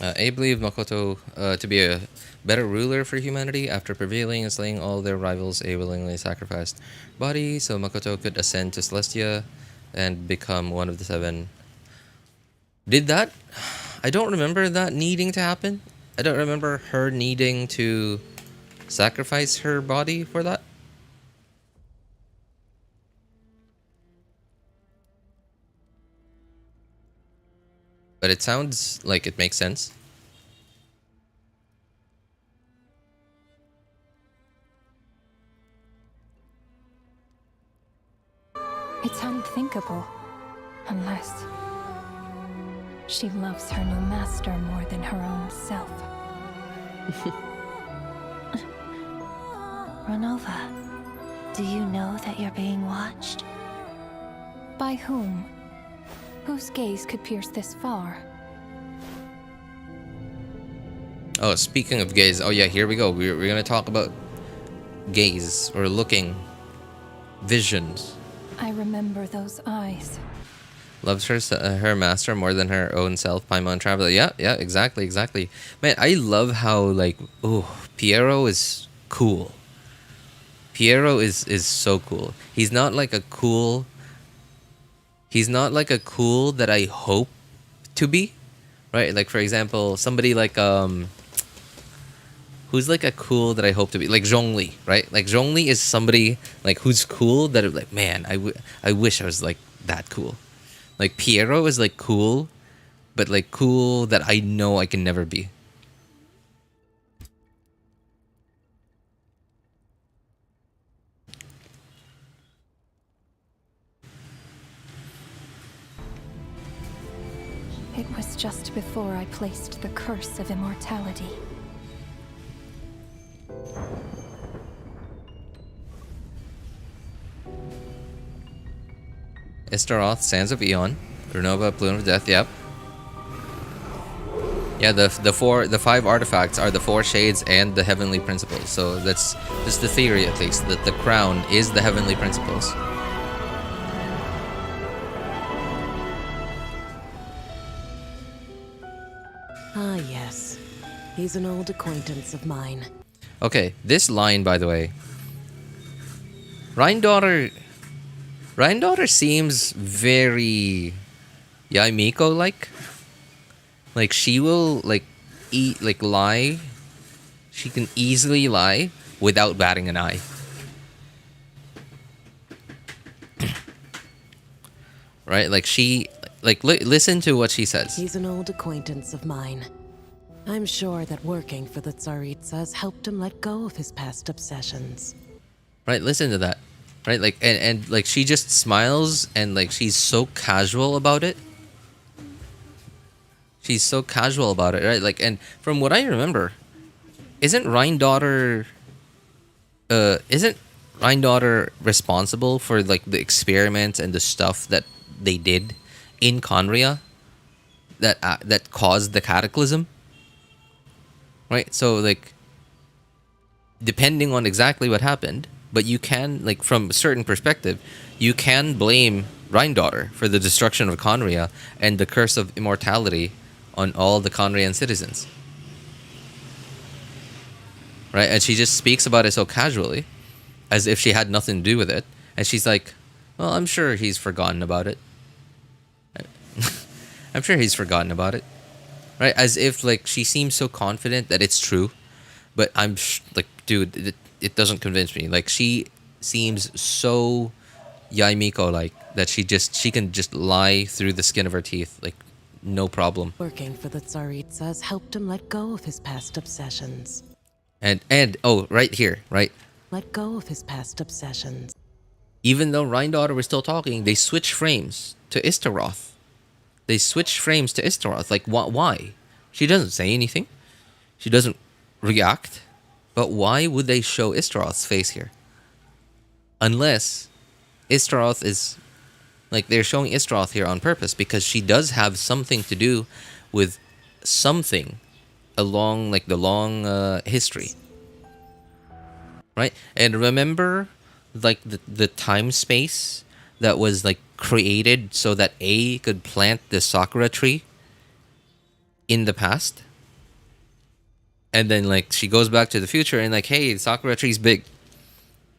I believe Makoto to be a better ruler for humanity. After prevailing and slaying all their rivals, A willingly sacrificed body so Makoto could ascend to Celestia and become one of the 7. Did that? I don't remember that needing to happen. I don't remember her needing to sacrifice her body for that. But it sounds like it makes sense. It's unthinkable. Unless she loves her new master more than her own self. Renova, do you know that you're being watched? By whom? Whose gaze could pierce this far? Oh, speaking of gaze, oh yeah, here we go. We're gonna talk about gaze or looking, visions. I remember those eyes. Loves her master more than her own self. Paimon Traveler. Yeah, exactly. Man, I love how like Piero is cool. Piero is so cool. He's not like a cool that I hope to be, right? Like for example, somebody like who's like a cool that I hope to be, like Zhongli, right? Like Zhongli is somebody like who's cool that I'm like, man, I wish I was like that cool. Like Piero is like cool, but like cool that I know I can never be. It was just before I placed the curse of immortality. Istaroth, Sands of Eon, Renova, Plume of Death. Yep. Yeah, the 5 artifacts are the 4 shades and the heavenly principles. So that's the theory, at least, that the crown is the heavenly principles. Ah, yes. He's an old acquaintance of mine. Okay, this line, by the way. Reindaughter seems very Yaimiko-like. Like she will lie. She can easily lie without batting an eye. Right? Like listen to what she says. He's an old acquaintance of mine. I'm sure that working for the Tsaritsa has helped him let go of his past obsessions. Right? Listen to that. Right? Like and like she just smiles and like she's so casual about it. She's so casual about it, right? Like, and from what I remember, isn't Reindaughter Daughter responsible for like the experiments and the stuff that they did in Conria that caused the cataclysm? Right? So like depending on exactly what happened, but you can, like, from a certain perspective, you can blame Daughter for the destruction of Conria and the curse of immortality on all the Conrian citizens. Right? And she just speaks about it so casually, as if she had nothing to do with it. And she's like, well, I'm sure he's forgotten about it. I'm sure he's forgotten about it. Right? As if, like, she seems so confident that it's true. But I'm like, dude, it doesn't convince me. Like, she seems so Yaimiko-like that she can just lie through the skin of her teeth, like, no problem. Working for the Tsaritsas helped him let go of his past obsessions. And oh, right here, right? Let go of his past obsessions. Even though Daughter was still talking, they switched frames to Istaroth. Like, why? She doesn't say anything. She doesn't react. But why would they show Istaroth's face here? Unless Istaroth is... Like, they're showing Istaroth here on purpose because she does have something to do with something along, like, the long history. Right? And remember, like, the time space that was, like, created so that A could plant the Sakura tree in the past? And then, like, she goes back to the future and, like, hey, the Sakura tree's big.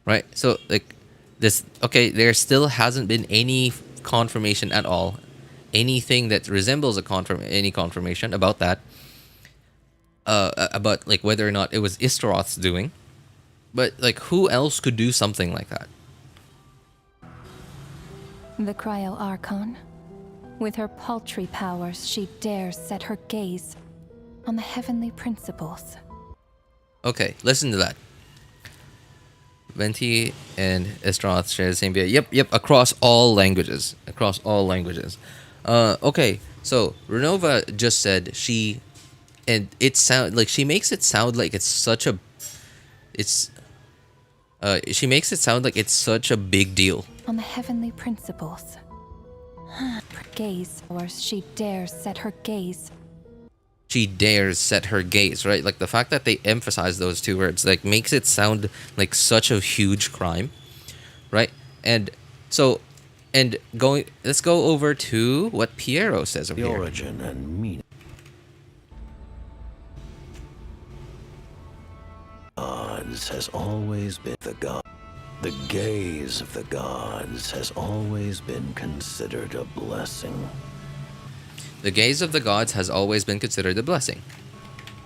Right? So, like, this... Okay, there still hasn't been any confirmation at all. Anything that resembles any confirmation about that. About, like, whether or not it was Istaroth's doing. But, like, who else could do something like that? The Cryo Archon. With her paltry powers, she dares set her gaze on the heavenly principles. Okay, listen to that. Venti and Istaroth share the same view. Yep, across all languages. Okay, so Renova just said she... And it sound like she makes it sound like it's such a... she makes it sound like it's such a big deal. On the heavenly principles. Gaze, or she dares set her gaze. She dares set her gaze, right? Like, the fact that they emphasize those two words, like, makes it sound like such a huge crime, right? And so, let's go over to what Piero says over The here. origin and meaning. Gods has always been the god. The gaze of the gods has always been considered a blessing. The gaze of the gods has always been considered a blessing.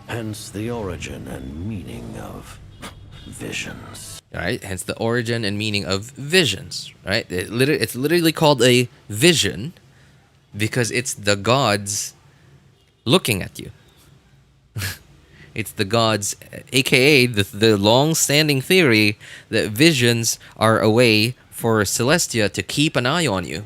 Hence the origin and meaning of visions. Right? Hence the origin and meaning of visions, right? It's literally called a vision because it's the gods looking at you. It's the gods, aka the long-standing theory that visions are a way for Celestia to keep an eye on you.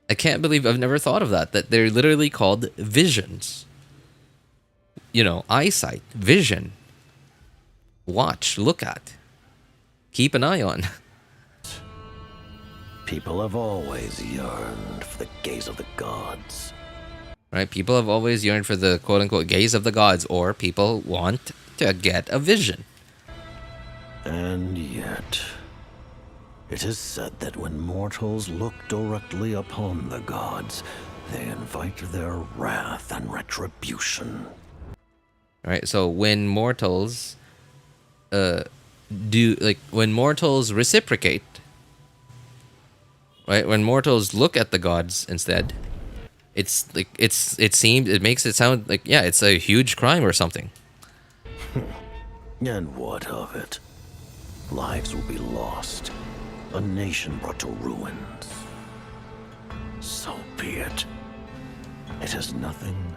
I can't believe I've never thought of that they're literally called visions. You know, eyesight, vision. Watch, look at. Keep an eye on. People have always yearned for the gaze of the gods. Right? People have always yearned for the quote-unquote gaze of the gods, or people want to get a vision. And yet... it is said that when mortals look directly upon the gods, they invite their wrath and retribution. Right? So when mortals when mortals reciprocate, right? When mortals look at the gods instead, it makes it sound like, yeah, it's a huge crime or something. And what of it? Lives will be lost. A nation brought to ruins. So be it. It is nothing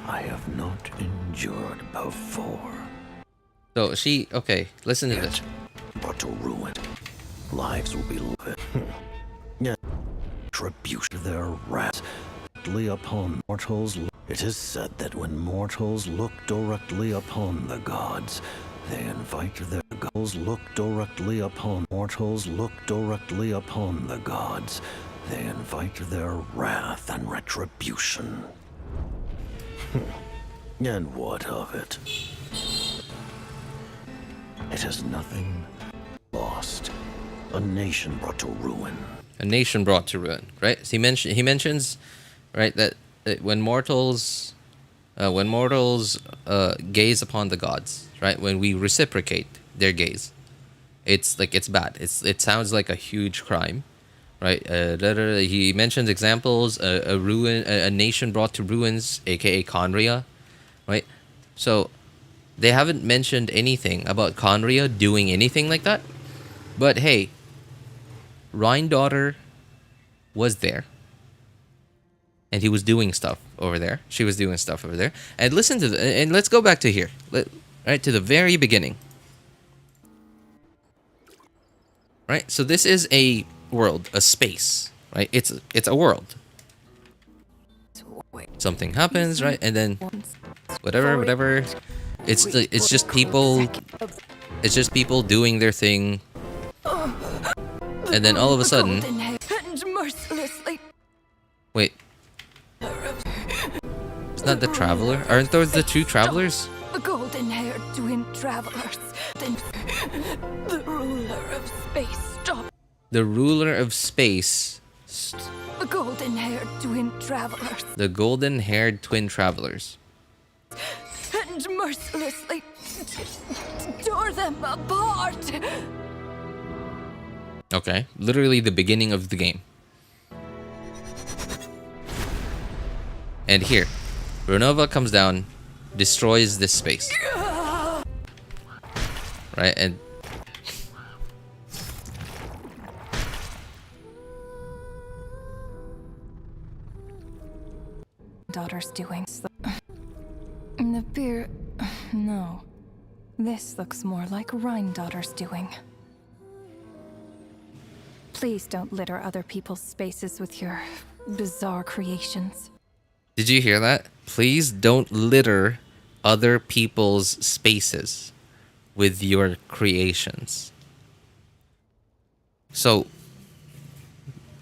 I have not endured before. So okay, listen to this. Brought to ruin. Lives will be lost. Yeah. Tribute their wrath upon mortals. It is said that when mortals look directly upon the gods, they invite their gods look directly upon mortals look directly upon the gods. They invite their wrath and retribution. And what of it? It is nothing lost. A nation brought to ruin. A nation brought to ruin, right? So he mentions, right, that when mortals gaze upon the gods, right, when we reciprocate their gaze, it's bad. It sounds like a huge crime, right? He mentions examples: a nation brought to ruins, aka Conria, right? So they haven't mentioned anything about Conria doing anything like that, but hey, Rhine-daughter was there. And he was doing stuff over there. She was doing stuff over there. And listen to and let's go back to here. Right to the very beginning. Right? So this is a world, a space, right? It's a world. Something happens, right? And then whatever. It's just people doing their thing. And then all of a sudden, wait. It's not the traveler? Aren't those the two travelers? The golden-haired twin travelers. The ruler of space stopped. The ruler of space. The golden-haired twin travelers. The golden-haired twin travelers. And mercilessly tore them apart. Okay, literally the beginning of the game. And here, Renova comes down, destroys this space. Right, and daughter's doing. The beer. No. This looks more like Rhine-daughter's doing. Please don't litter other people's spaces with your bizarre creations. did you hear that? Please don't litter other people's spaces with your creations. So,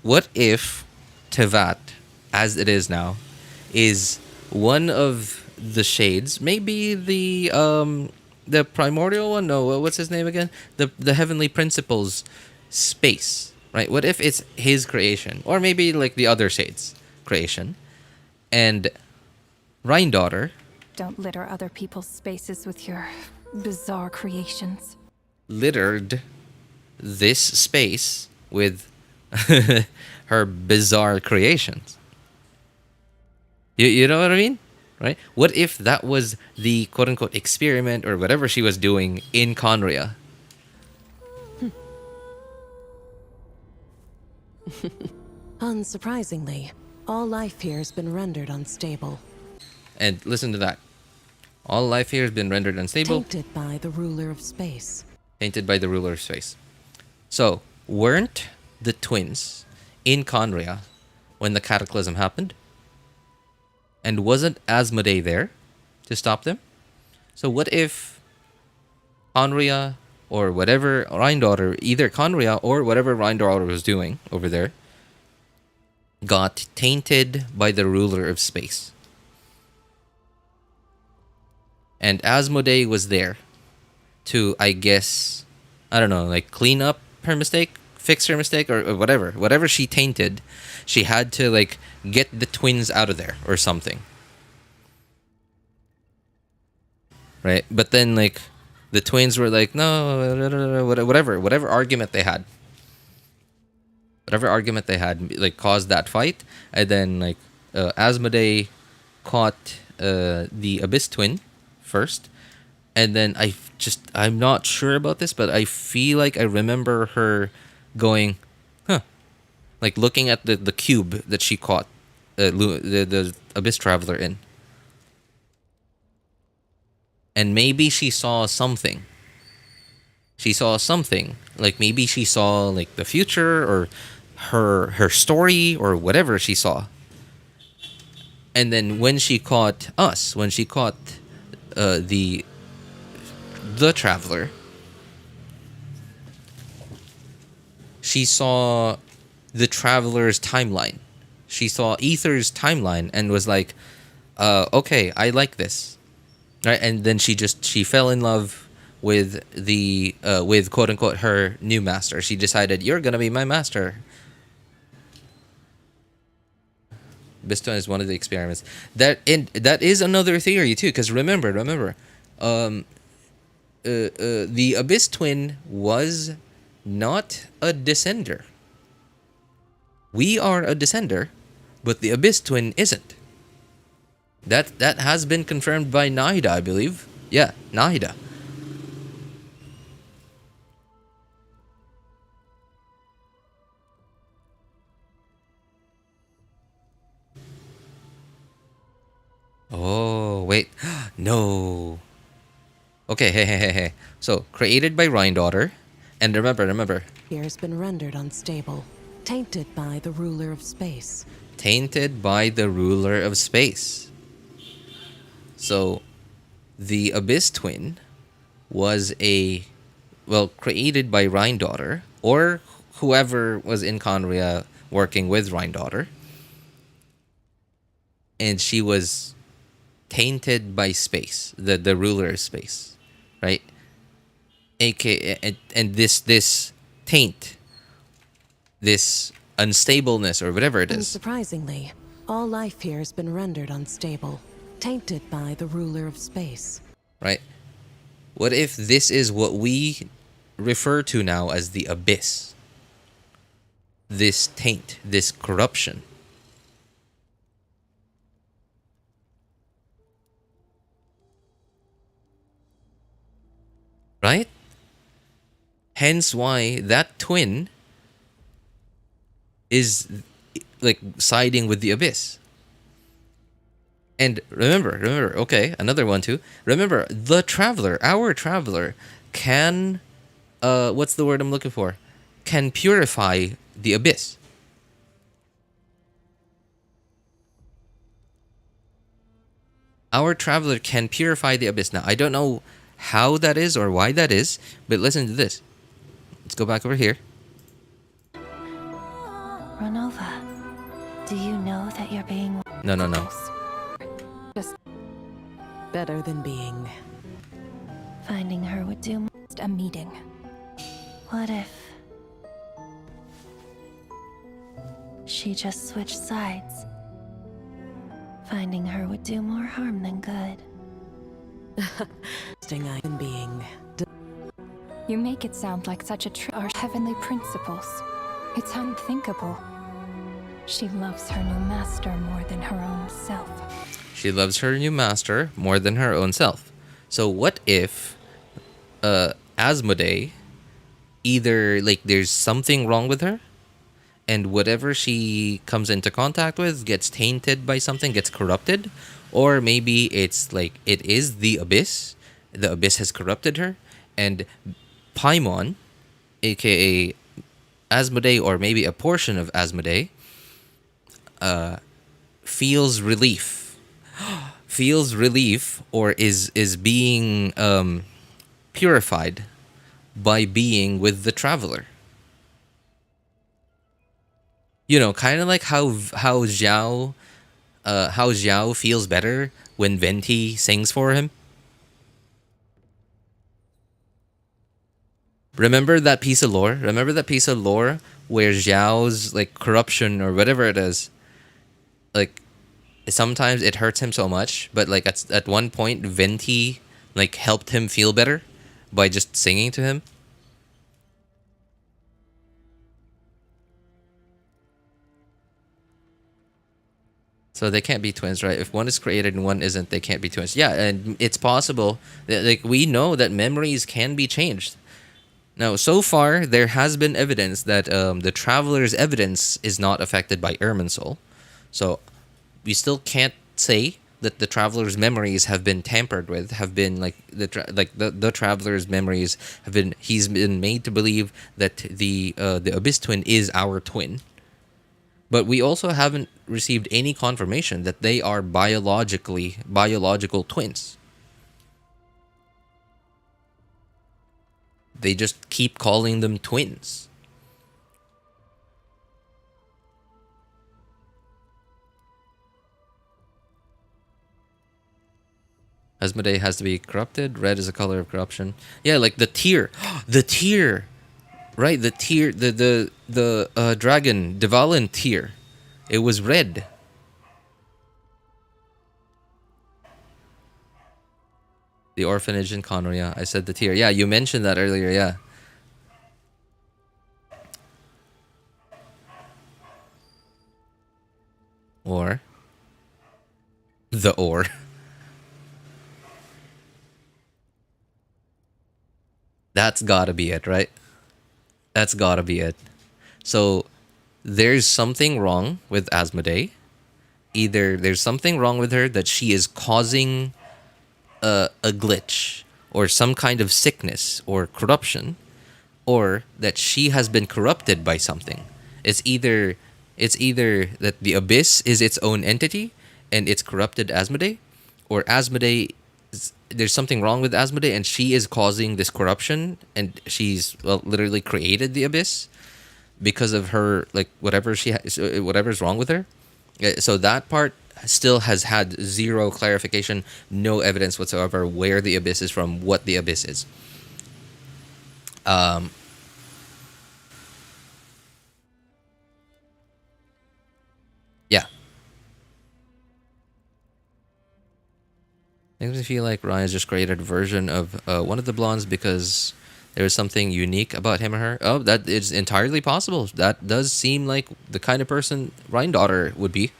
what if Tevat, as it is now, is one of the shades? Maybe the primordial one? No, what's his name again? The Heavenly Principle's space, right? What if it's his creation? Or maybe like the other shades' creation. And Rhine-daughter... Don't litter other people's spaces with your bizarre creations. Littered this space with her bizarre creations. You know what I mean? Right? What if that was the quote-unquote experiment or whatever she was doing in Conria? Unsurprisingly, all life here has been rendered unstable. And listen to that. All life here has been rendered unstable. Tainted by the ruler of space. Tainted by the ruler of space. So, weren't the twins in Conria when the cataclysm happened? And wasn't Asmodee there to stop them? So what if Conria or whatever Rhine-daughter, either Conria or whatever Rhine-daughter was doing over there, got tainted by the ruler of space? And Asmodee was there to, I guess, I don't know, like clean up her mistake, fix her mistake, or whatever. Whatever she tainted, she had to like get the twins out of there or something. Right? But then like the twins were like, no, whatever argument they had. Whatever argument they had like caused that fight. And then like Asmodee caught the Abyss twin first. And then I'm not sure about this, but I feel like I remember her going, like looking at the cube that she caught the Abyss Traveler in. And maybe she saw something. She saw something. Like maybe she saw like the future or her story or whatever she saw. And then when she caught us, when she caught the traveler, she saw the traveler's timeline. She saw Ether's timeline and was like, okay, I like this. Right? And then she fell in love with the with quote unquote her new master. She decided, you're gonna be my master. Abyss Twin is one of the experiments. That is another theory too, because remember, the Abyss Twin was not a descender. We are a descender, but the Abyss Twin isn't. That has been confirmed by Nahida, I believe. Yeah, Nahida. Oh, wait. No. Okay, hey. So, created by Rhine-Daughter. And remember. Here has been rendered unstable, tainted by the ruler of space. Tainted by the ruler of space. So, the Abyss Twin was created by Rhine-Daughter, or whoever was in Conria working with Rhine-Daughter. And she was tainted by space, the ruler of space, right? And this taint, this unstableness or whatever it is. Unsurprisingly, all life here has been rendered unstable, tainted by the ruler of space. Right? What if this is what we refer to now as the abyss? This taint, this corruption. Right? Hence why that twin is like siding with the abyss. And remember, okay, another one too. Remember, the traveler, our traveler, can, what's the word I'm looking for? Can purify the abyss. Our traveler can purify the abyss. Now, I don't know how that is or why that is, but listen to this. Let's go back over here. Renova, do you know that you're being... No. Just better than being. Finding her would do most a meeting. What if... she just switched sides? Finding her would do more harm than good. Being. You make it sound like such a our heavenly principles. It's unthinkable. She loves her new master more than her own self. She loves her new master more than her own self. So what if Asmodee, either like there's something wrong with her, and whatever she comes into contact with gets tainted by something, gets corrupted, or maybe it's like it is the abyss has corrupted her, and Paimon, aka Asmodee, or maybe a portion of Asmodee, feels relief, or is being purified by being with the traveler. You know, kind of like how Xiao feels better when Venti sings for him. Remember that piece of lore? Where Xiao's like corruption or whatever it is, like sometimes it hurts him so much, but like at one point Venti like helped him feel better by just singing to him. So they can't be twins, right? If one is created and one isn't, they can't be twins. Yeah, and it's possible that, like, we know that memories can be changed. Now, so far, there has been evidence that the Traveler's evidence is not affected by Irminsul. So we still can't say that the Traveler's memories have been tampered with, have been like the Traveler's memories have been. He's been made to believe that the Abyss Twin is our twin. But we also haven't received any confirmation that they are biological twins. They just keep calling them twins. Asmodee has to be corrupted. Red is a color of corruption. Yeah, like the tear. The tear. Right, the tear, the dragon, Devalan tear. It was red. The orphanage in Conria. I said the tear. Yeah, you mentioned that earlier, yeah. Or the ore. That's gotta be it, right? That's gotta be it. So there's something wrong with Asmodee. Either there's something wrong with her that she is causing a glitch or some kind of sickness or corruption, or that she has been corrupted by something. It's either that the abyss is its own entity and it's corrupted Asmodee, or Asmodee, there's something wrong with Asmodee and she is causing this corruption, and she's literally created the abyss because of her, like, whatever's wrong with her. So that part still has had zero clarification, no evidence whatsoever where the abyss is from, what the abyss is. Yeah. Makes me feel like Ryan's just created a version of one of the blondes because there was something unique about him or her. Oh, that is entirely possible. That does seem like the kind of person Ryan daughter would be.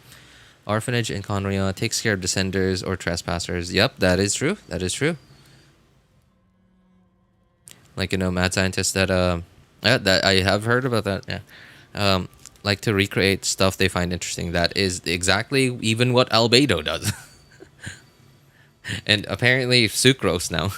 Orphanage in Conria takes care of descenders or trespassers. Yep, that is true. That is true. Like, mad scientists that that I have heard about that. Yeah, like to recreate stuff they find interesting. That is exactly even what Albedo does. And apparently Sucrose now.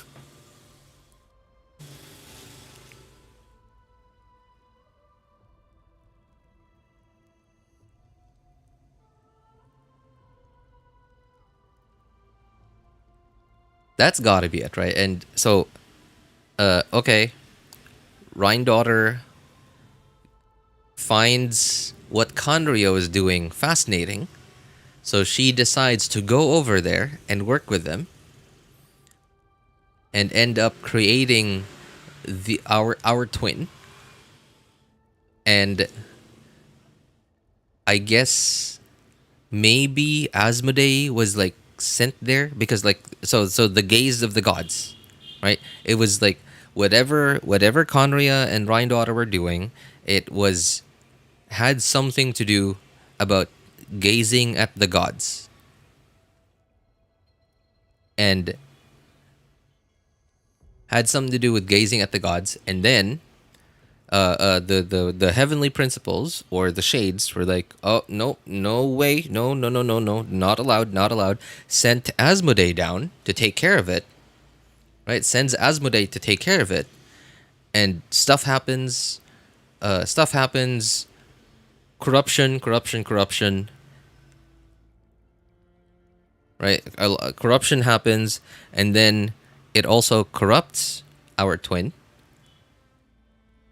That's gotta be it, right? And so, okay, Rhine daughter finds what Conrio is doing fascinating, so she decides to go over there and work with them, and end up creating our twin. And I guess maybe Asmodee was like sent there because, like, so the gaze of the gods, right? It was like whatever Conria and Rhine daughter were doing, it had something to do about gazing at the gods. And had something to do with gazing at the gods, and then the heavenly principles or the shades were like, oh no way, no, not allowed. Sent Asmodee down to take care of it, right? Sends Asmodee to take care of it, and stuff happens. Corruption. Right, corruption happens, and then it also corrupts our twin.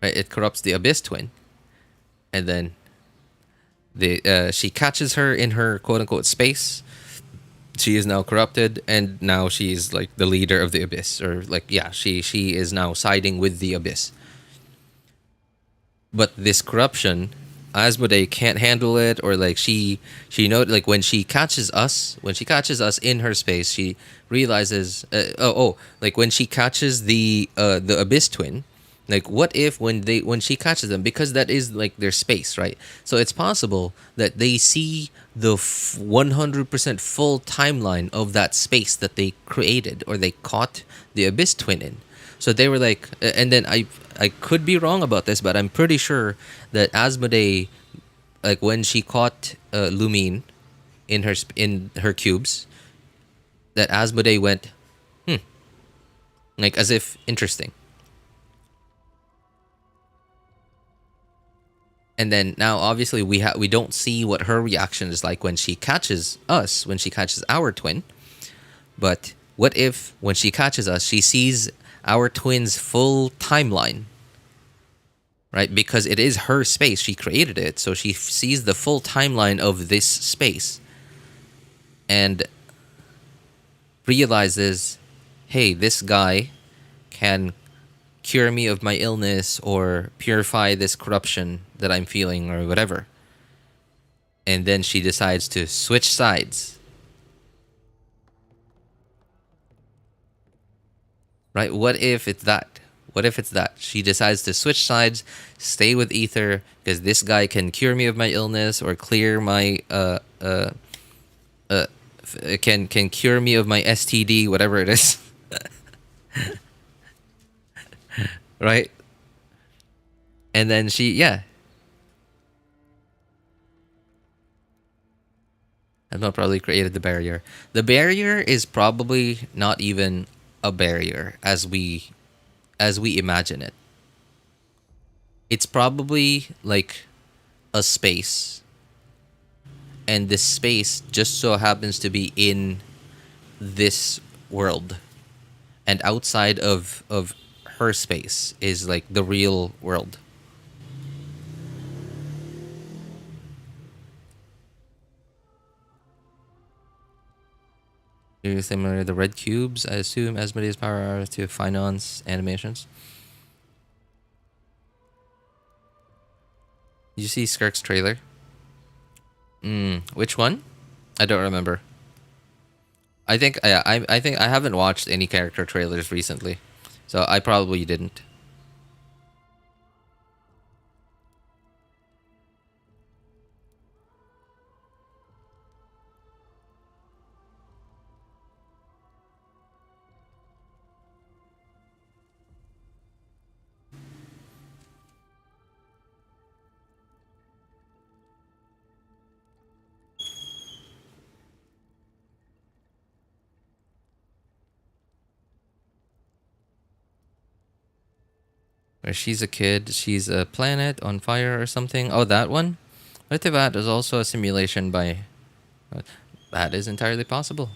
Right, it corrupts the abyss twin, and then she catches her in her quote unquote space. She is now corrupted, and now she's like the leader of the abyss, or like, yeah, she is now siding with the abyss. But this corruption, Asmodee can't handle it, or like she like when she catches us in her space, she realizes like when she catches the abyss twin, like what if when she catches them, because that is like their space, right? So it's possible that they see the 100% full timeline of that space that they created or they caught the abyss twin in. So they were like, and then I could be wrong about this, but I'm pretty sure that Asmodee, like when she caught Lumine in her cubes, that Asmodee went, like as if interesting. And then now, obviously, we don't see what her reaction is like when she catches us, when she catches our twin. But what if, when she catches us, she sees our twin's full timeline? Right? Because it is her space. She created it. So she sees the full timeline of this space. And realizes, hey, this guy can cure me of my illness or purify this corruption that I'm feeling or whatever. And then she decides to switch sides. Right? What if it's that? What if it's that? She decides to switch sides, stay with Ether, because this guy can cure me of my illness or clear my can cure me of my STD, whatever it is. Right? And then I've not probably created the barrier. The barrier is probably not even a barrier as we imagine it. It's probably like a space. And this space just so happens to be in this world. And outside of her space is like the real world. Similar to the red cubes, I assume Asmodee's power are to finance animations. Did you see Skirk's trailer? Which one? I don't remember. I think I think I haven't watched any character trailers recently, so I probably didn't. Where she's a kid, she's a planet on fire or something. Oh, that one? What if that is also a simulation by... That is entirely possible.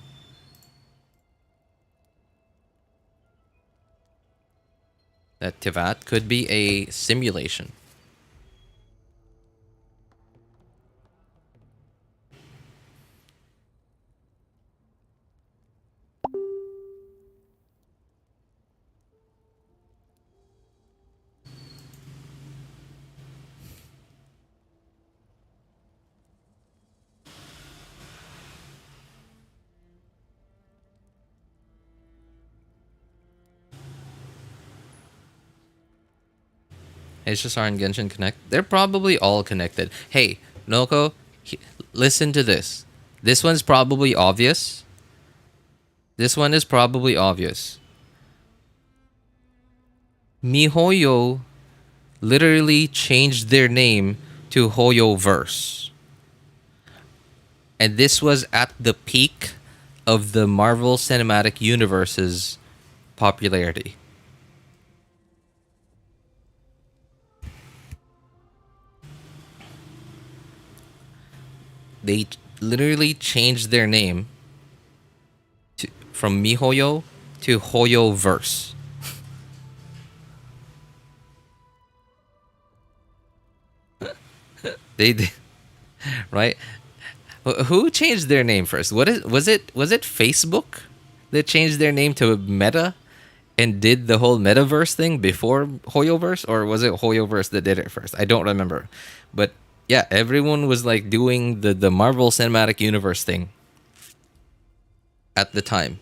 That Tivat could be a simulation. HSR and Genshin connect. They're probably all connected. Hey, Noko, listen to this. This one's probably obvious. This one is probably obvious. MiHoYo literally changed their name to HoYoverse. And this was at the peak of the Marvel Cinematic Universe's popularity. They literally changed their name from MiHoYo to HoYoverse. They did, right? Who changed their name first? Was it Facebook that changed their name to Meta and did the whole metaverse thing before HoYoverse, or was it HoYoverse that did it first? I don't remember. But yeah, everyone was like doing the Marvel Cinematic Universe thing at the time.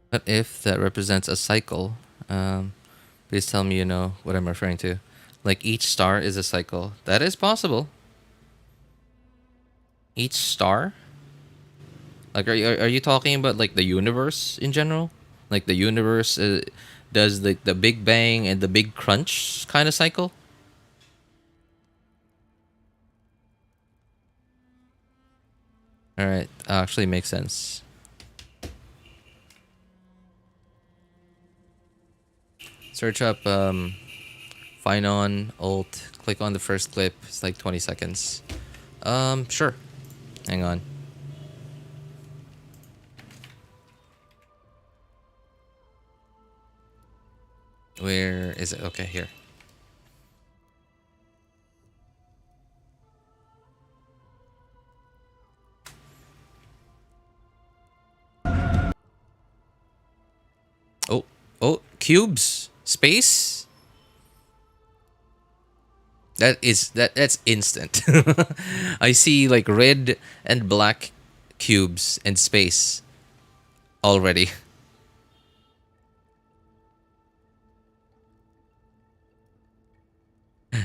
What if that represents a cycle? Please tell me you know what I'm referring to. Like each star is a cycle. That is possible. Each star? Like are you talking about like the universe in general? Like the universe does the Big Bang and the Big Crunch kind of cycle? All right, actually makes sense. Search up Finon alt. Click on the first clip. It's like 20 seconds. Sure. Hang on. Where is it? Okay, here. Oh, cubes, space. That's instant. I see like red and black cubes and space already.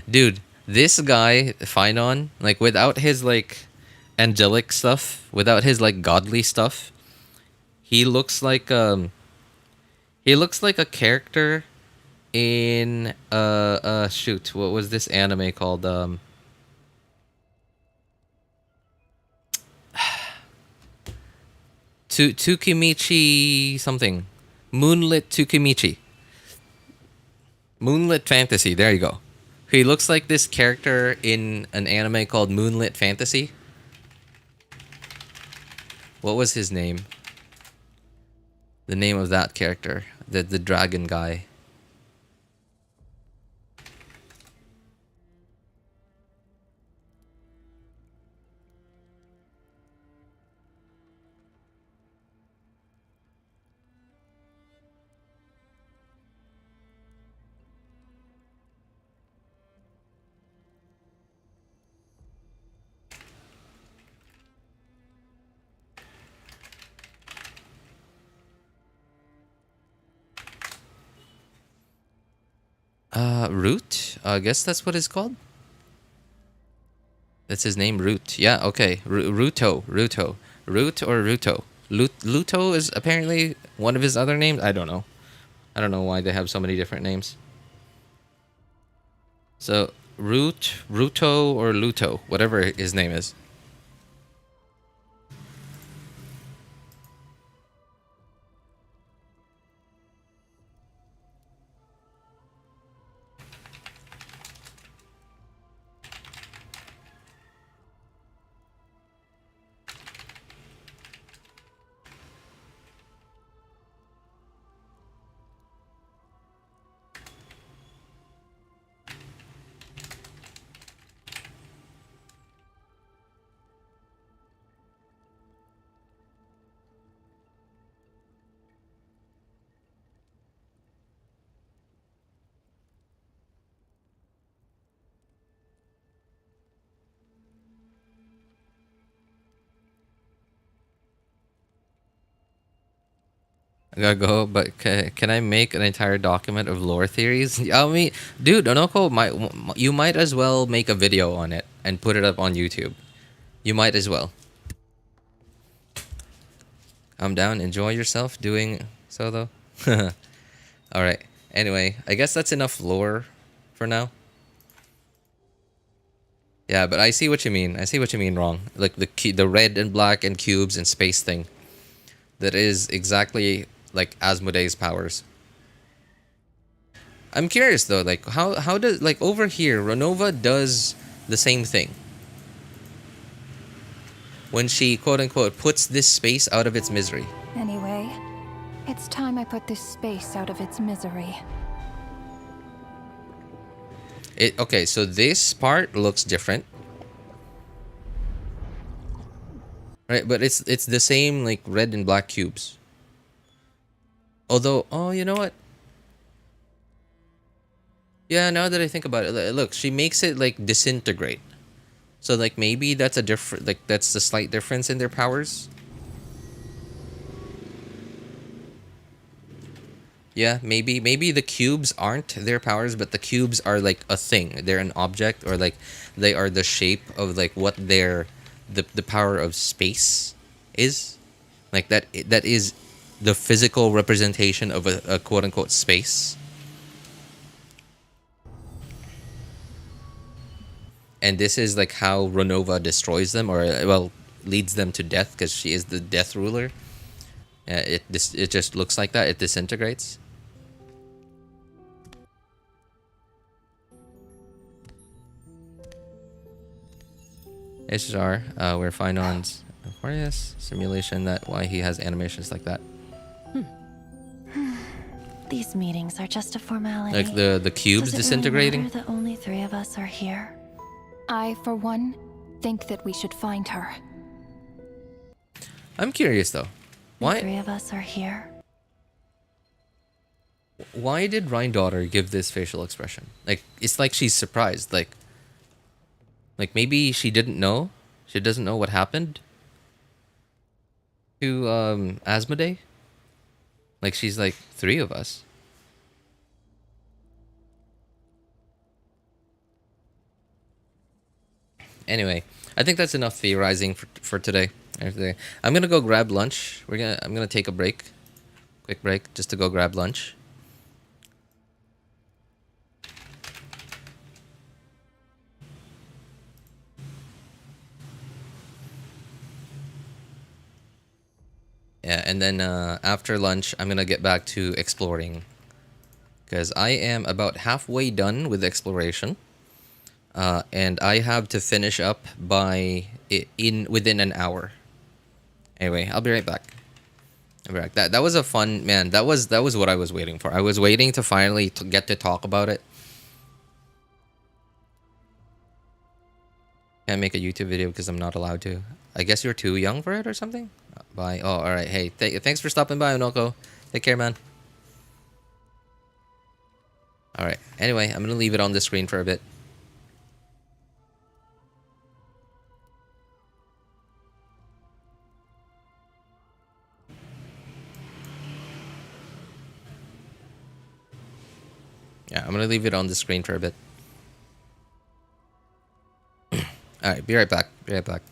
Dude, this guy Finon, like without his like angelic stuff, without his like godly stuff, he looks like a character in shoot, what was this anime called? Tsukimichi something. Moonlit Tsukimichi. Moonlit Fantasy, there you go. He looks like this character in an anime called Moonlit Fantasy. What was his name? The name of that character, the dragon guy. Root? I guess that's what it's called. That's his name, Root. Yeah, okay. Ruto. Root or Ruto? Luto is apparently one of his other names. I don't know. I don't know why they have so many different names. So, Ruto or Luto, whatever his name is. I gotta go, but can I make an entire document of lore theories? I mean, dude, Onoko, you might as well make a video on it and put it up on YouTube. You might as well. Calm down, enjoy yourself doing so, though. Alright, anyway, I guess that's enough lore for now. Yeah, but I see what you mean. I see what you mean wrong. Like the red and black and cubes and space thing. That is exactly like Asmodee's powers. I'm curious though, like how does, like over here, Renova does the same thing. When she quote unquote puts this space out of its misery. Anyway, it's time I put this space out of its misery. Okay, so this part looks different. Right, but it's the same like red and black cubes. Although, oh, you know what? Yeah, now that I think about it, look, she makes it like disintegrate. So like maybe that's a different, like that's the slight difference in their powers. Yeah, maybe the cubes aren't their powers, but the cubes are like a thing. They're an object, or like they are the shape of like what their the power of space is. Like that is the physical representation of a quote unquote space. And this is like how Renova destroys them, or well, leads them to death, because she is the death ruler. It just looks like that. It disintegrates. HR, we're fine on Aquarius simulation. That why he has animations like that. These meetings are just a formality. Like the cubes Does it disintegrating. really matter that only 3 of us are here? I, for one, think that we should find her. I'm curious though. Why 3 of us are here. Why did Rhine-Daughter give this facial expression? Like it's like she's surprised. Like maybe she didn't know. She doesn't know what happened to Asmodee. Like she's like 3 of us. Anyway, I think that's enough theorizing for today. I'm gonna go grab lunch. I'm gonna take a break, quick break, just to go grab lunch. Yeah, and then after lunch, I'm gonna get back to exploring, because I am about halfway done with exploration, and I have to finish up within an hour. Anyway, I'll be right back. I'll be back. That was a fun, man. That was what I was waiting for. I was waiting to finally get to talk about it. Can't make a YouTube video because I'm not allowed to. I guess you're too young for it or something? Bye. Oh, alright. Hey, thanks for stopping by, Onoko. Take care, man. Alright. Anyway, I'm gonna leave it on the screen for a bit. Yeah, I'm gonna leave it on the screen for a bit. Alright, be right back. Be right back.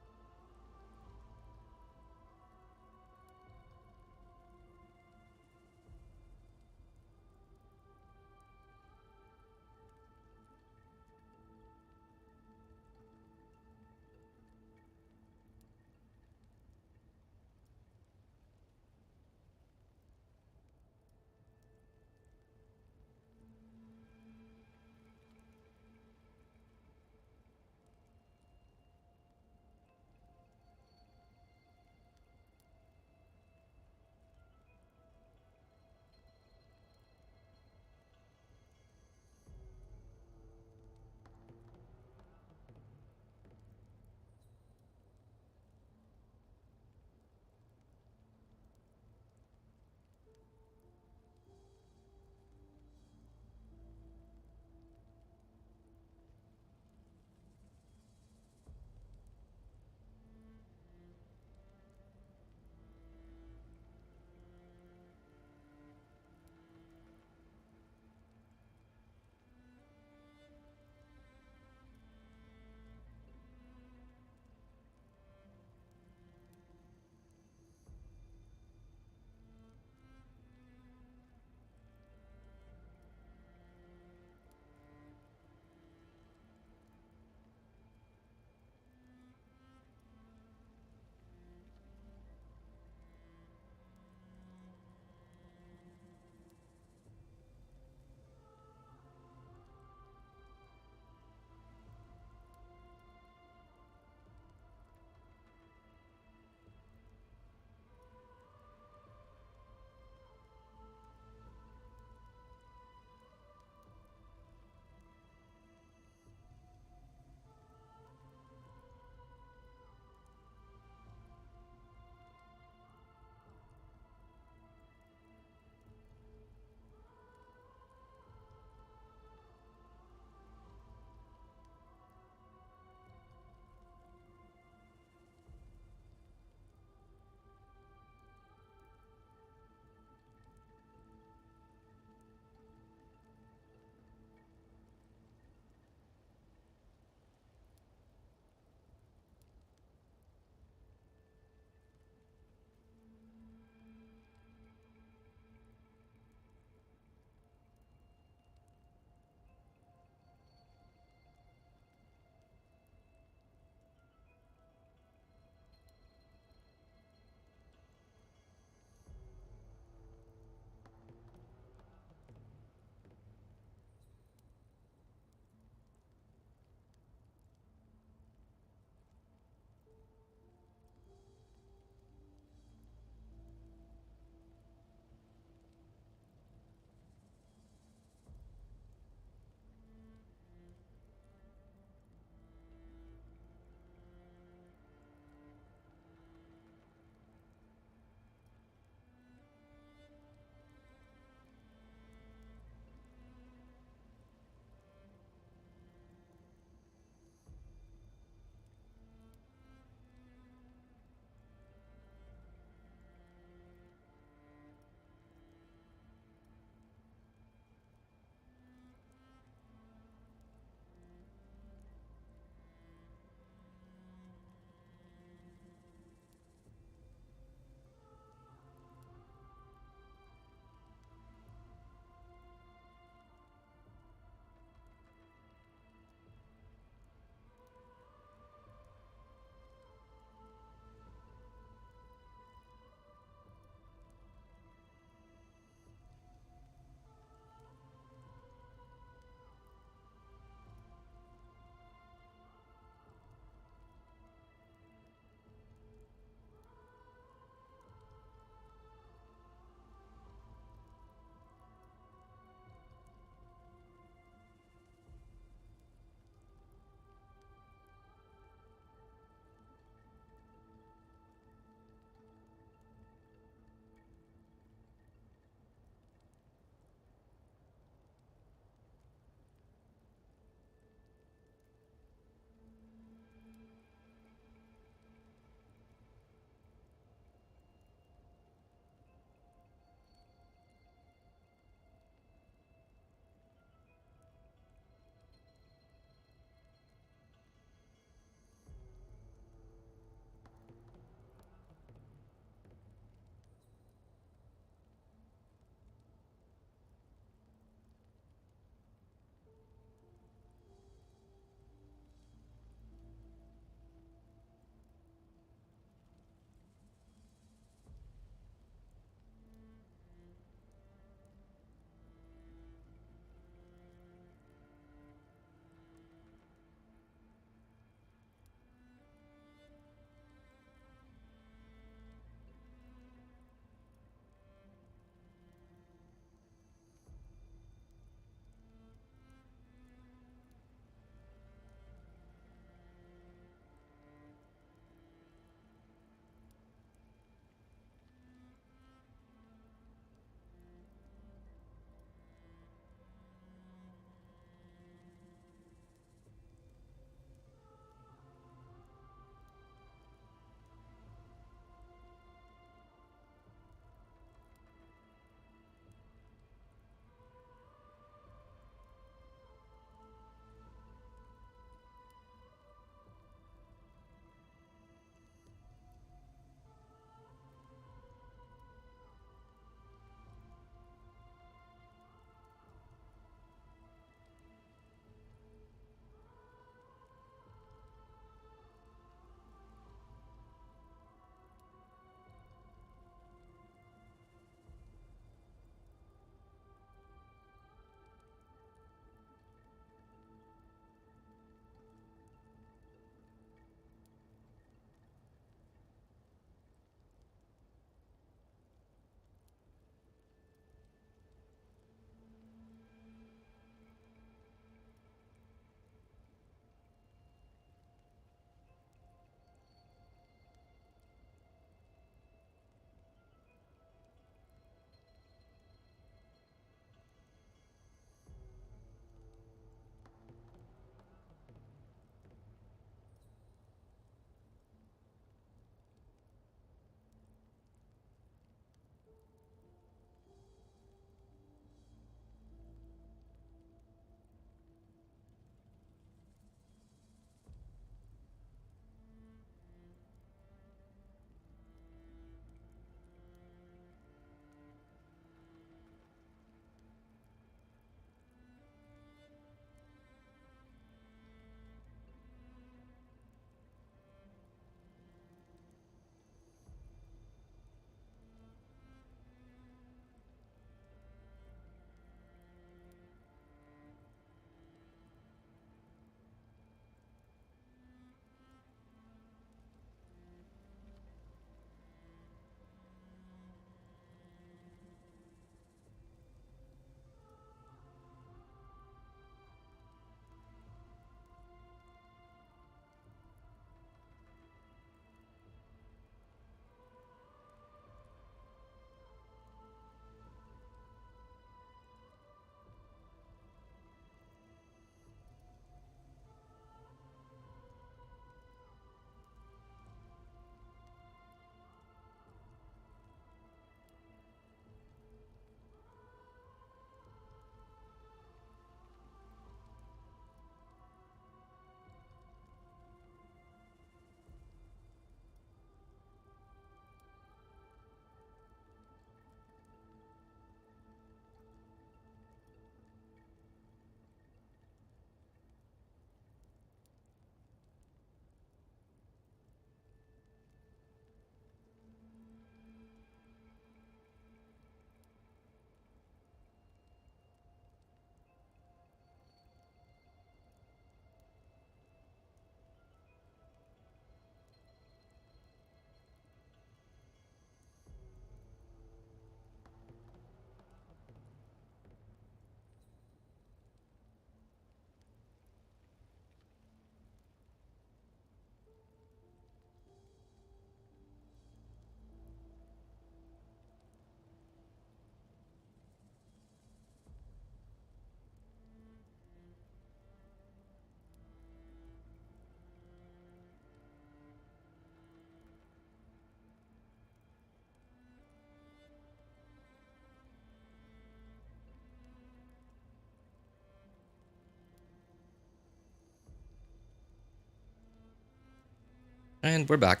And we're back.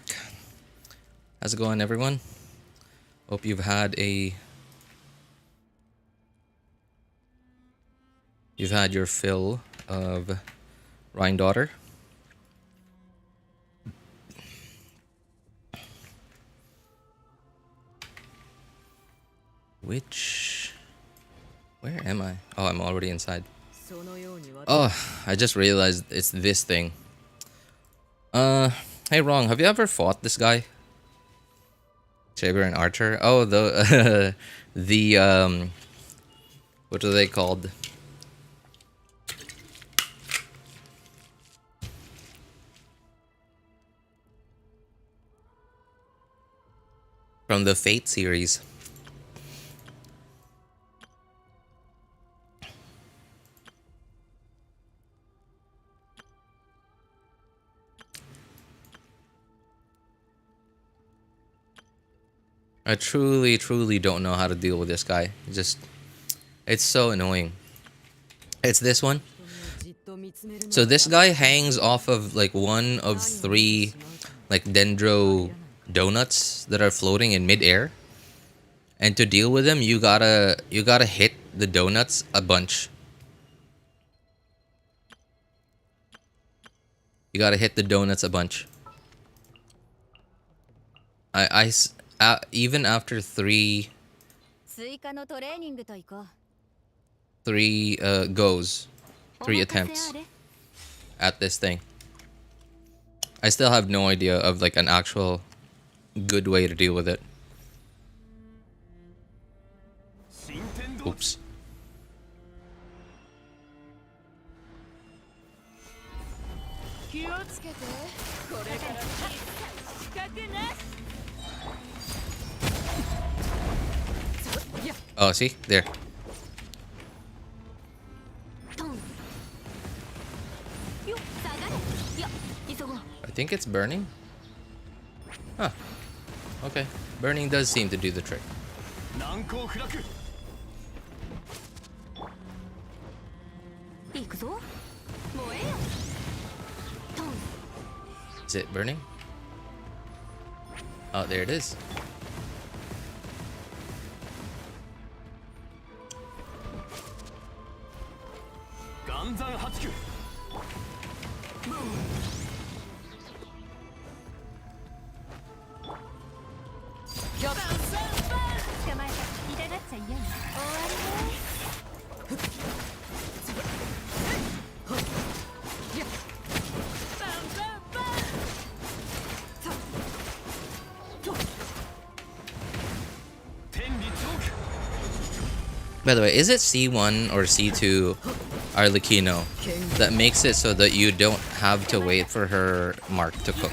How's it going, everyone? Hope you've had your fill of Rhine Daughter. Where am I? Oh, I'm already inside. Oh, I just realized it's this thing. Hey, Wrong, have you ever fought this guy? Saber and Archer? Oh, the what are they called? From the Fate series. I truly don't know how to deal with this guy. It's so annoying. It's this one. So this guy hangs off of like one of 3 like dendro donuts that are floating in midair. And to deal with him, you gotta hit the donuts a bunch. You gotta hit the donuts a bunch. Even after 3 goes, 3 attempts at this thing, I still have no idea of like an actual good way to deal with it. Oops. Oh, see? There. I think it's burning. Huh. Okay. Burning does seem to do the trick. Is it burning? Oh, there it is. By the way, is it C1 or C2 Arlecchino that makes it so that you don't have to wait for her mark to cook?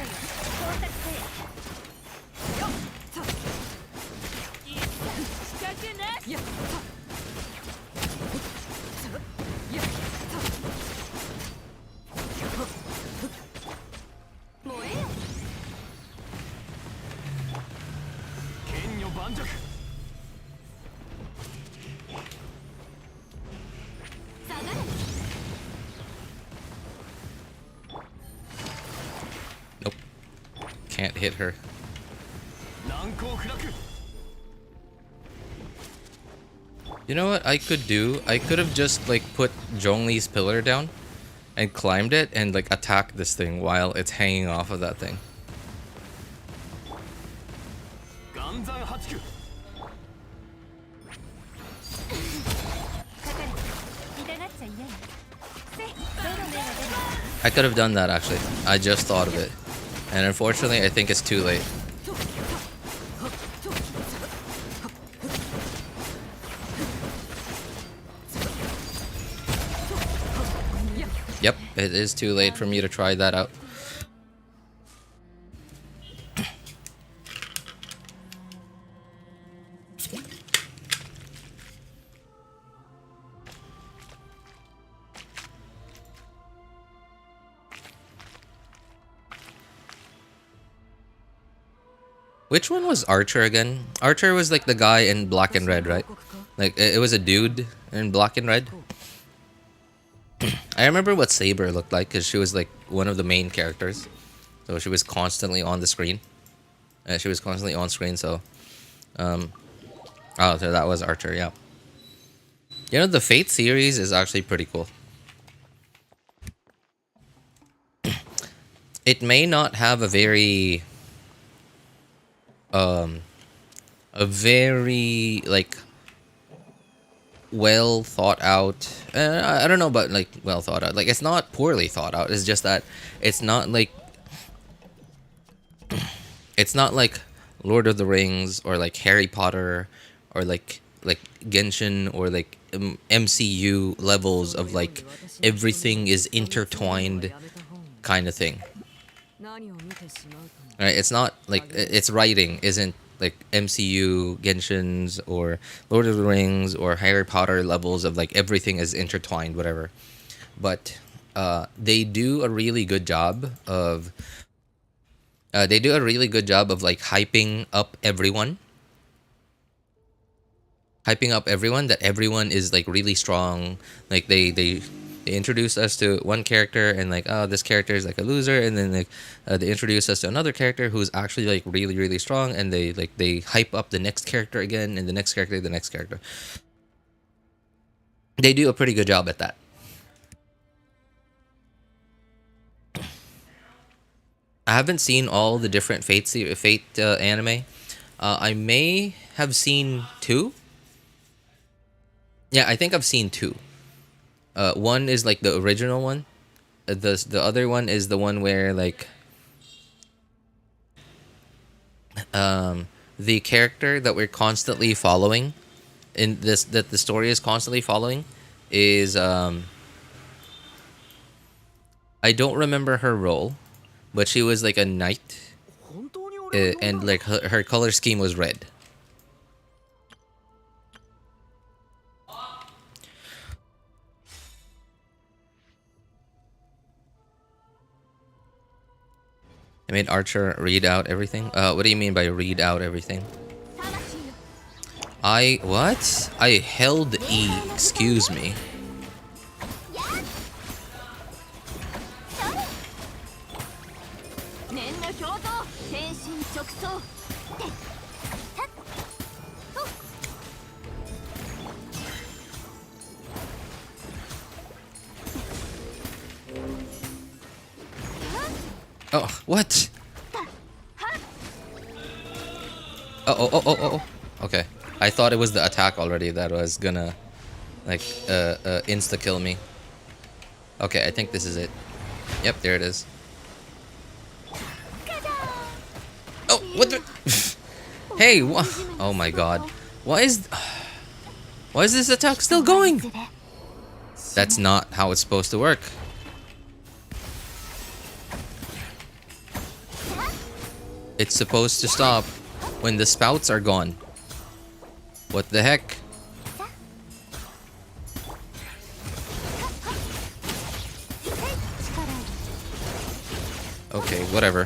Nope. Can't hit her. You know what I could do? I could have just like put Zhongli's pillar down and climbed it and like attack this thing while it's hanging off of that thing. I could have done that actually. I just thought of it. And unfortunately, I think it's too late. Yep, it is too late for me to try that out. Which one was Archer again? Archer was like the guy in black and red, right? Like it was a dude in black and red. I remember what Saber looked like because she was like one of the main characters. So she was constantly on the screen. She was constantly on screen, so... Oh, so that was Archer, yeah. You know, the Fate series is actually pretty cool. It may not have a very... like... well thought out... I don't know about, like, well thought out. Like, it's not poorly thought out. It's just that it's not like... It's not like Lord of the Rings or like Harry Potter or like Genshin or like MCU levels of like everything is intertwined kind of thing. Right? It's not like its writing isn't like MCU, Genshin's or Lord of the Rings or Harry Potter levels of like everything is intertwined, whatever. But they do a really good job of like hyping up everyone. That everyone is like really strong. Like they introduce us to one character and like, oh, this character is like a loser, and then like they introduce us to another character who's actually like really, really strong, and they hype up the next character again, and the next character. They do a pretty good job at that. I haven't seen all the different Fate anime. I may have seen 2. Yeah, I think I've seen 2. One is like the original one. The other one is the one where like the character that we're constantly following in this, that the story is constantly following, is I don't remember her role, but she was like a knight, and like her color scheme was red. I made Archer read out everything. What do you mean by read out everything? What? I held E. Excuse me. Oh, what? Oh. Okay. I thought it was the attack already that was gonna, like, insta-kill me. Okay, I think this is it. Yep, there it is. Oh, what the? Hey, what? Oh my god. Why is this attack still going? That's not how it's supposed to work. It's supposed to stop when the spouts are gone. What the heck? Okay, whatever.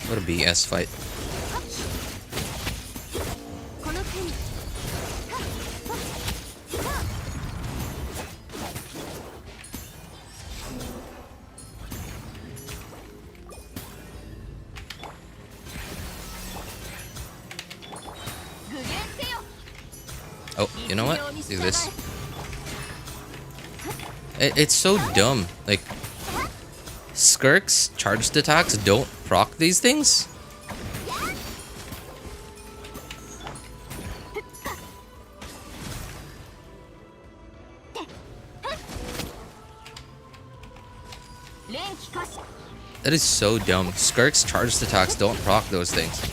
What a BS fight. Oh, you know what? Do this. It's so dumb. Like, Skirk's charged attacks don't proc these things? That is so dumb. Skirk's charged attacks don't proc those things.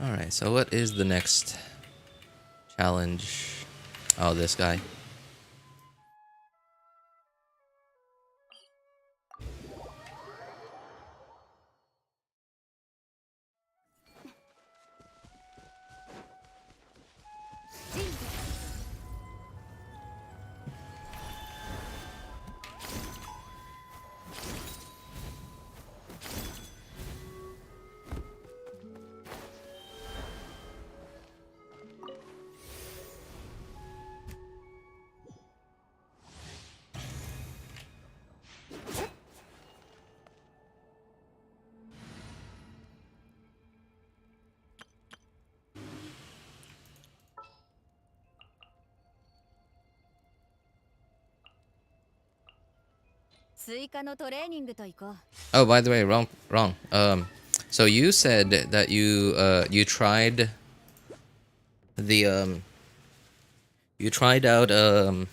Alright, so what is the next Challenge. Oh, this guy. Oh, by the way, wrong. So you said that you tried the you tried out a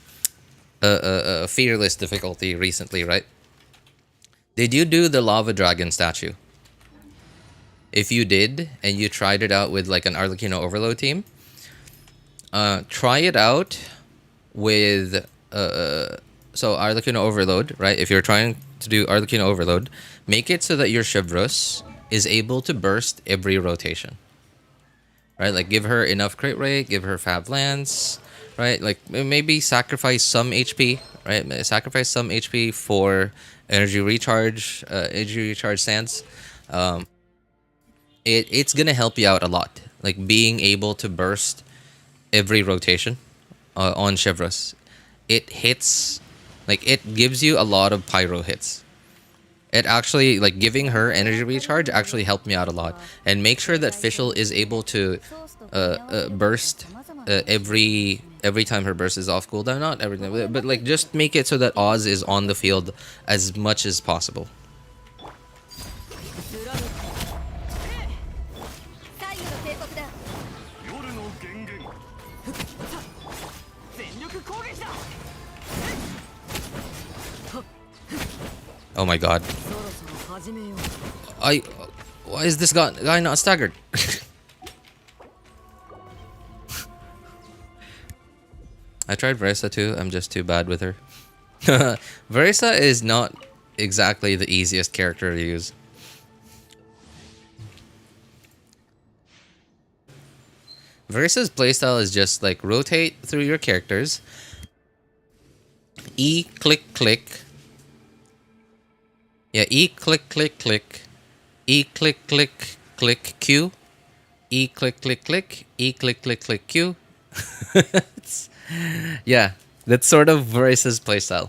fearless difficulty recently, right? Did you do the lava dragon statue? If you did, and you tried it out with like an Arlecchino Overload team, try it out with so Arlecchino Overload, right? If you're trying to do Arlecchino Overload, make it so that your Chevreuse is able to burst every rotation. Right? Like give her enough crit rate, give her Fab Lance, right? Like maybe sacrifice some HP, right? Sacrifice some HP for energy recharge stance. It's gonna help you out a lot. Like being able to burst every rotation on Chevreuse. It hits, like it gives you a lot of pyro hits. It actually, like giving her energy recharge actually helped me out a lot. And make sure that Fischl is able to burst every time her burst is off cooldown. Not everything, but like just make it so that Oz is on the field as much as possible. Oh my god. Why is this guy not staggered? I tried Veresa too, I'm just too bad with her. Veresa is not exactly the easiest character to use. Veresa's playstyle is just like rotate through your characters. E click click. Yeah, E click click click. E click click click Q. E click click click. E click click click Q. Yeah, that's sort of Veresa's playstyle.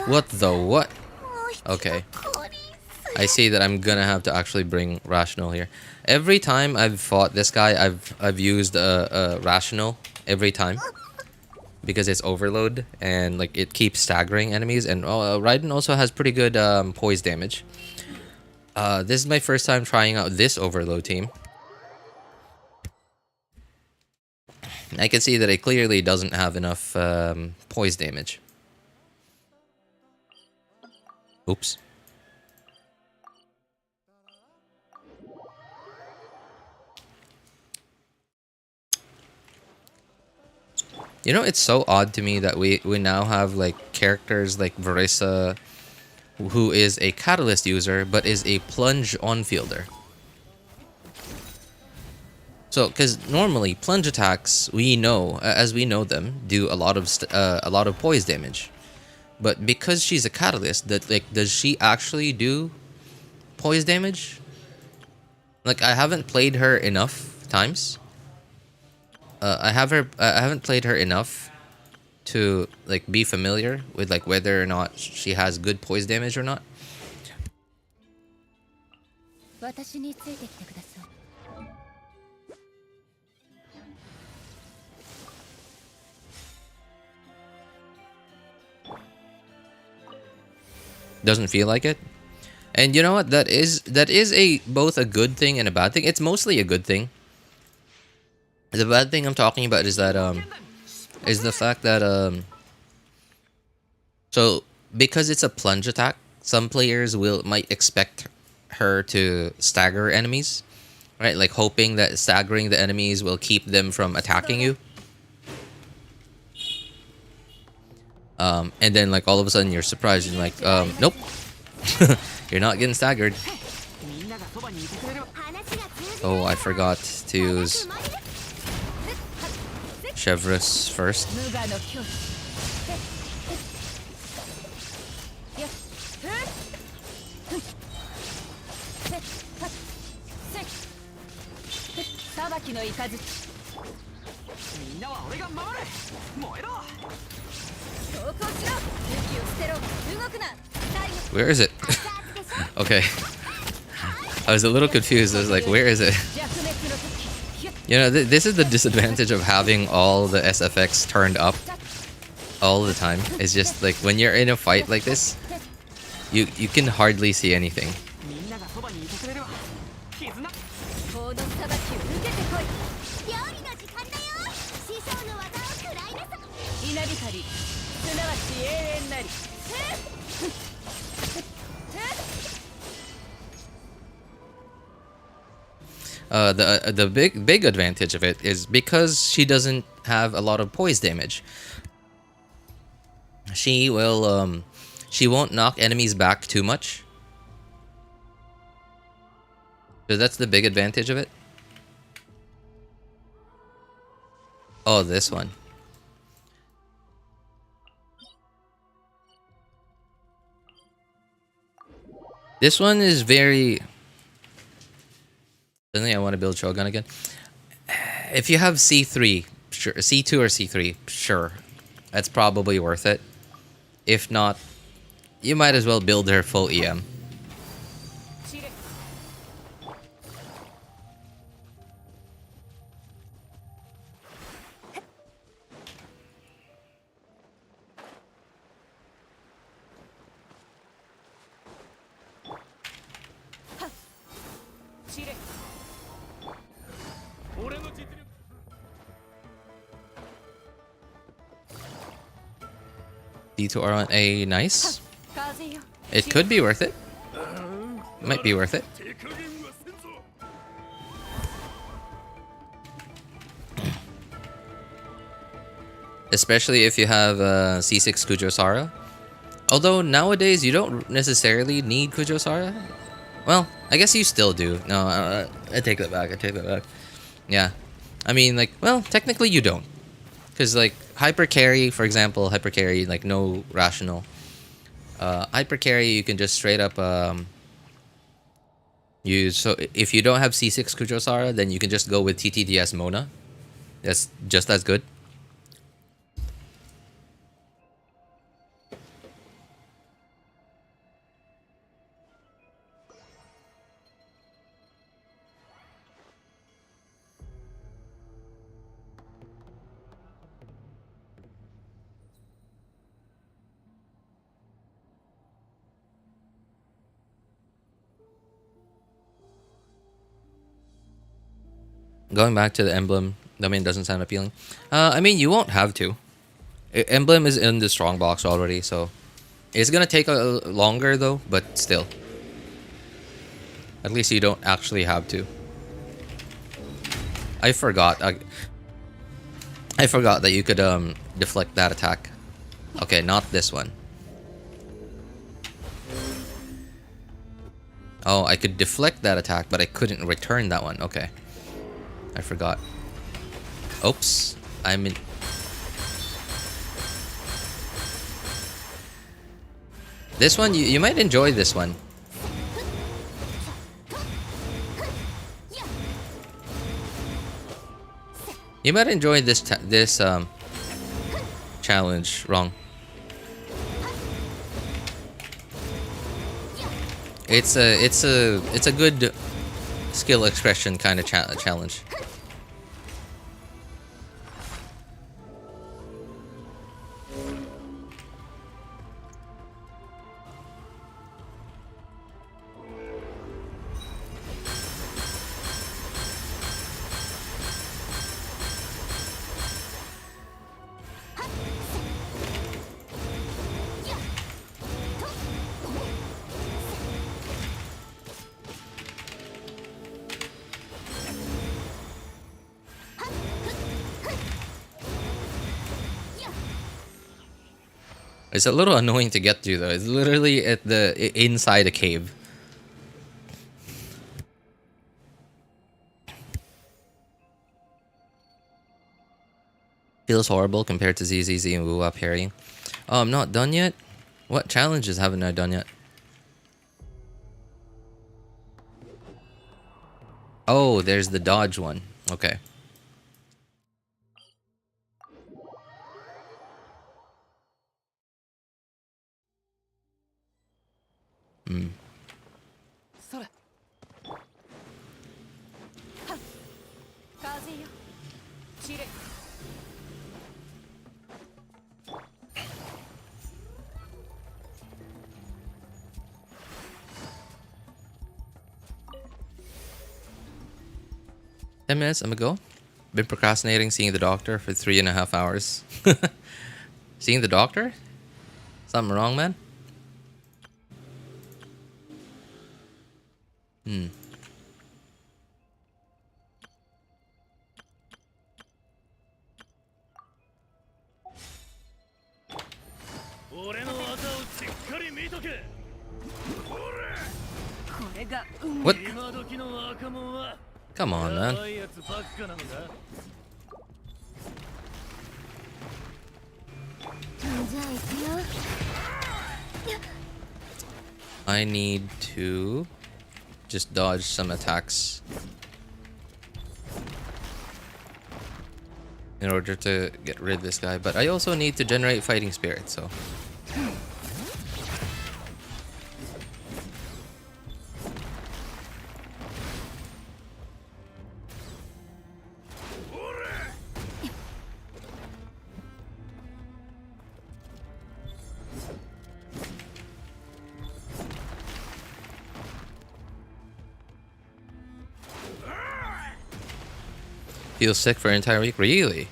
What the what? Okay. I see that I'm gonna have to actually bring Rational here. Every time I've fought this guy, I've used a Rational every time. Because it's overload and like it keeps staggering enemies, and Raiden also has pretty good poise damage. This is my first time trying out this overload team. I can see that it clearly doesn't have enough poise damage. Oops. You know, it's so odd to me that we now have like characters like Veresa, who is a Catalyst user but is a plunge on-fielder. So, because normally plunge attacks, we know, as we know them, do a lot of poise damage. But because she's a Catalyst, that like, does she actually do poise damage? Like, I haven't played her enough times. I haven't played her enough to like be familiar with like whether or not she has good poise damage or not. Doesn't feel like it. And you know what? That is a both a good thing and a bad thing. It's mostly a good thing. The bad thing I'm talking about is that is the fact that so because it's a plunge attack, some players might expect her to stagger enemies, right? Like hoping that staggering the enemies will keep them from attacking you. And then like all of a sudden you're surprised and like, nope, you're not getting staggered. Oh, I forgot to use Chevreuse first. Where is it? Okay. I was a little confused. I was like, where is it? You know, this is the disadvantage of having all the SFX turned up all the time. It's just like when you're in a fight like this, you can hardly see anything. The big advantage of it is because she doesn't have a lot of poise damage. She won't knock enemies back too much. So that's the big advantage of it. Oh, this one. This one is very... Suddenly I want to build Shogun again. If you have C3, sure, C2 or C3, sure. That's probably worth it. If not, you might as well build her full EM. D2 R1A, nice. It could be worth it. Might be worth it. Especially if you have C6 Kujosara. Although nowadays you don't necessarily need Kujosara. Well, I guess you still do. No, I take that back. I take that back. Yeah. I mean, like, well, technically you don't. Because, like, hyper carry, for example, hyper carry, like, no rational. Hyper carry, you can just straight up use. So, if you don't have C6 Kujosara, then you can just go with TTDS Mona. That's just as good. Going back to the emblem, I mean, doesn't sound appealing. I mean, you won't have to. Emblem is in the strong box already, so it's gonna take a longer though, but still. At least you don't actually have to. I forgot. I forgot that you could deflect that attack. Okay, not this one. Oh, I could deflect that attack, but I couldn't return that one. Okay. I forgot. Oops. I'm in... This one, you might enjoy this one. You might enjoy this challenge. Wrong. It's a good skill expression kind of challenge. It's a little annoying to get to though. It's literally at the inside a cave. Feels horrible compared to ZZZ and Woo Up parrying. Oh, I'm not done yet? What challenges haven't I done yet? Oh, there's the dodge one. Okay. Hmm. MS, I'm gonna go. Been procrastinating seeing the doctor for 3.5 hours. Seeing the doctor? Something wrong, man? Hmm. What? Come on, man. I need to just dodge some attacks in order to get rid of this guy, but I also need to generate fighting spirit, so feel sick for an entire week? Really?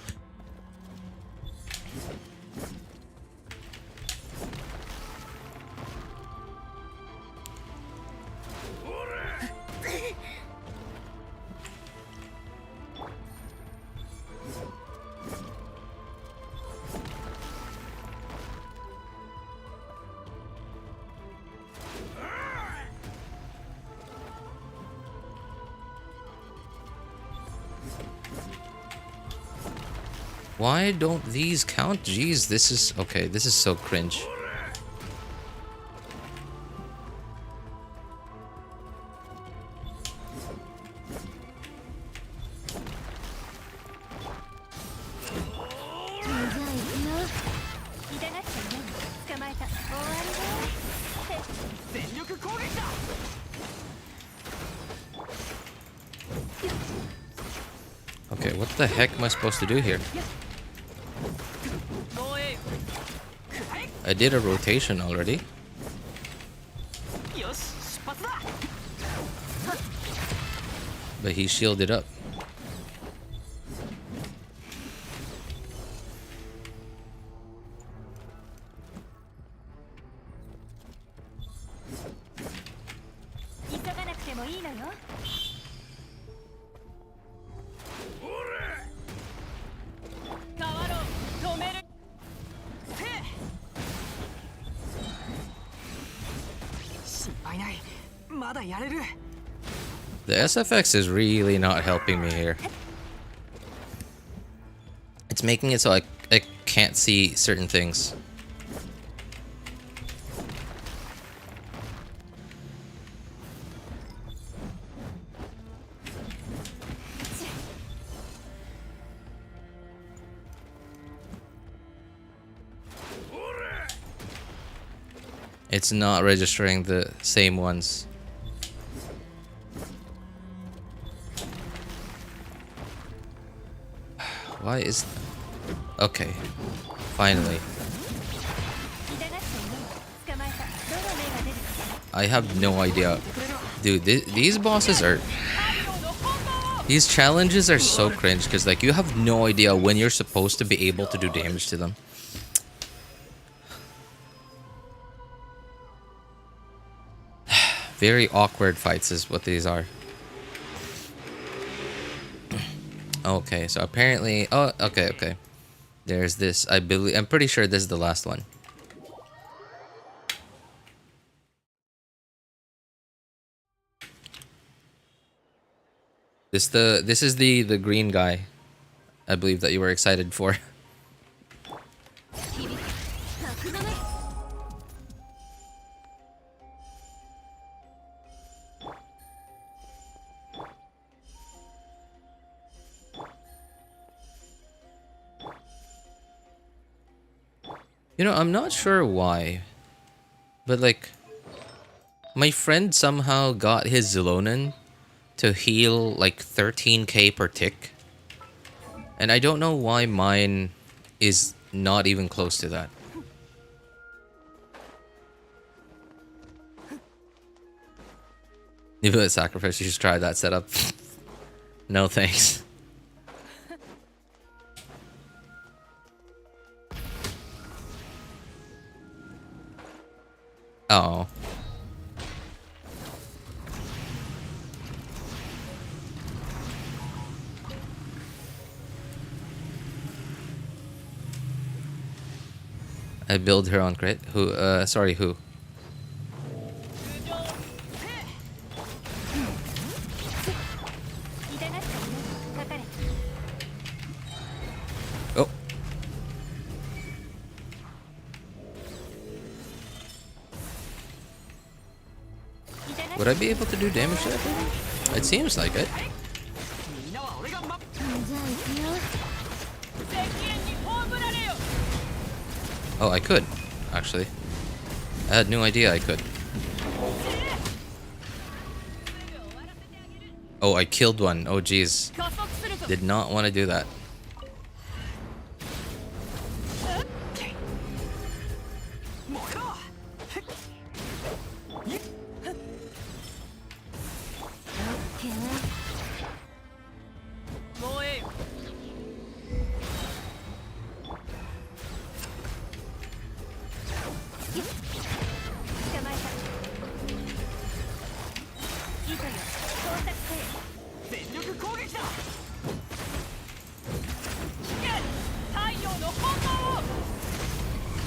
Why don't these count? Jeez, this is... okay, this is so cringe. Okay, what the heck am I supposed to do here? I did a rotation already. But he shielded up. The SFX is really not helping me here. It's making it so I can't see certain things. It's not registering the same ones. Why is... okay. Finally. I have no idea. Dude, these bosses are... these challenges are so cringe because like you have no idea when you're supposed to be able to do damage to them. Very awkward fights is what these are. Okay, so apparently... oh, okay. There's this. I'm pretty sure this is the last one. This is the green guy, I believe, that you were excited for. You know, I'm not sure why, but like, my friend somehow got his Zilonen to heal like 13k per tick. And I don't know why mine is not even close to that. You put a sacrifice, you should try that setup. No thanks. Oh. I build her on crit. Who? Sorry, who? Oh. Would I be able to do damage to that? It seems like it. Oh, I could, actually. I had no idea I could. Oh, I killed one. Oh, jeez. Did not want to do that.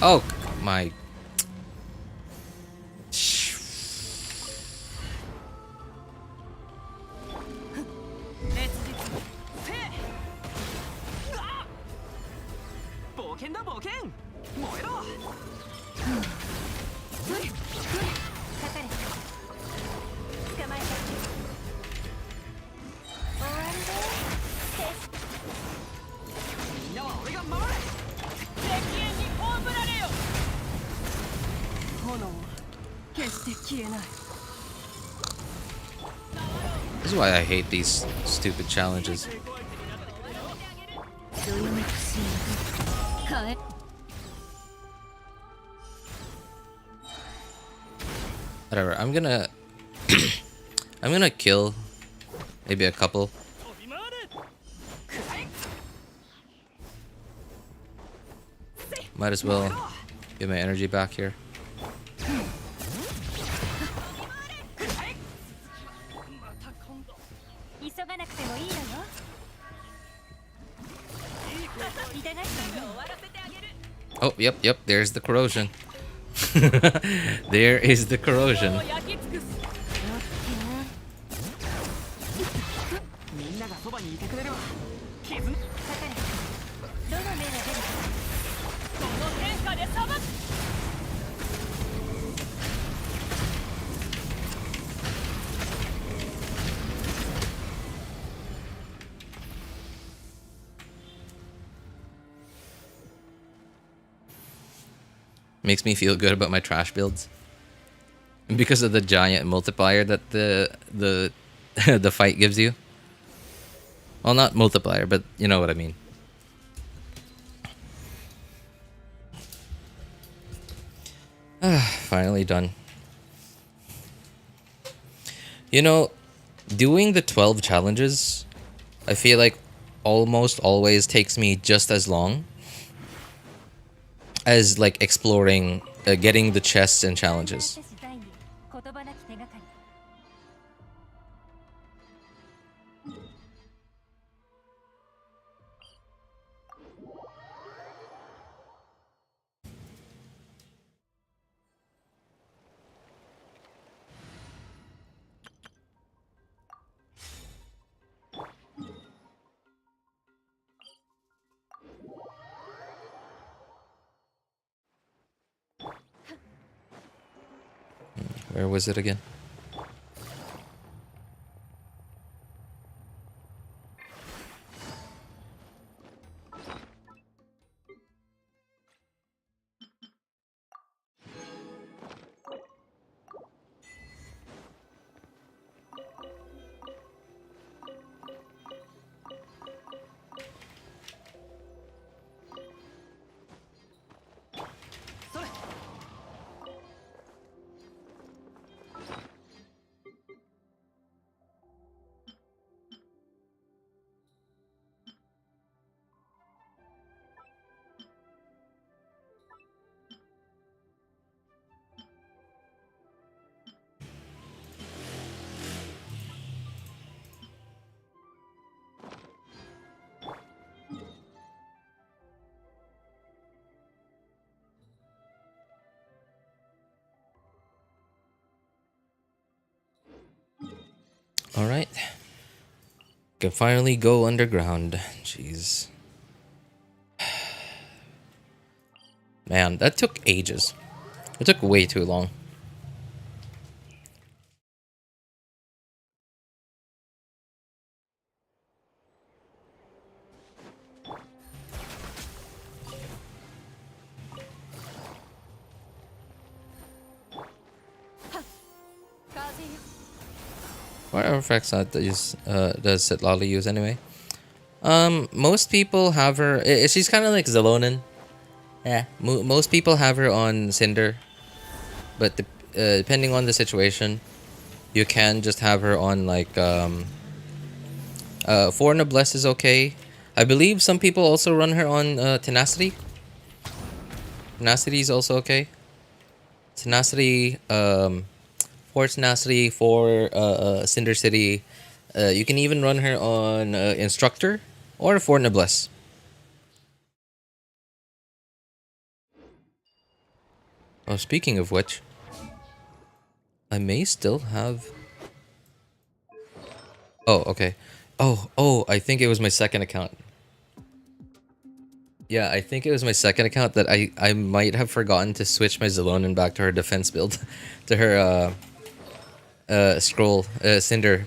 Oh, my... This is why I hate these stupid challenges. Whatever, I'm gonna... I'm gonna kill maybe a couple. Might as well get my energy back here. Oh, yep, there's the corrosion. There is the corrosion. Makes me feel good about my trash builds. And because of the giant multiplier that the the fight gives you. Well, not multiplier, but you know what I mean. Finally done. You know, doing the 12 challenges, I feel like almost always takes me just as long as like exploring, getting the chests and challenges. Where was it again? All right. Can finally go underground. Jeez. Man, that took ages. It took way too long. What artifacts does Sitlali use anyway? Most people have her. She's kind of like Zelonin. Yeah. Most people have her on Cinder, but depending on the situation, you can just have her on like For Noblesse is okay. I believe some people also run her on Tenacity. Tenacity is also okay. Tenacity, for Tenacity, for Cinder City. You can even run her on Instructor or for Noblesse. Oh, speaking of which, I may still have... Oh, okay. Oh, I think it was my second account. Yeah, I think it was my second account that I might have forgotten to switch my Zelonin back to her defense build. To her, scroll, Cinder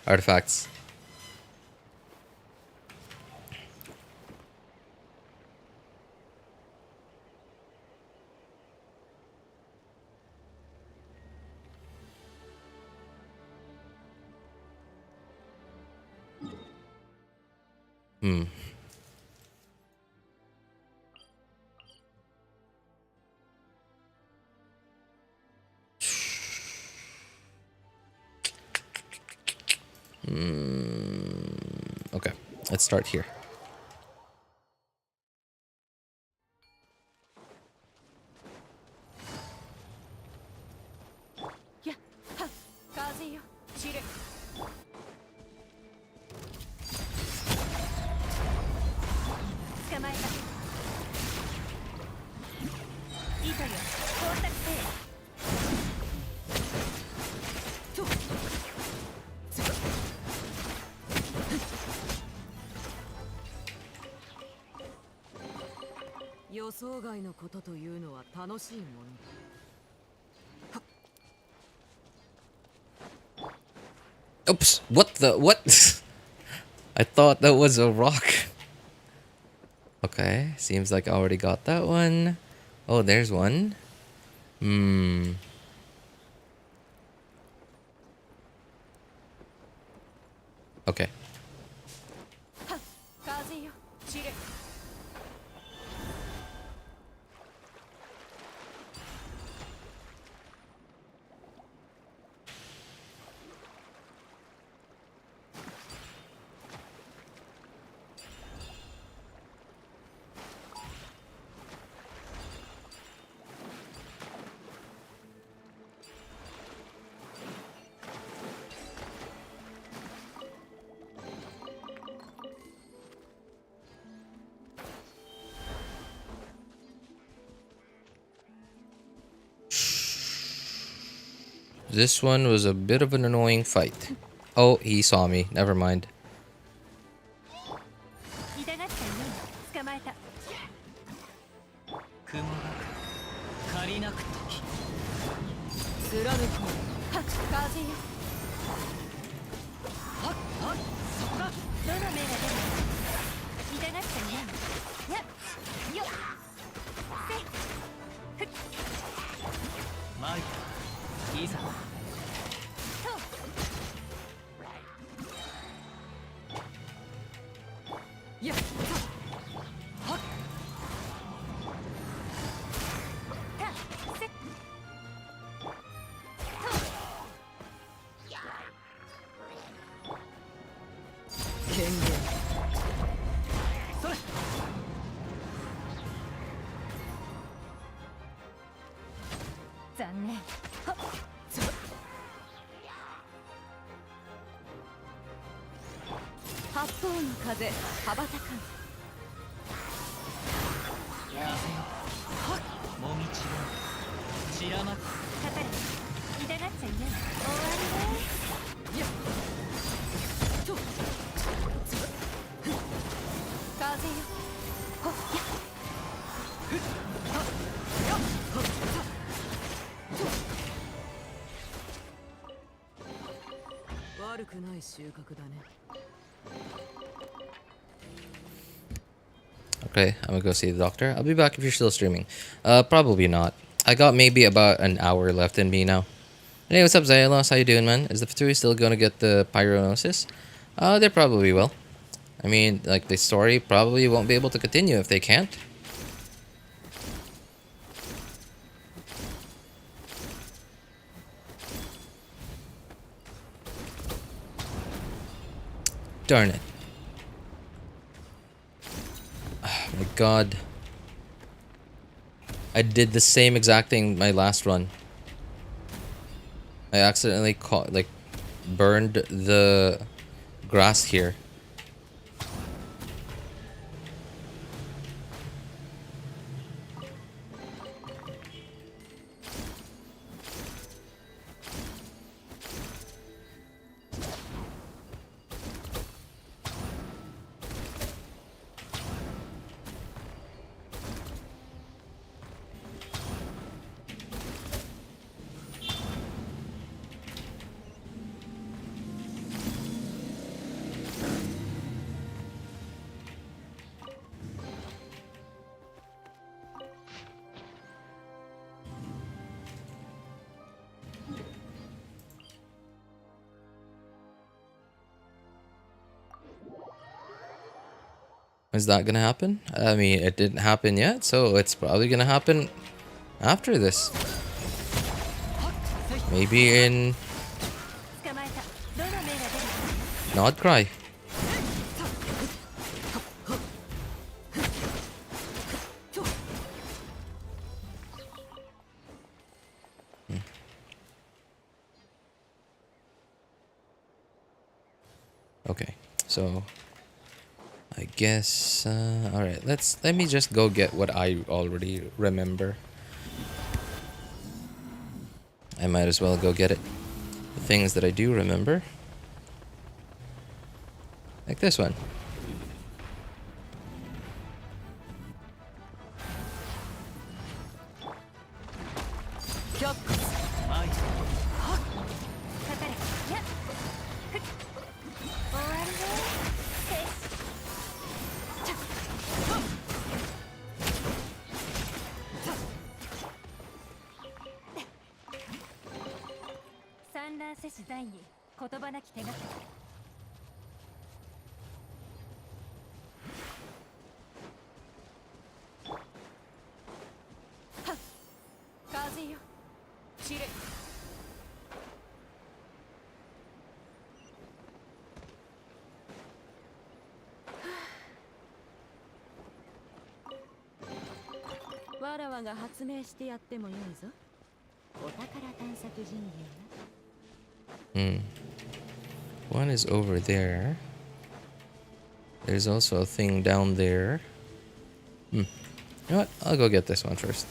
artifacts. Hmm. Okay, let's start here. Oops, what the, what? I thought that was a rock. Okay, seems like I already got that one. Oh, there's one. Okay. This one was a bit of an annoying fight. Oh, he saw me. Never mind. 風よそこだ。どの目が出る痛がっちゃいないやっよっせふっマイカいざとやっはったせっ権限それ残念はっ八方の風羽ばたかんもみちろ散らまくかかれ痛がっちゃいない終わりねやっと風よほっや悪くない収穫だね。 Okay, I'm gonna go see the doctor. I'll be back if you're still streaming. Probably not. I got maybe about an hour left in me now. Hey, what's up, Xyalos? How you doing, man? Is the Fatui still gonna get the pyronosis? They probably will. I mean, like, the story probably won't be able to continue if they can't. Darn it. Oh my god. I did the same exact thing my last run. I accidentally burned the grass here. Is that gonna happen? I mean, it didn't happen yet, so it's probably gonna happen after this. Maybe in 捕まえたどの目が出る Not Cry. Okay, so I guess all right. Let me just go get what I already remember. I might as well go get it. The things that I do remember, like this one. One is over there. There's also a thing down there. You know what? I'll go get this one first.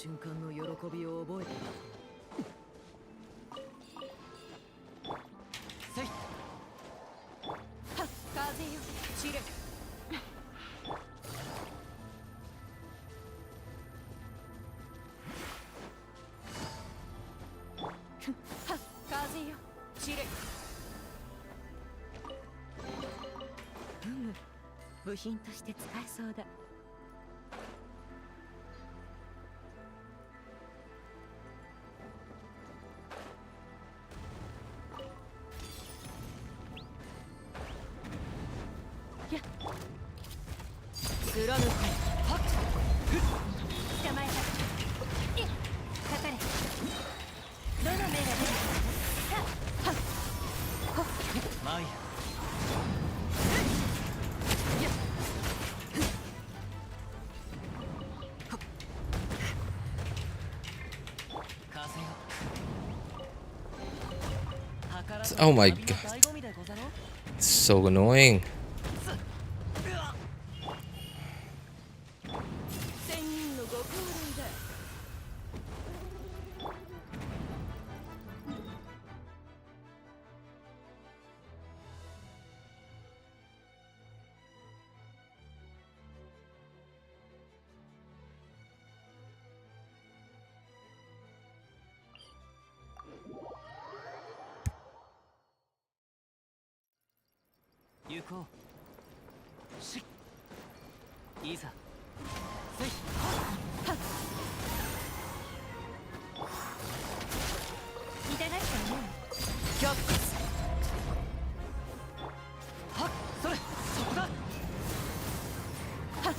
瞬間の喜びを覚えている。せいはっ、風よ散れ。はっ、風よ散れ。部品として使えそうだ。やっ、貫く。はっ、捕まえた。いっ、かかれ。どの目が出るか。はっはっマイ風よ Oh my god. It's so annoying. 千人のご高齢だ。行こう。しいざ。せい痛がったね。キャップス。はっ、それそこだ。はっ、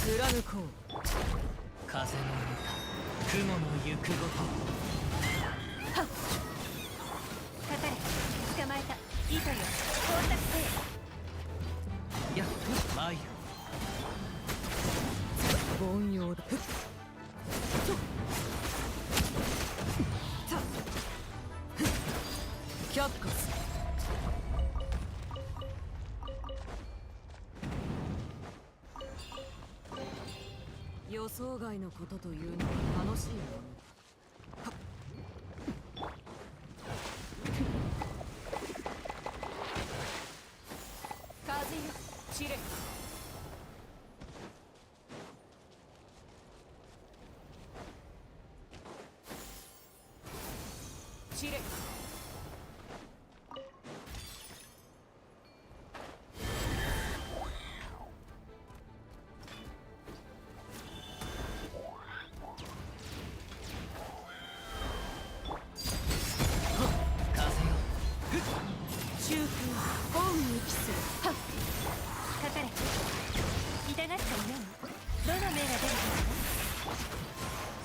貫こう。風の歌雲の行くごと。はっ、かかれ。捕まえた。糸よ、到達せやっマイ凡庸だ。ふっとたふっ、キャップス。予想外のことというのは楽しいもの。風よ散れ。散れ。中空本に帰する。はっ、かかれ。痛がったように。どの目が出るか。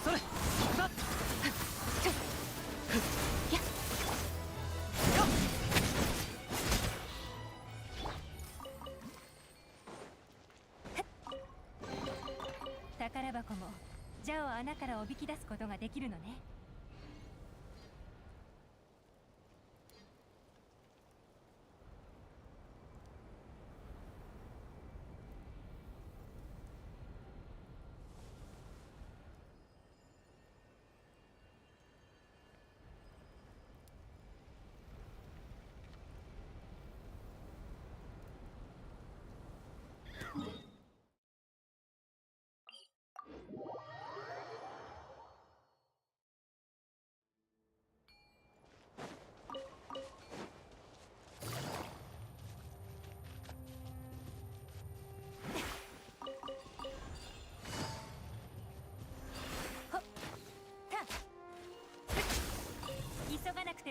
それそこだ。やっ、宝箱も蛇を穴からおびき出すことができるのね。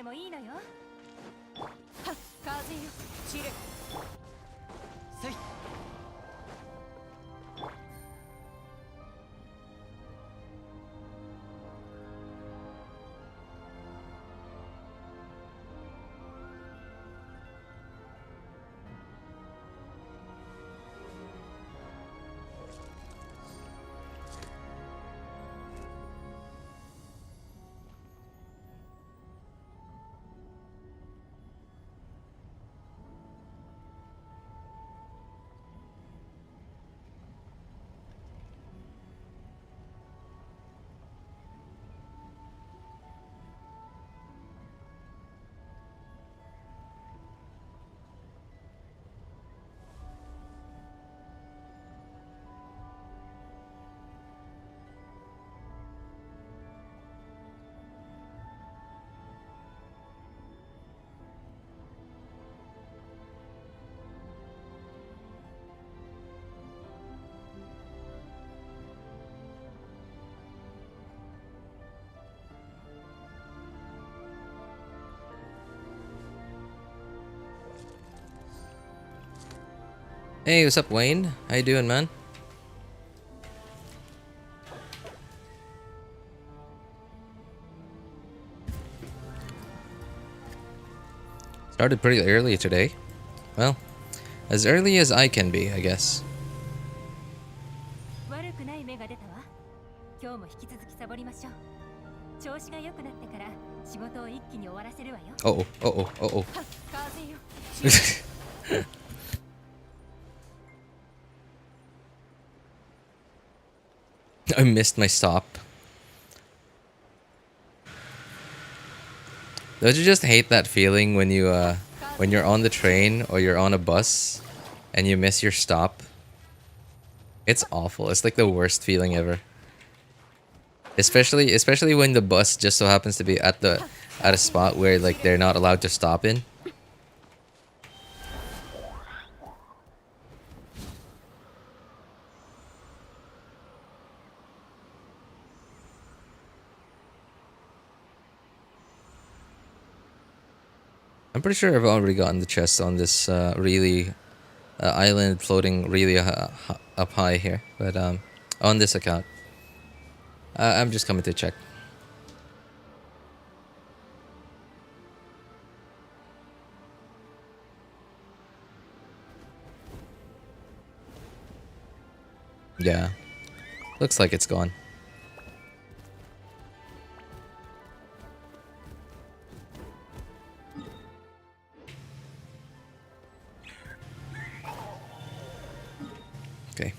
もいいのよ。はっ、風よ、散る。せい。Hey, what's up, Wayne? How you doing, man? Started pretty early today. Well, as early as I can be, I guess. 悪くない芽が出たわ。今日も引き続きサボりましょう。調子が良くなってから仕事を一気に終わらせるわよ。Uh-oh, uh-oh, uh-oh. はっ、風よ、散る。I missed my stop. Don't you just hate that feeling when when you're on the train or you're on a bus and you miss your stop? It's awful. It's like the worst feeling ever. Especially when the bus just so happens to be at a spot where like they're not allowed to stop in. I'm pretty sure I've already gotten the chest on this really island floating really up high here, but on this account, I'm just coming to check. Yeah, looks like it's gone. Okay.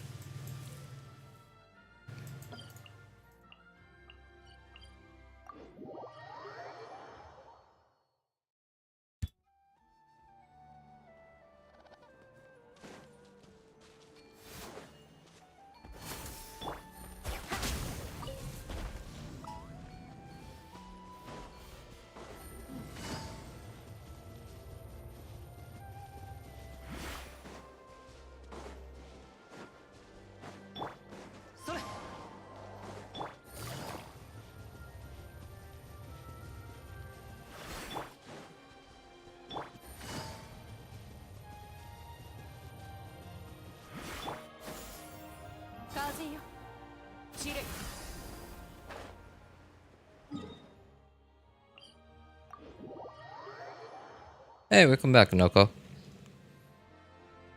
Hey, welcome back, Noko.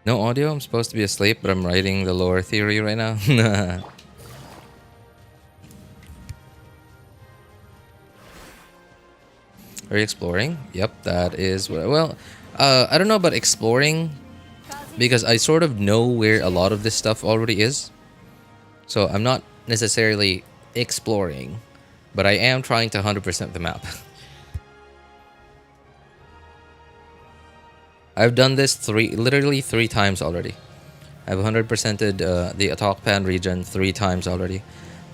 No audio? I'm supposed to be asleep, but I'm writing the lore theory right now. Are you exploring? Yep, that is what... Well, I don't know about exploring, because I sort of know where a lot of this stuff already is. So I'm not necessarily exploring, but I am trying to 100% the map. I've done this literally three times already. I've 100%ed the Atocpan region 3 times already.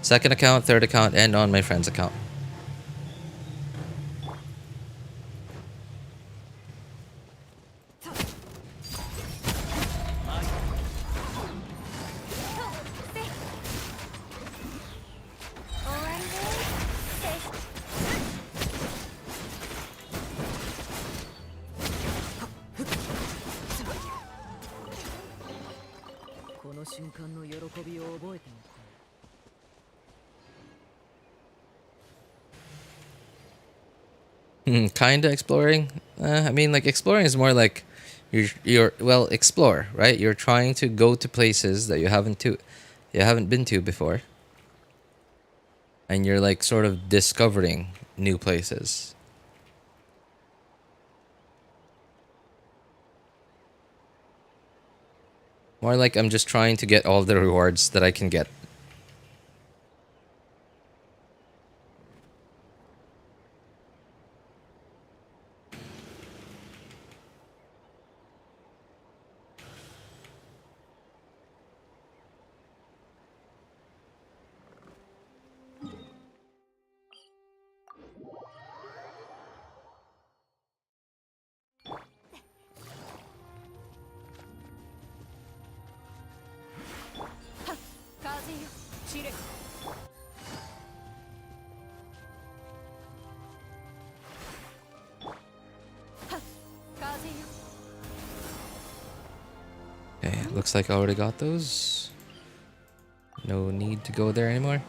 Second account, third account, and on my friend's account. の瞬間の喜びを覚えておこう。 Kinda exploring. I mean, like exploring is more like well, explore, right? You're trying to go to places that you haven't been to before, and you're like sort of discovering new places. More like I'm just trying to get all the rewards that I can get. Okay, looks like I already got those. No need to go there anymore.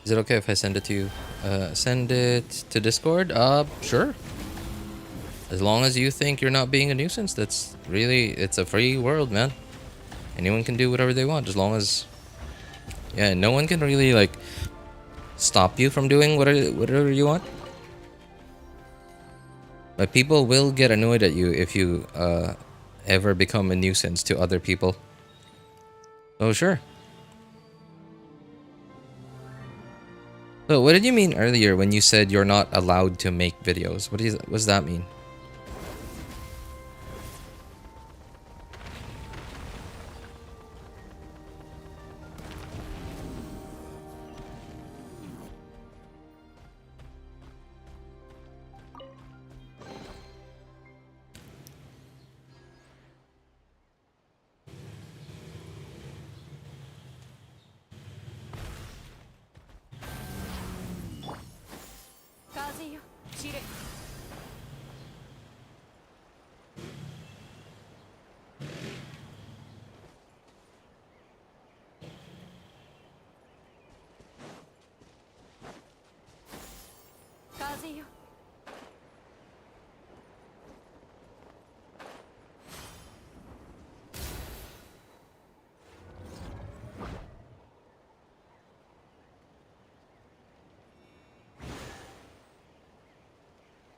Is it okay if I send it to you? Send it to Discord? Sure. As long as you think you're not being a nuisance, it's a free world, man. Anyone can do whatever they want, as long as... Yeah, no one can really, like, stop you from doing whatever you want. But people will get annoyed at you if you, ever become a nuisance to other people. Oh, sure. So what did you mean earlier when you said you're not allowed to make videos? What does that mean?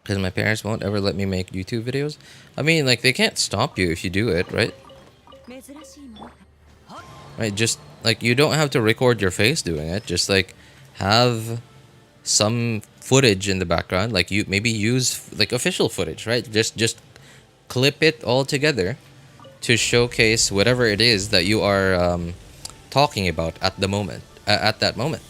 Because my parents won't ever let me make YouTube videos. I mean, like, they can't stop you if you do it, right? Right, just, like, you don't have to record your face doing it. Just, like, have some footage in the background. Like, you maybe use, like, official footage, right? Just clip it all together to showcase whatever it is that you are talking about at the moment, at that moment.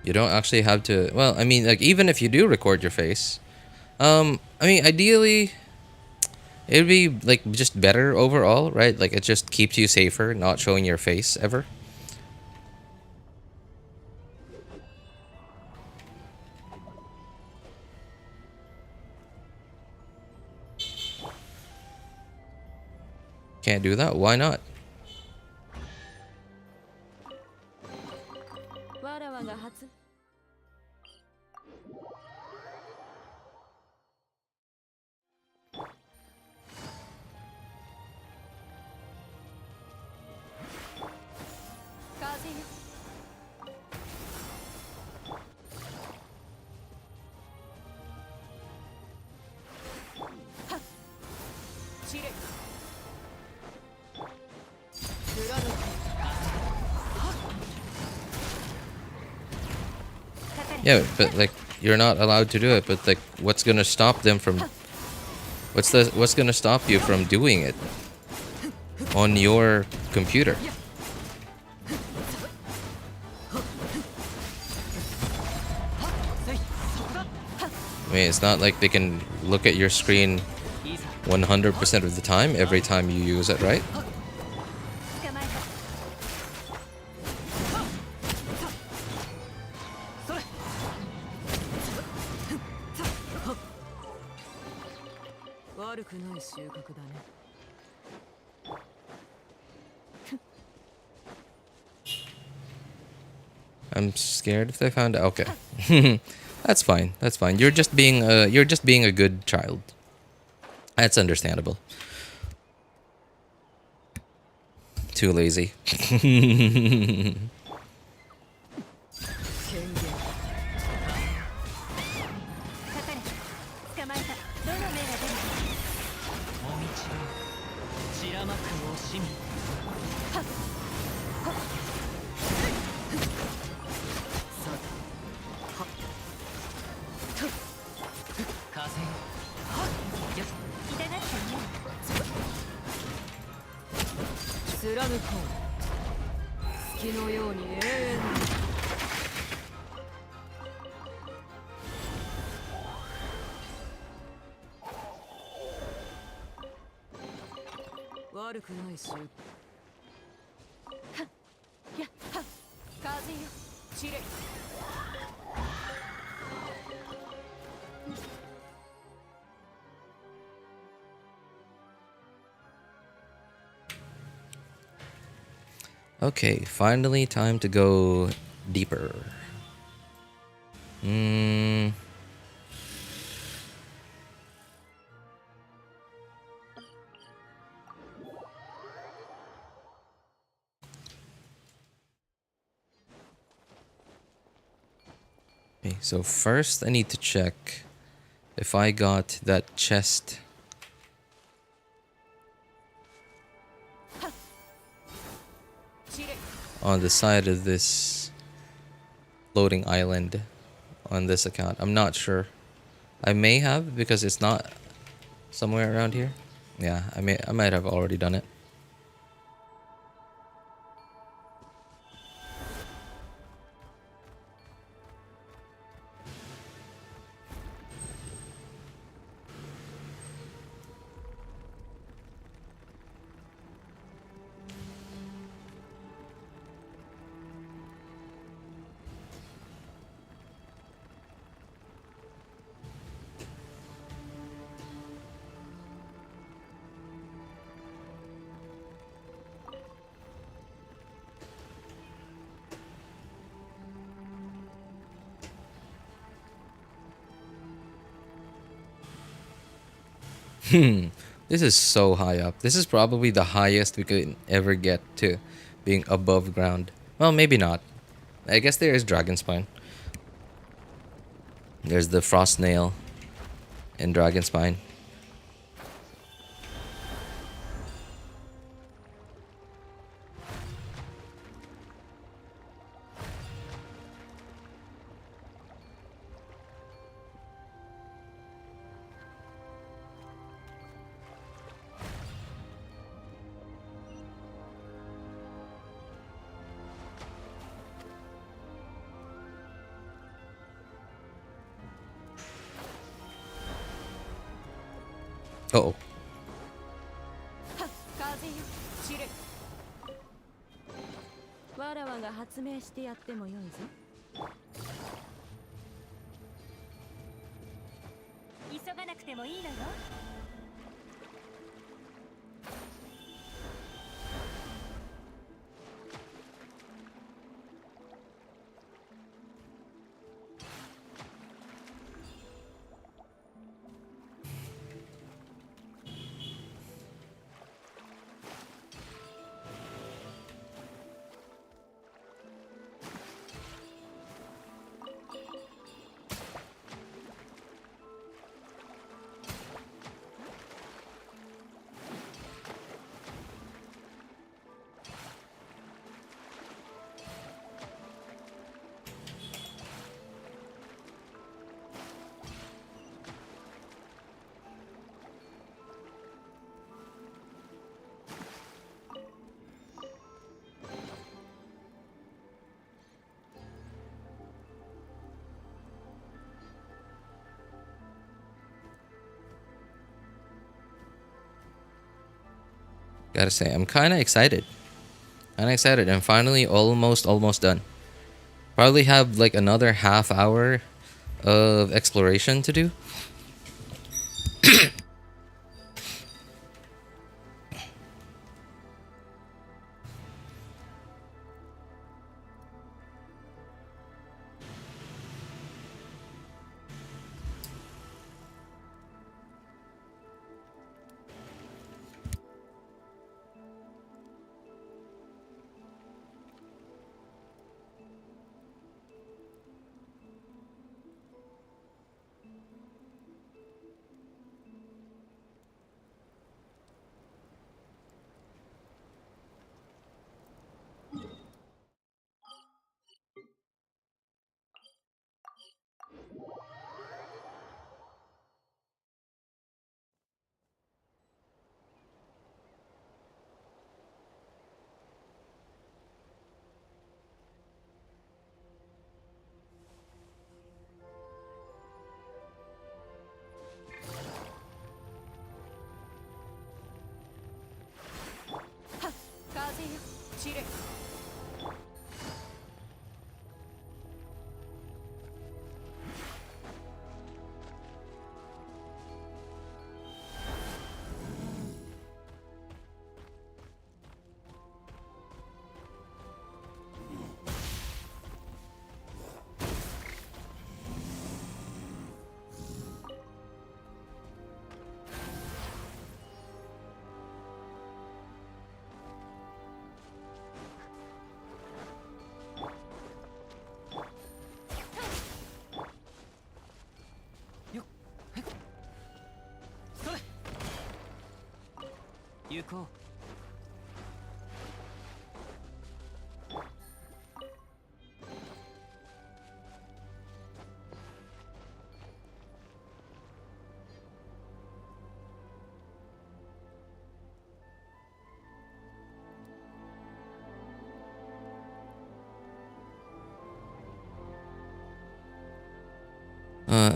You don't actually have to... Well, I mean, like, even if you do record your face... I mean, ideally... It'd be, like, just better overall, right? Like, it just keeps you safer, not showing your face, ever. Can't do that? Why not? Yeah, but like you're not allowed to do it. But like, what's gonna stop them from? What's gonna stop you from doing it on your computer? I mean, it's not like they can look at your screen 100% of the time, every time you use it, right? I'm scared if they found out. Okay. That's fine. That's fine. You're just being a good child. That's understandable. Too lazy. Okay, finally time to go deeper. Okay, so first I need to check if I got that chest on the side of this floating island on this account. I'm not sure. I may have, because it's not somewhere around here. Yeah, I might have already done it. This is so high up. This is probably the highest we could ever get to, being above ground. Well, maybe not. I guess there is Dragon Spine. There's the Frost Nail and Dragon Spine. Uh-oh. わらわが発明してやってもよいぞ。急がなくてもいいのよ。Gotta say, I'm kind of excited. I'm finally almost done. Probably have like another half hour of exploration to do.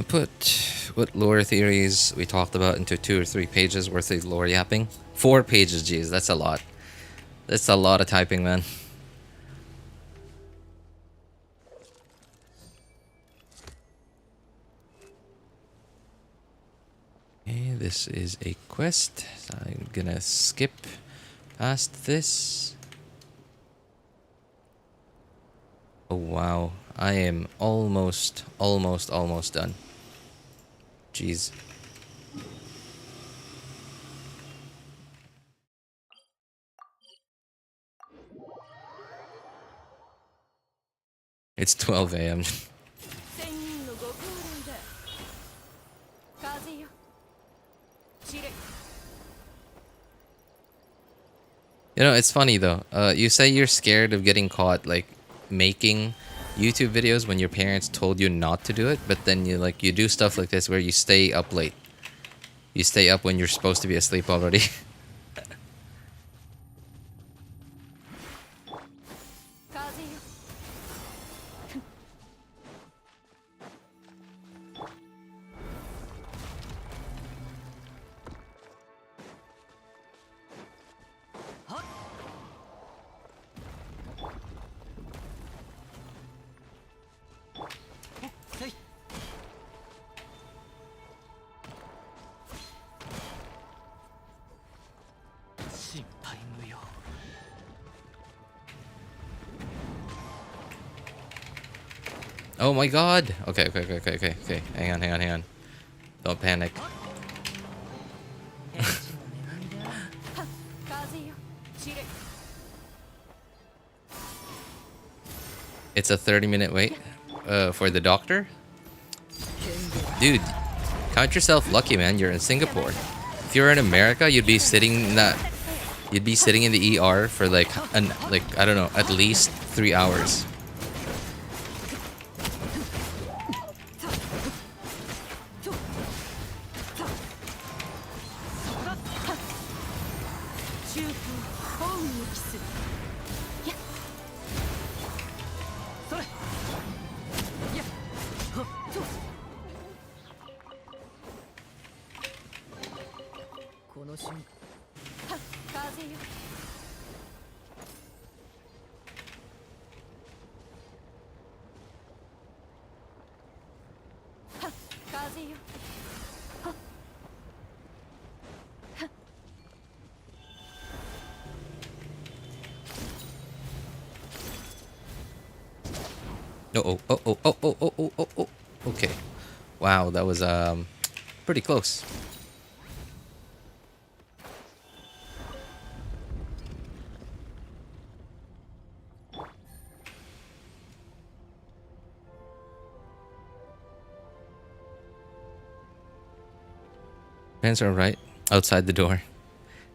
Put what lore theories we talked about into 2 or 3 pages worth of lore yapping. 4 pages, geez, that's a lot. That's a lot of typing, man. Okay, this is a quest, so I'm gonna skip past this. Oh wow, I am almost done. Jeez. It's 12 a.m. You know, it's funny though. You say you're scared of getting caught like making YouTube videos when your parents told you not to do it, but then you do stuff like this where you stay up late. You stay up when you're supposed to be asleep already. Oh my god! Okay. Hang on. Don't panic. It's a 30-minute wait for the doctor? Dude, count yourself lucky, man. You're in Singapore. If you're in America, you'd be sitting in the ER for like I don't know, at least 3 hours. Oh, oh, oh, oh, oh, oh, oh, oh, oh. Okay. Wow, that was pretty close. Parents are right outside the door.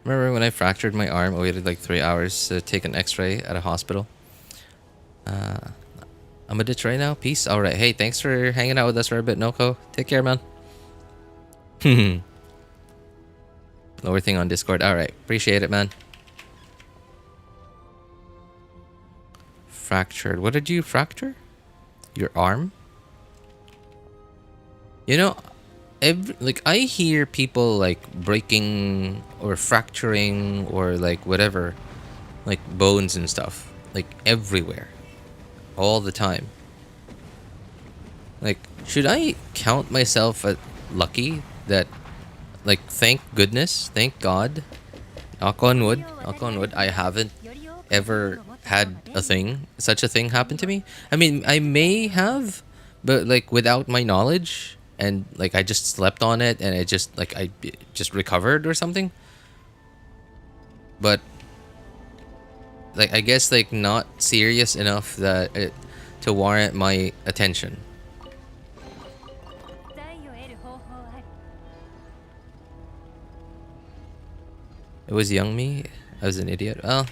Remember when I fractured my arm? I waited like 3 hours to take an x-ray at a hospital. I'm a ditch right now. Peace. Alright. Hey, thanks for hanging out with us for a bit, Noko. Take care, man. Lower thing on Discord. Alright. Appreciate it, man. Fractured. What did you fracture? Your arm? You know, like I hear people like breaking or fracturing or like whatever, like bones and stuff, like everywhere, all the time. Like, should I count myself lucky that, like, thank goodness, thank God, knock on wood, I haven't ever had such a thing happen to me. I mean, I may have, but like without my knowledge. And like I just slept on it, and it just like I just recovered or something. But like I guess like not serious enough that to warrant my attention. It was young me. I was an idiot. Well,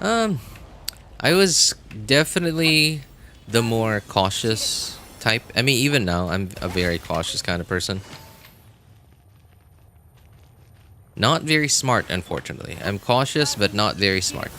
I was definitely the more cautious type. I mean, even now, I'm a very cautious kind of person. Not very smart, unfortunately. I'm cautious, but not very smart.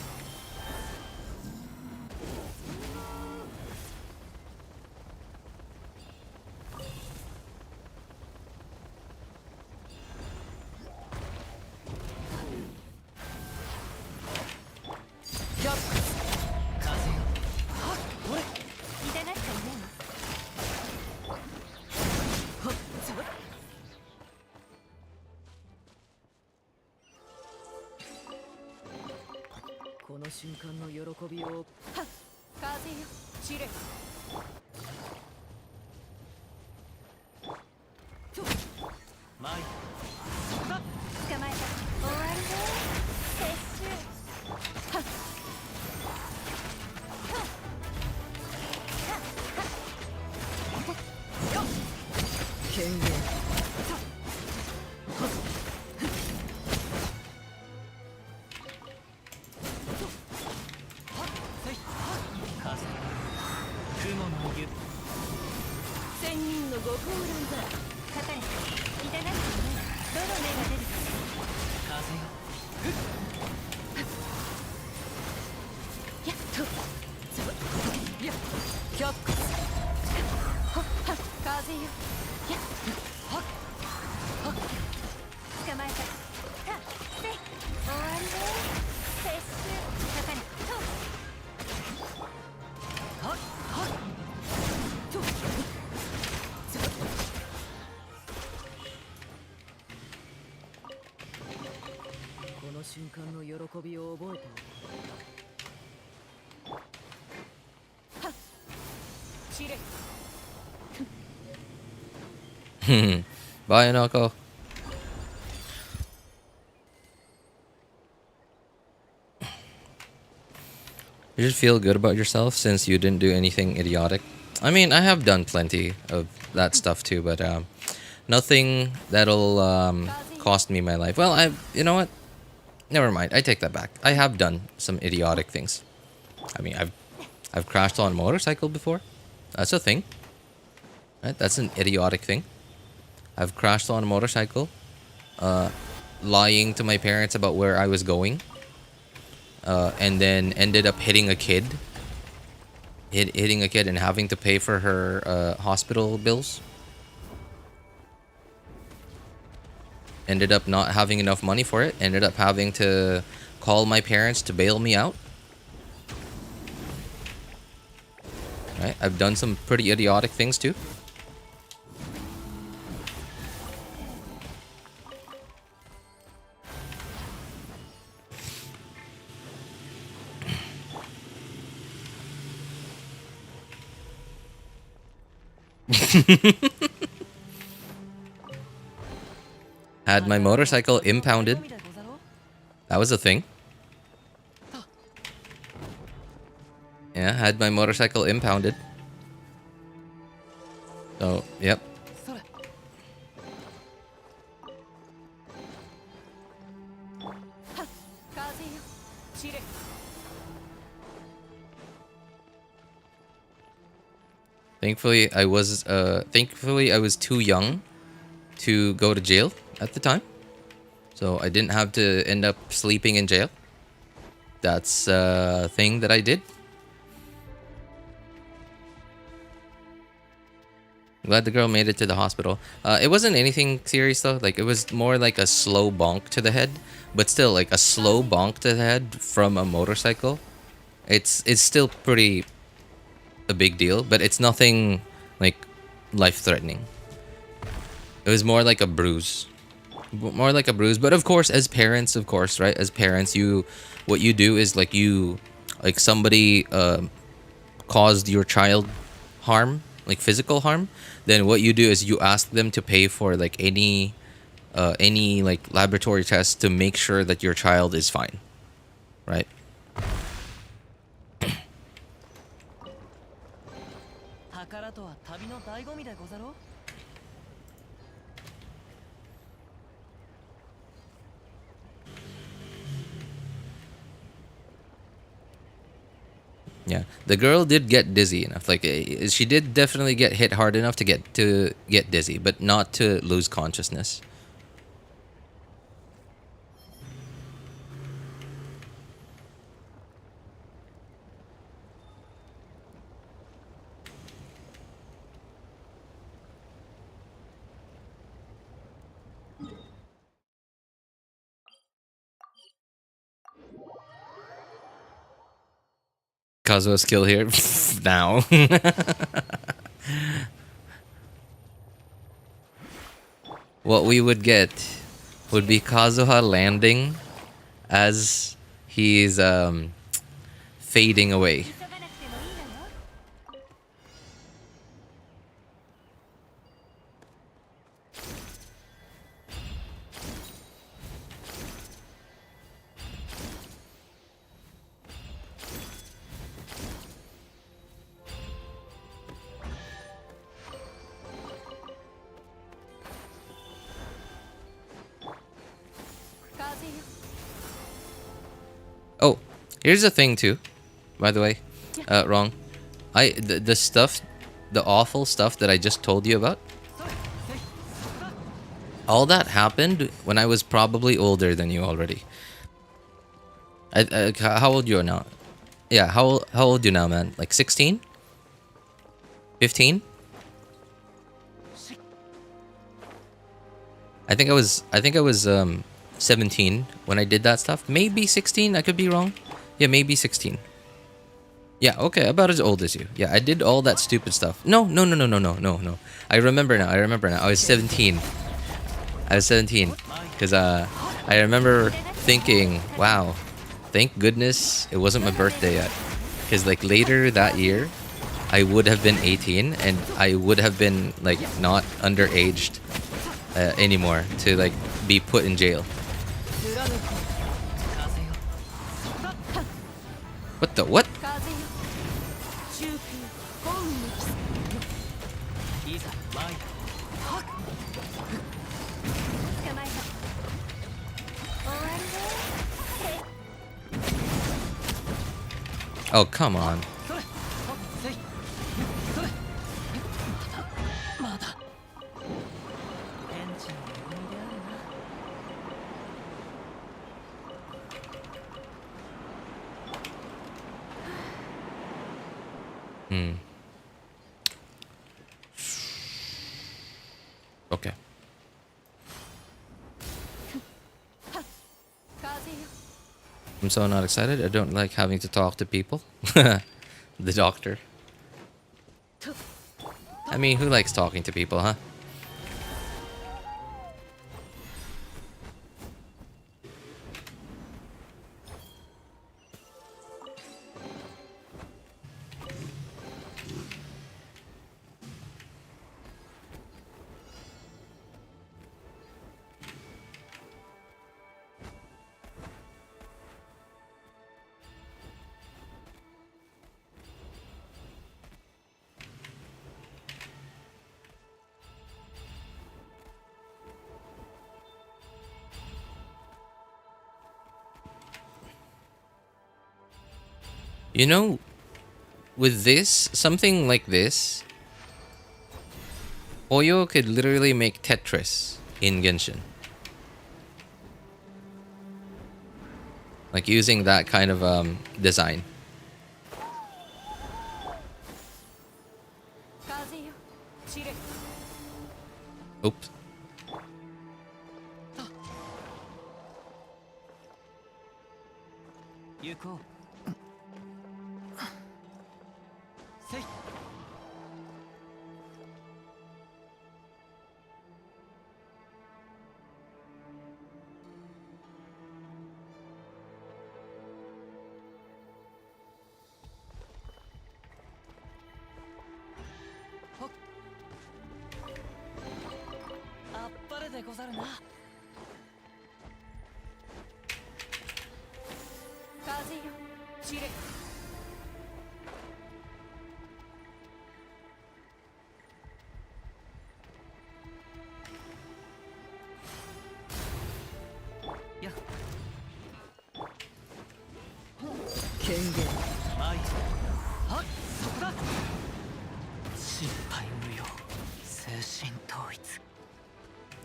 Bye, Noko. You should feel good about yourself since you didn't do anything idiotic. I mean, I have done plenty of that stuff too, but nothing that'll cost me my life. Well, you know what? Never mind. I take that back. I have done some idiotic things. I mean, I've crashed on a motorcycle before. That's a thing. Right? That's an idiotic thing. I've crashed on a motorcycle, lying to my parents about where I was going, and then ended up hitting a kid. Hitting a kid and having to pay for her hospital bills. Ended up not having enough money for it. Ended up having to call my parents to bail me out. Right? I've done some pretty idiotic things too. Had my motorcycle impounded. That was a thing. Yeah, had my motorcycle impounded. So, yep. Thankfully, I was too young to go to jail at the time. So I didn't have to end up sleeping in jail. That's a thing that I did. Glad the girl made it to the hospital. It wasn't anything serious though. Like, it was more like a slow bonk to the head, but still, like, a slow bonk to the head from a motorcycle. It's still pretty a big deal, but it's nothing like life-threatening. It was more like a bruise. More like a bruise, but of course, as parents, right? As parents, what you do is like somebody caused your child harm, like physical harm. Then what you do is you ask them to pay for like any like laboratory tests to make sure that your child is fine, right? Yeah, the girl did get dizzy enough. Like, she did definitely get hit hard enough to get dizzy, but not to lose consciousness. Kazuha's kill here now. What we would get would be Kazuha landing as he's fading away. Oh, here's the thing too, by the way. Wrong. The stuff, the awful stuff that I just told you about, all that happened when I was probably older than you already. How old you are now? Yeah, how old you now, man? Like 16? 15? I think I was 17 when I did that stuff. Maybe 16, I could be wrong. Yeah, maybe 16. Yeah, okay, about as old as you. Yeah, I did all that stupid stuff. No. I remember now. I was 17. Because I remember thinking, wow, thank goodness it wasn't my birthday yet. Because like later that year, I would have been 18 and I would have been like not underaged anymore to like be put in jail. What the what? Oh, come on. Okay. I'm so not excited. I don't like having to talk to people. The doctor. I mean, who likes talking to people, huh? You know, with this, something like this, Oyo could literally make Tetris in Genshin. Like using that kind of design. Oops.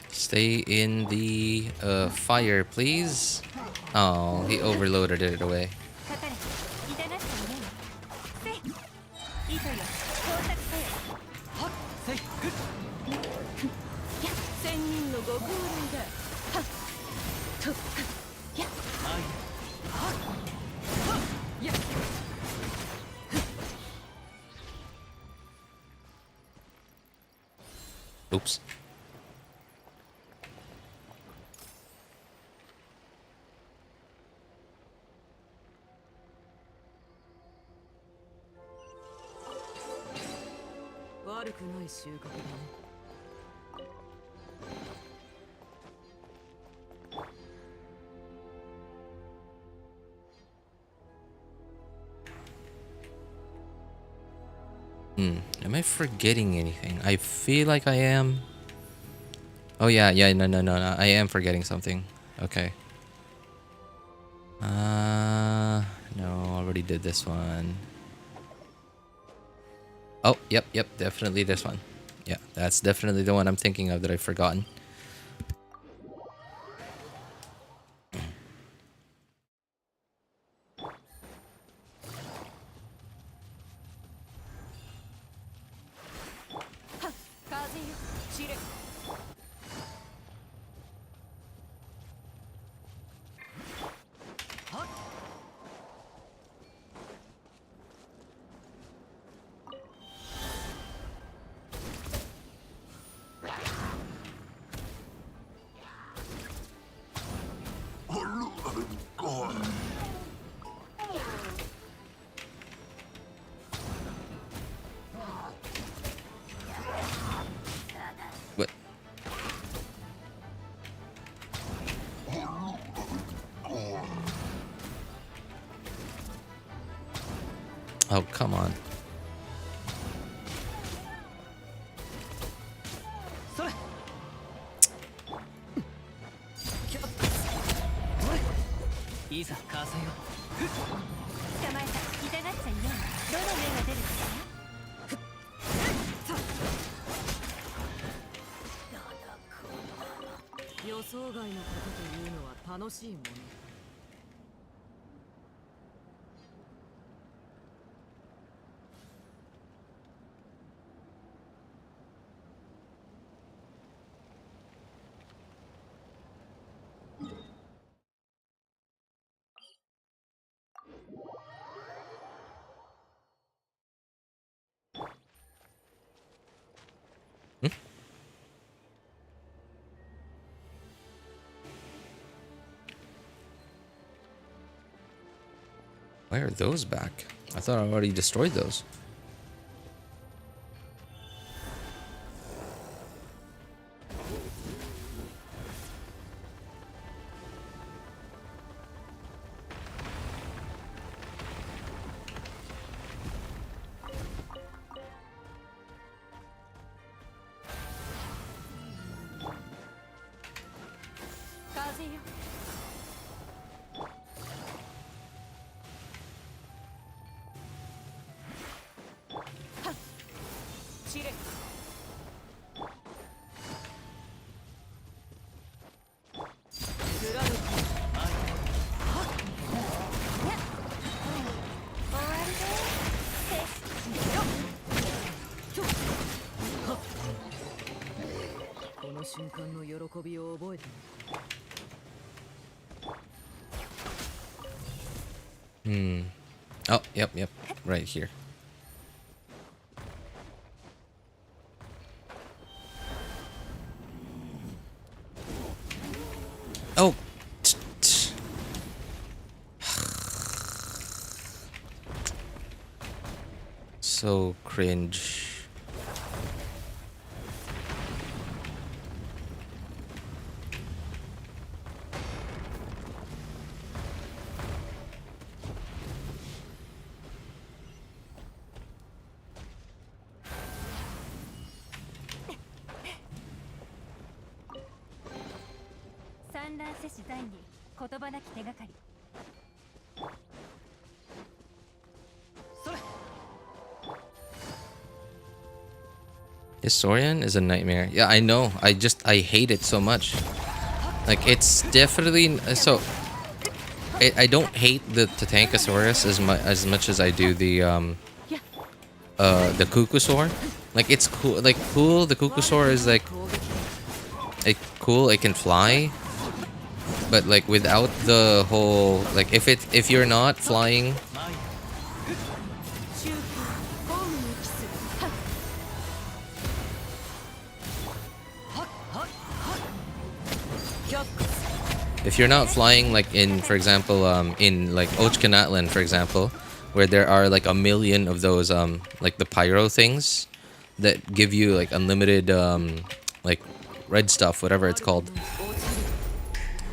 Stay in the fire, please. Oh, he overloaded it away. Oops. Am I forgetting anything? I feel like I am. Oh yeah, no. I am forgetting something. Okay. No, I already did this one. Oh, yep, definitely this one. Yeah, that's definitely the one I'm thinking of that I've forgotten. What? Oh, come on. Why are those back? I thought I already destroyed those. 瞬間の喜びを覚えて。Oh, yep. Right here. Oh. So cringe. Historian is a nightmare. Yeah, I know. I hate it so much. Like, it's definitely so. I don't hate the Tankosaurus as much as I do the Kukusaur. Like, it's cool. Like, cool. The Kukusaur is like cool. It can fly, but like without the whole like if you're not flying. If you're not flying, like in, for example, in like Natlan, for example, where there are like a million of those, like the pyro things that give you like unlimited, like red stuff, whatever it's called.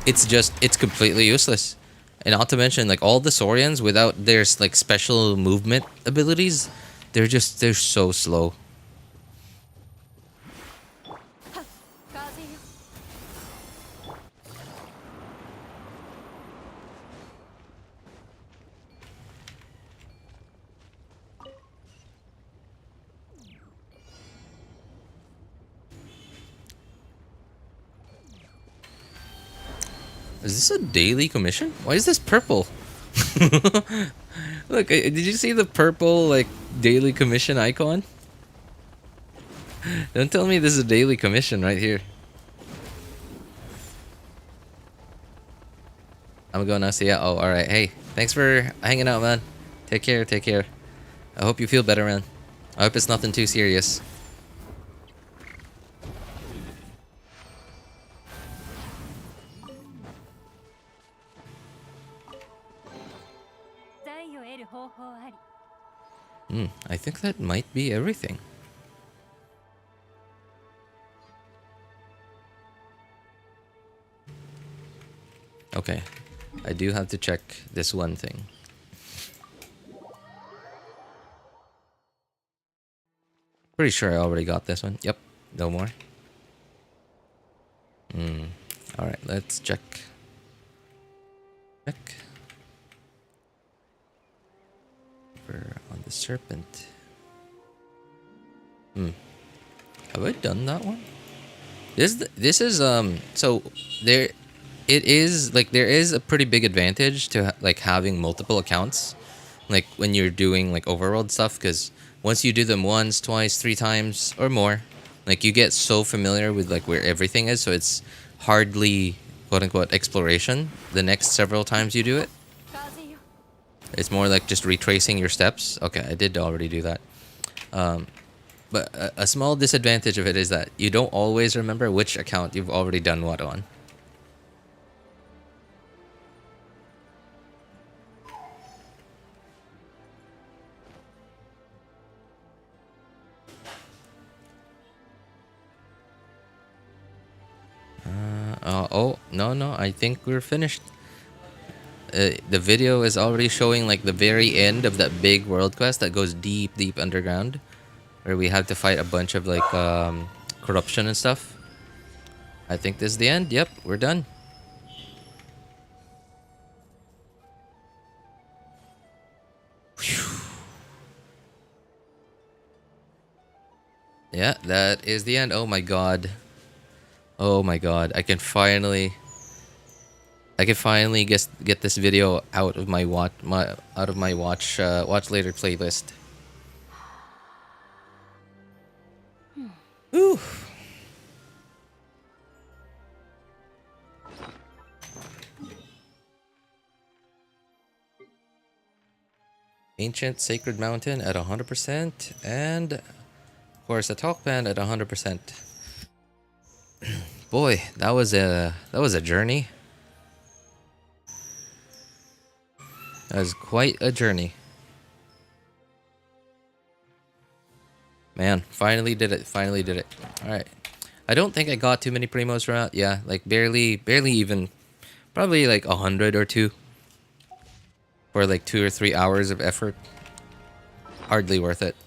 It's completely useless. And not to mention, like all the Saurians, without their like special movement abilities, they're so slow. Is this a daily commission? Why is this purple? Look, did you see the purple, like, daily commission icon? Don't tell me this is a daily commission right here. I'm going to see ya. Oh, alright. Hey, thanks for hanging out, man. Take care, take care. I hope you feel better, man. I hope it's nothing too serious. I think that might be everything. Okay, I do have to check this one thing. Pretty sure I already got this one. Yep, no more. Alright, let's check. On the serpent. Have I done that one? This is so there it is like there is a pretty big advantage to like having multiple accounts like when you're doing like overworld stuff, because once you do them once, twice, 3 times or more, like you get so familiar with like where everything is, so it's hardly quote unquote exploration the next several times you do it. It's more like just retracing your steps. Okay, I did already do that. But a small disadvantage of it is that you don't always remember which account you've already done what on. Oh, no, I think we're finished. The video is already showing like the very end of that big world quest that goes deep underground, where we have to fight a bunch of like corruption and stuff. I think this is the end. Yep, we're done. Whew. Yeah, that is the end. Oh my god. Oh my god. I can finally get this video out of my watch later playlist. Ooh. Ancient Sacred Mountain at 100%, and of course Atocpan at 100%. Boy, that was a journey. That was quite a journey. Man, finally did it. Finally did it. All right. I don't think I got too many primos from out. Yeah, like barely even. Probably like 100 or 2 for like 2 or 3 hours of effort. Hardly worth it.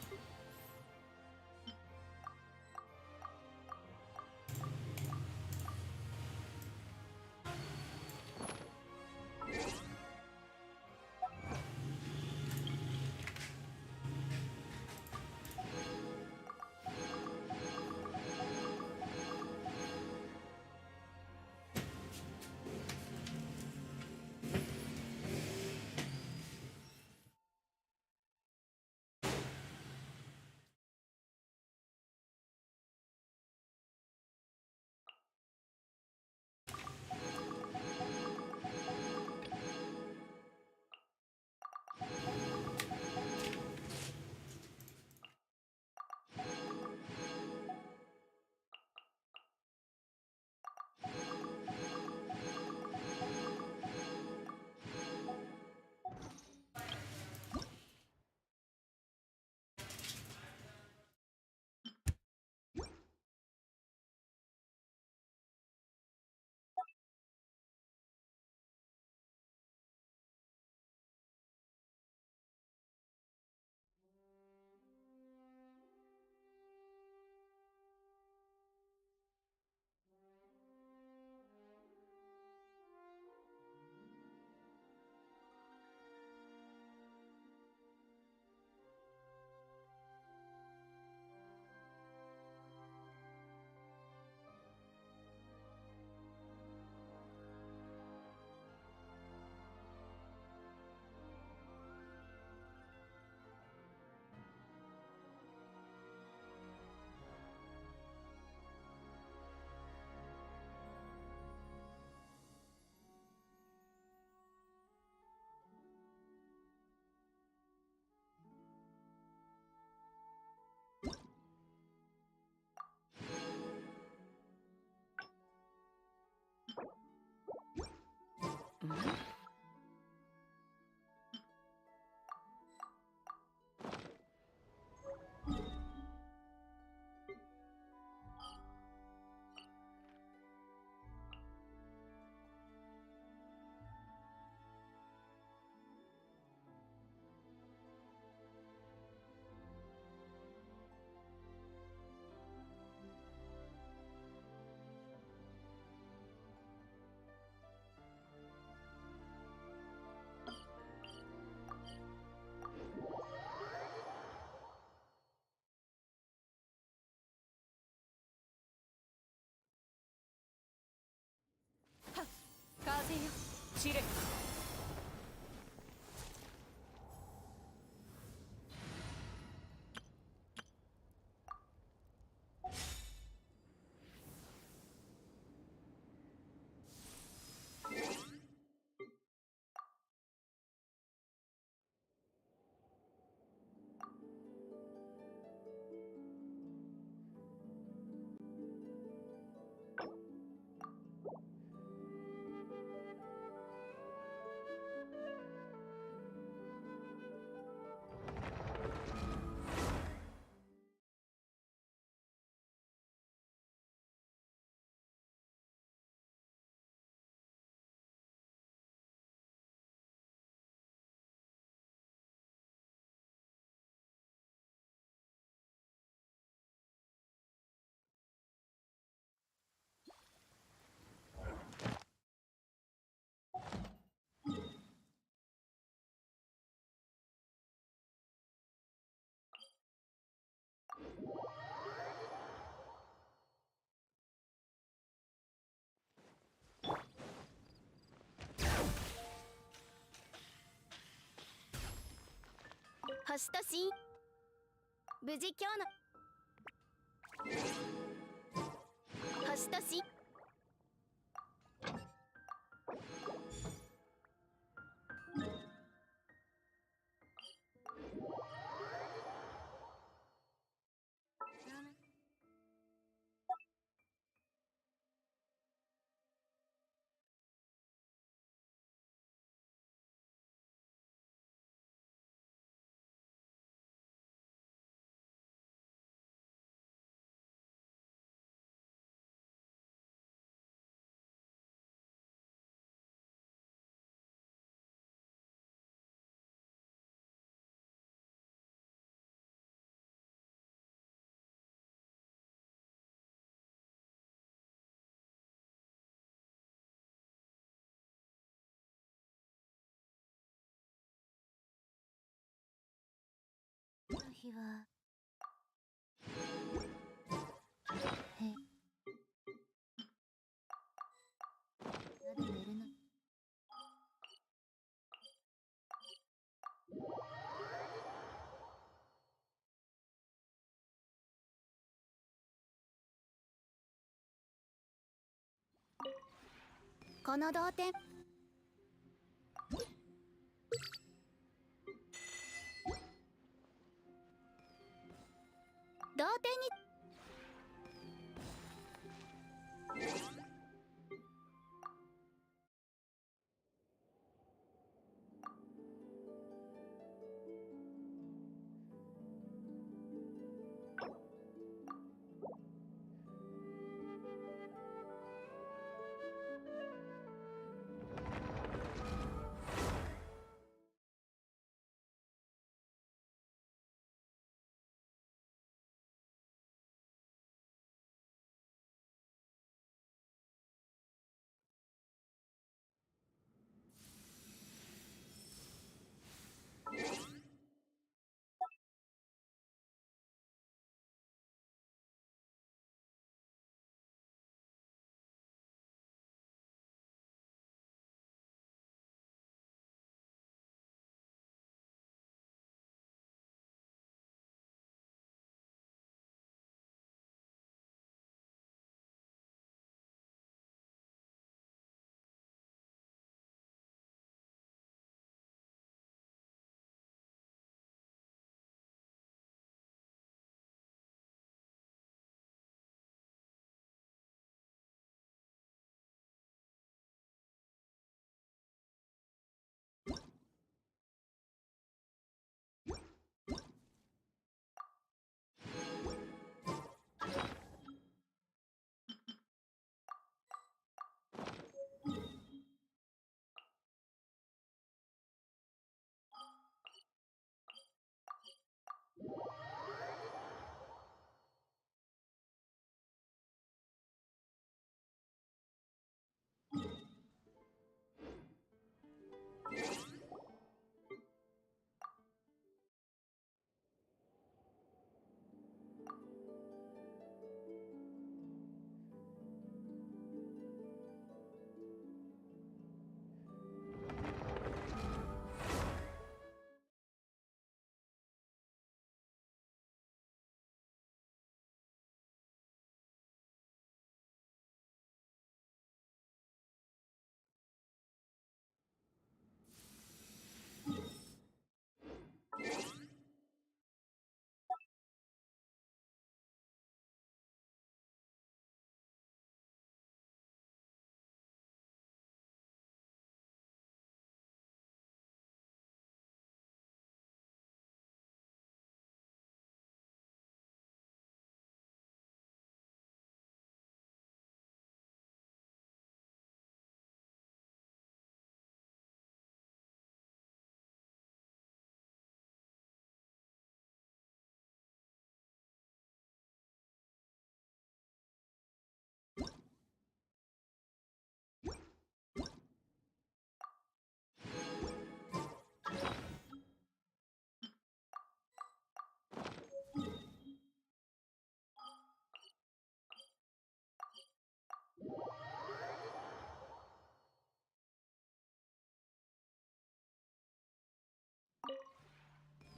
星とし無事今日の星とし日はまだ寝るの？この同点同点に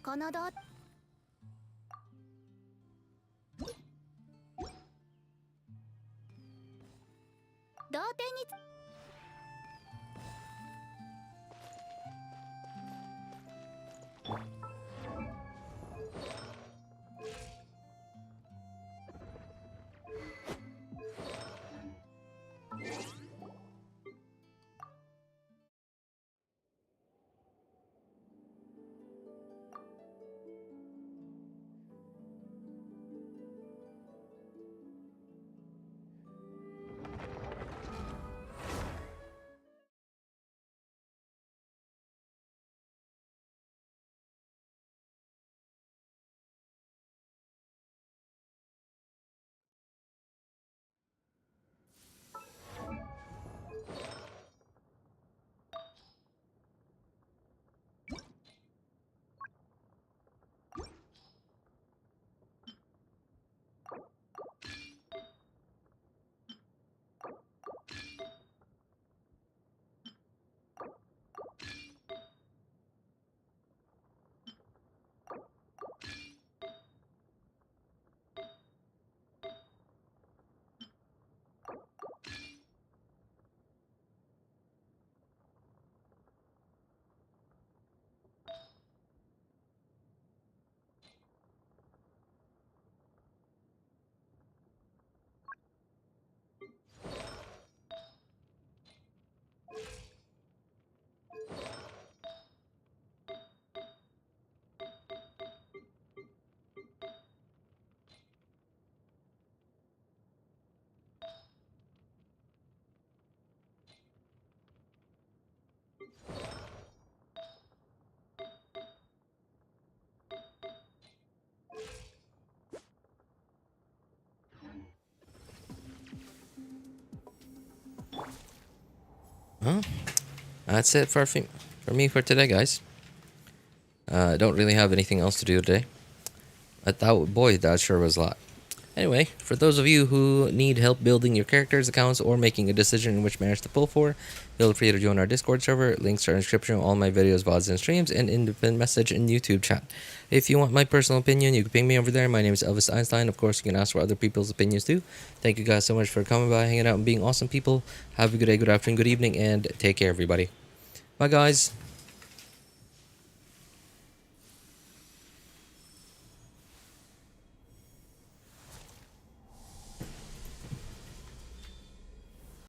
この同同点に Well, that's it for me for today, guys. I don't really have anything else to do today. That sure was a lot. Anyway, for those of you who need help building your characters, accounts, or making a decision in which marriage to pull for, feel free to join our Discord server. Links are in the description of all my videos, VODs, and streams, and in the message and YouTube chat. If you want my personal opinion, you can ping me over there. My name is Elvis Einstein. Of course, you can ask for other people's opinions too. Thank you guys so much for coming by, hanging out, and being awesome people. Have a good day, good afternoon, good evening, and take care, everybody. Bye, guys.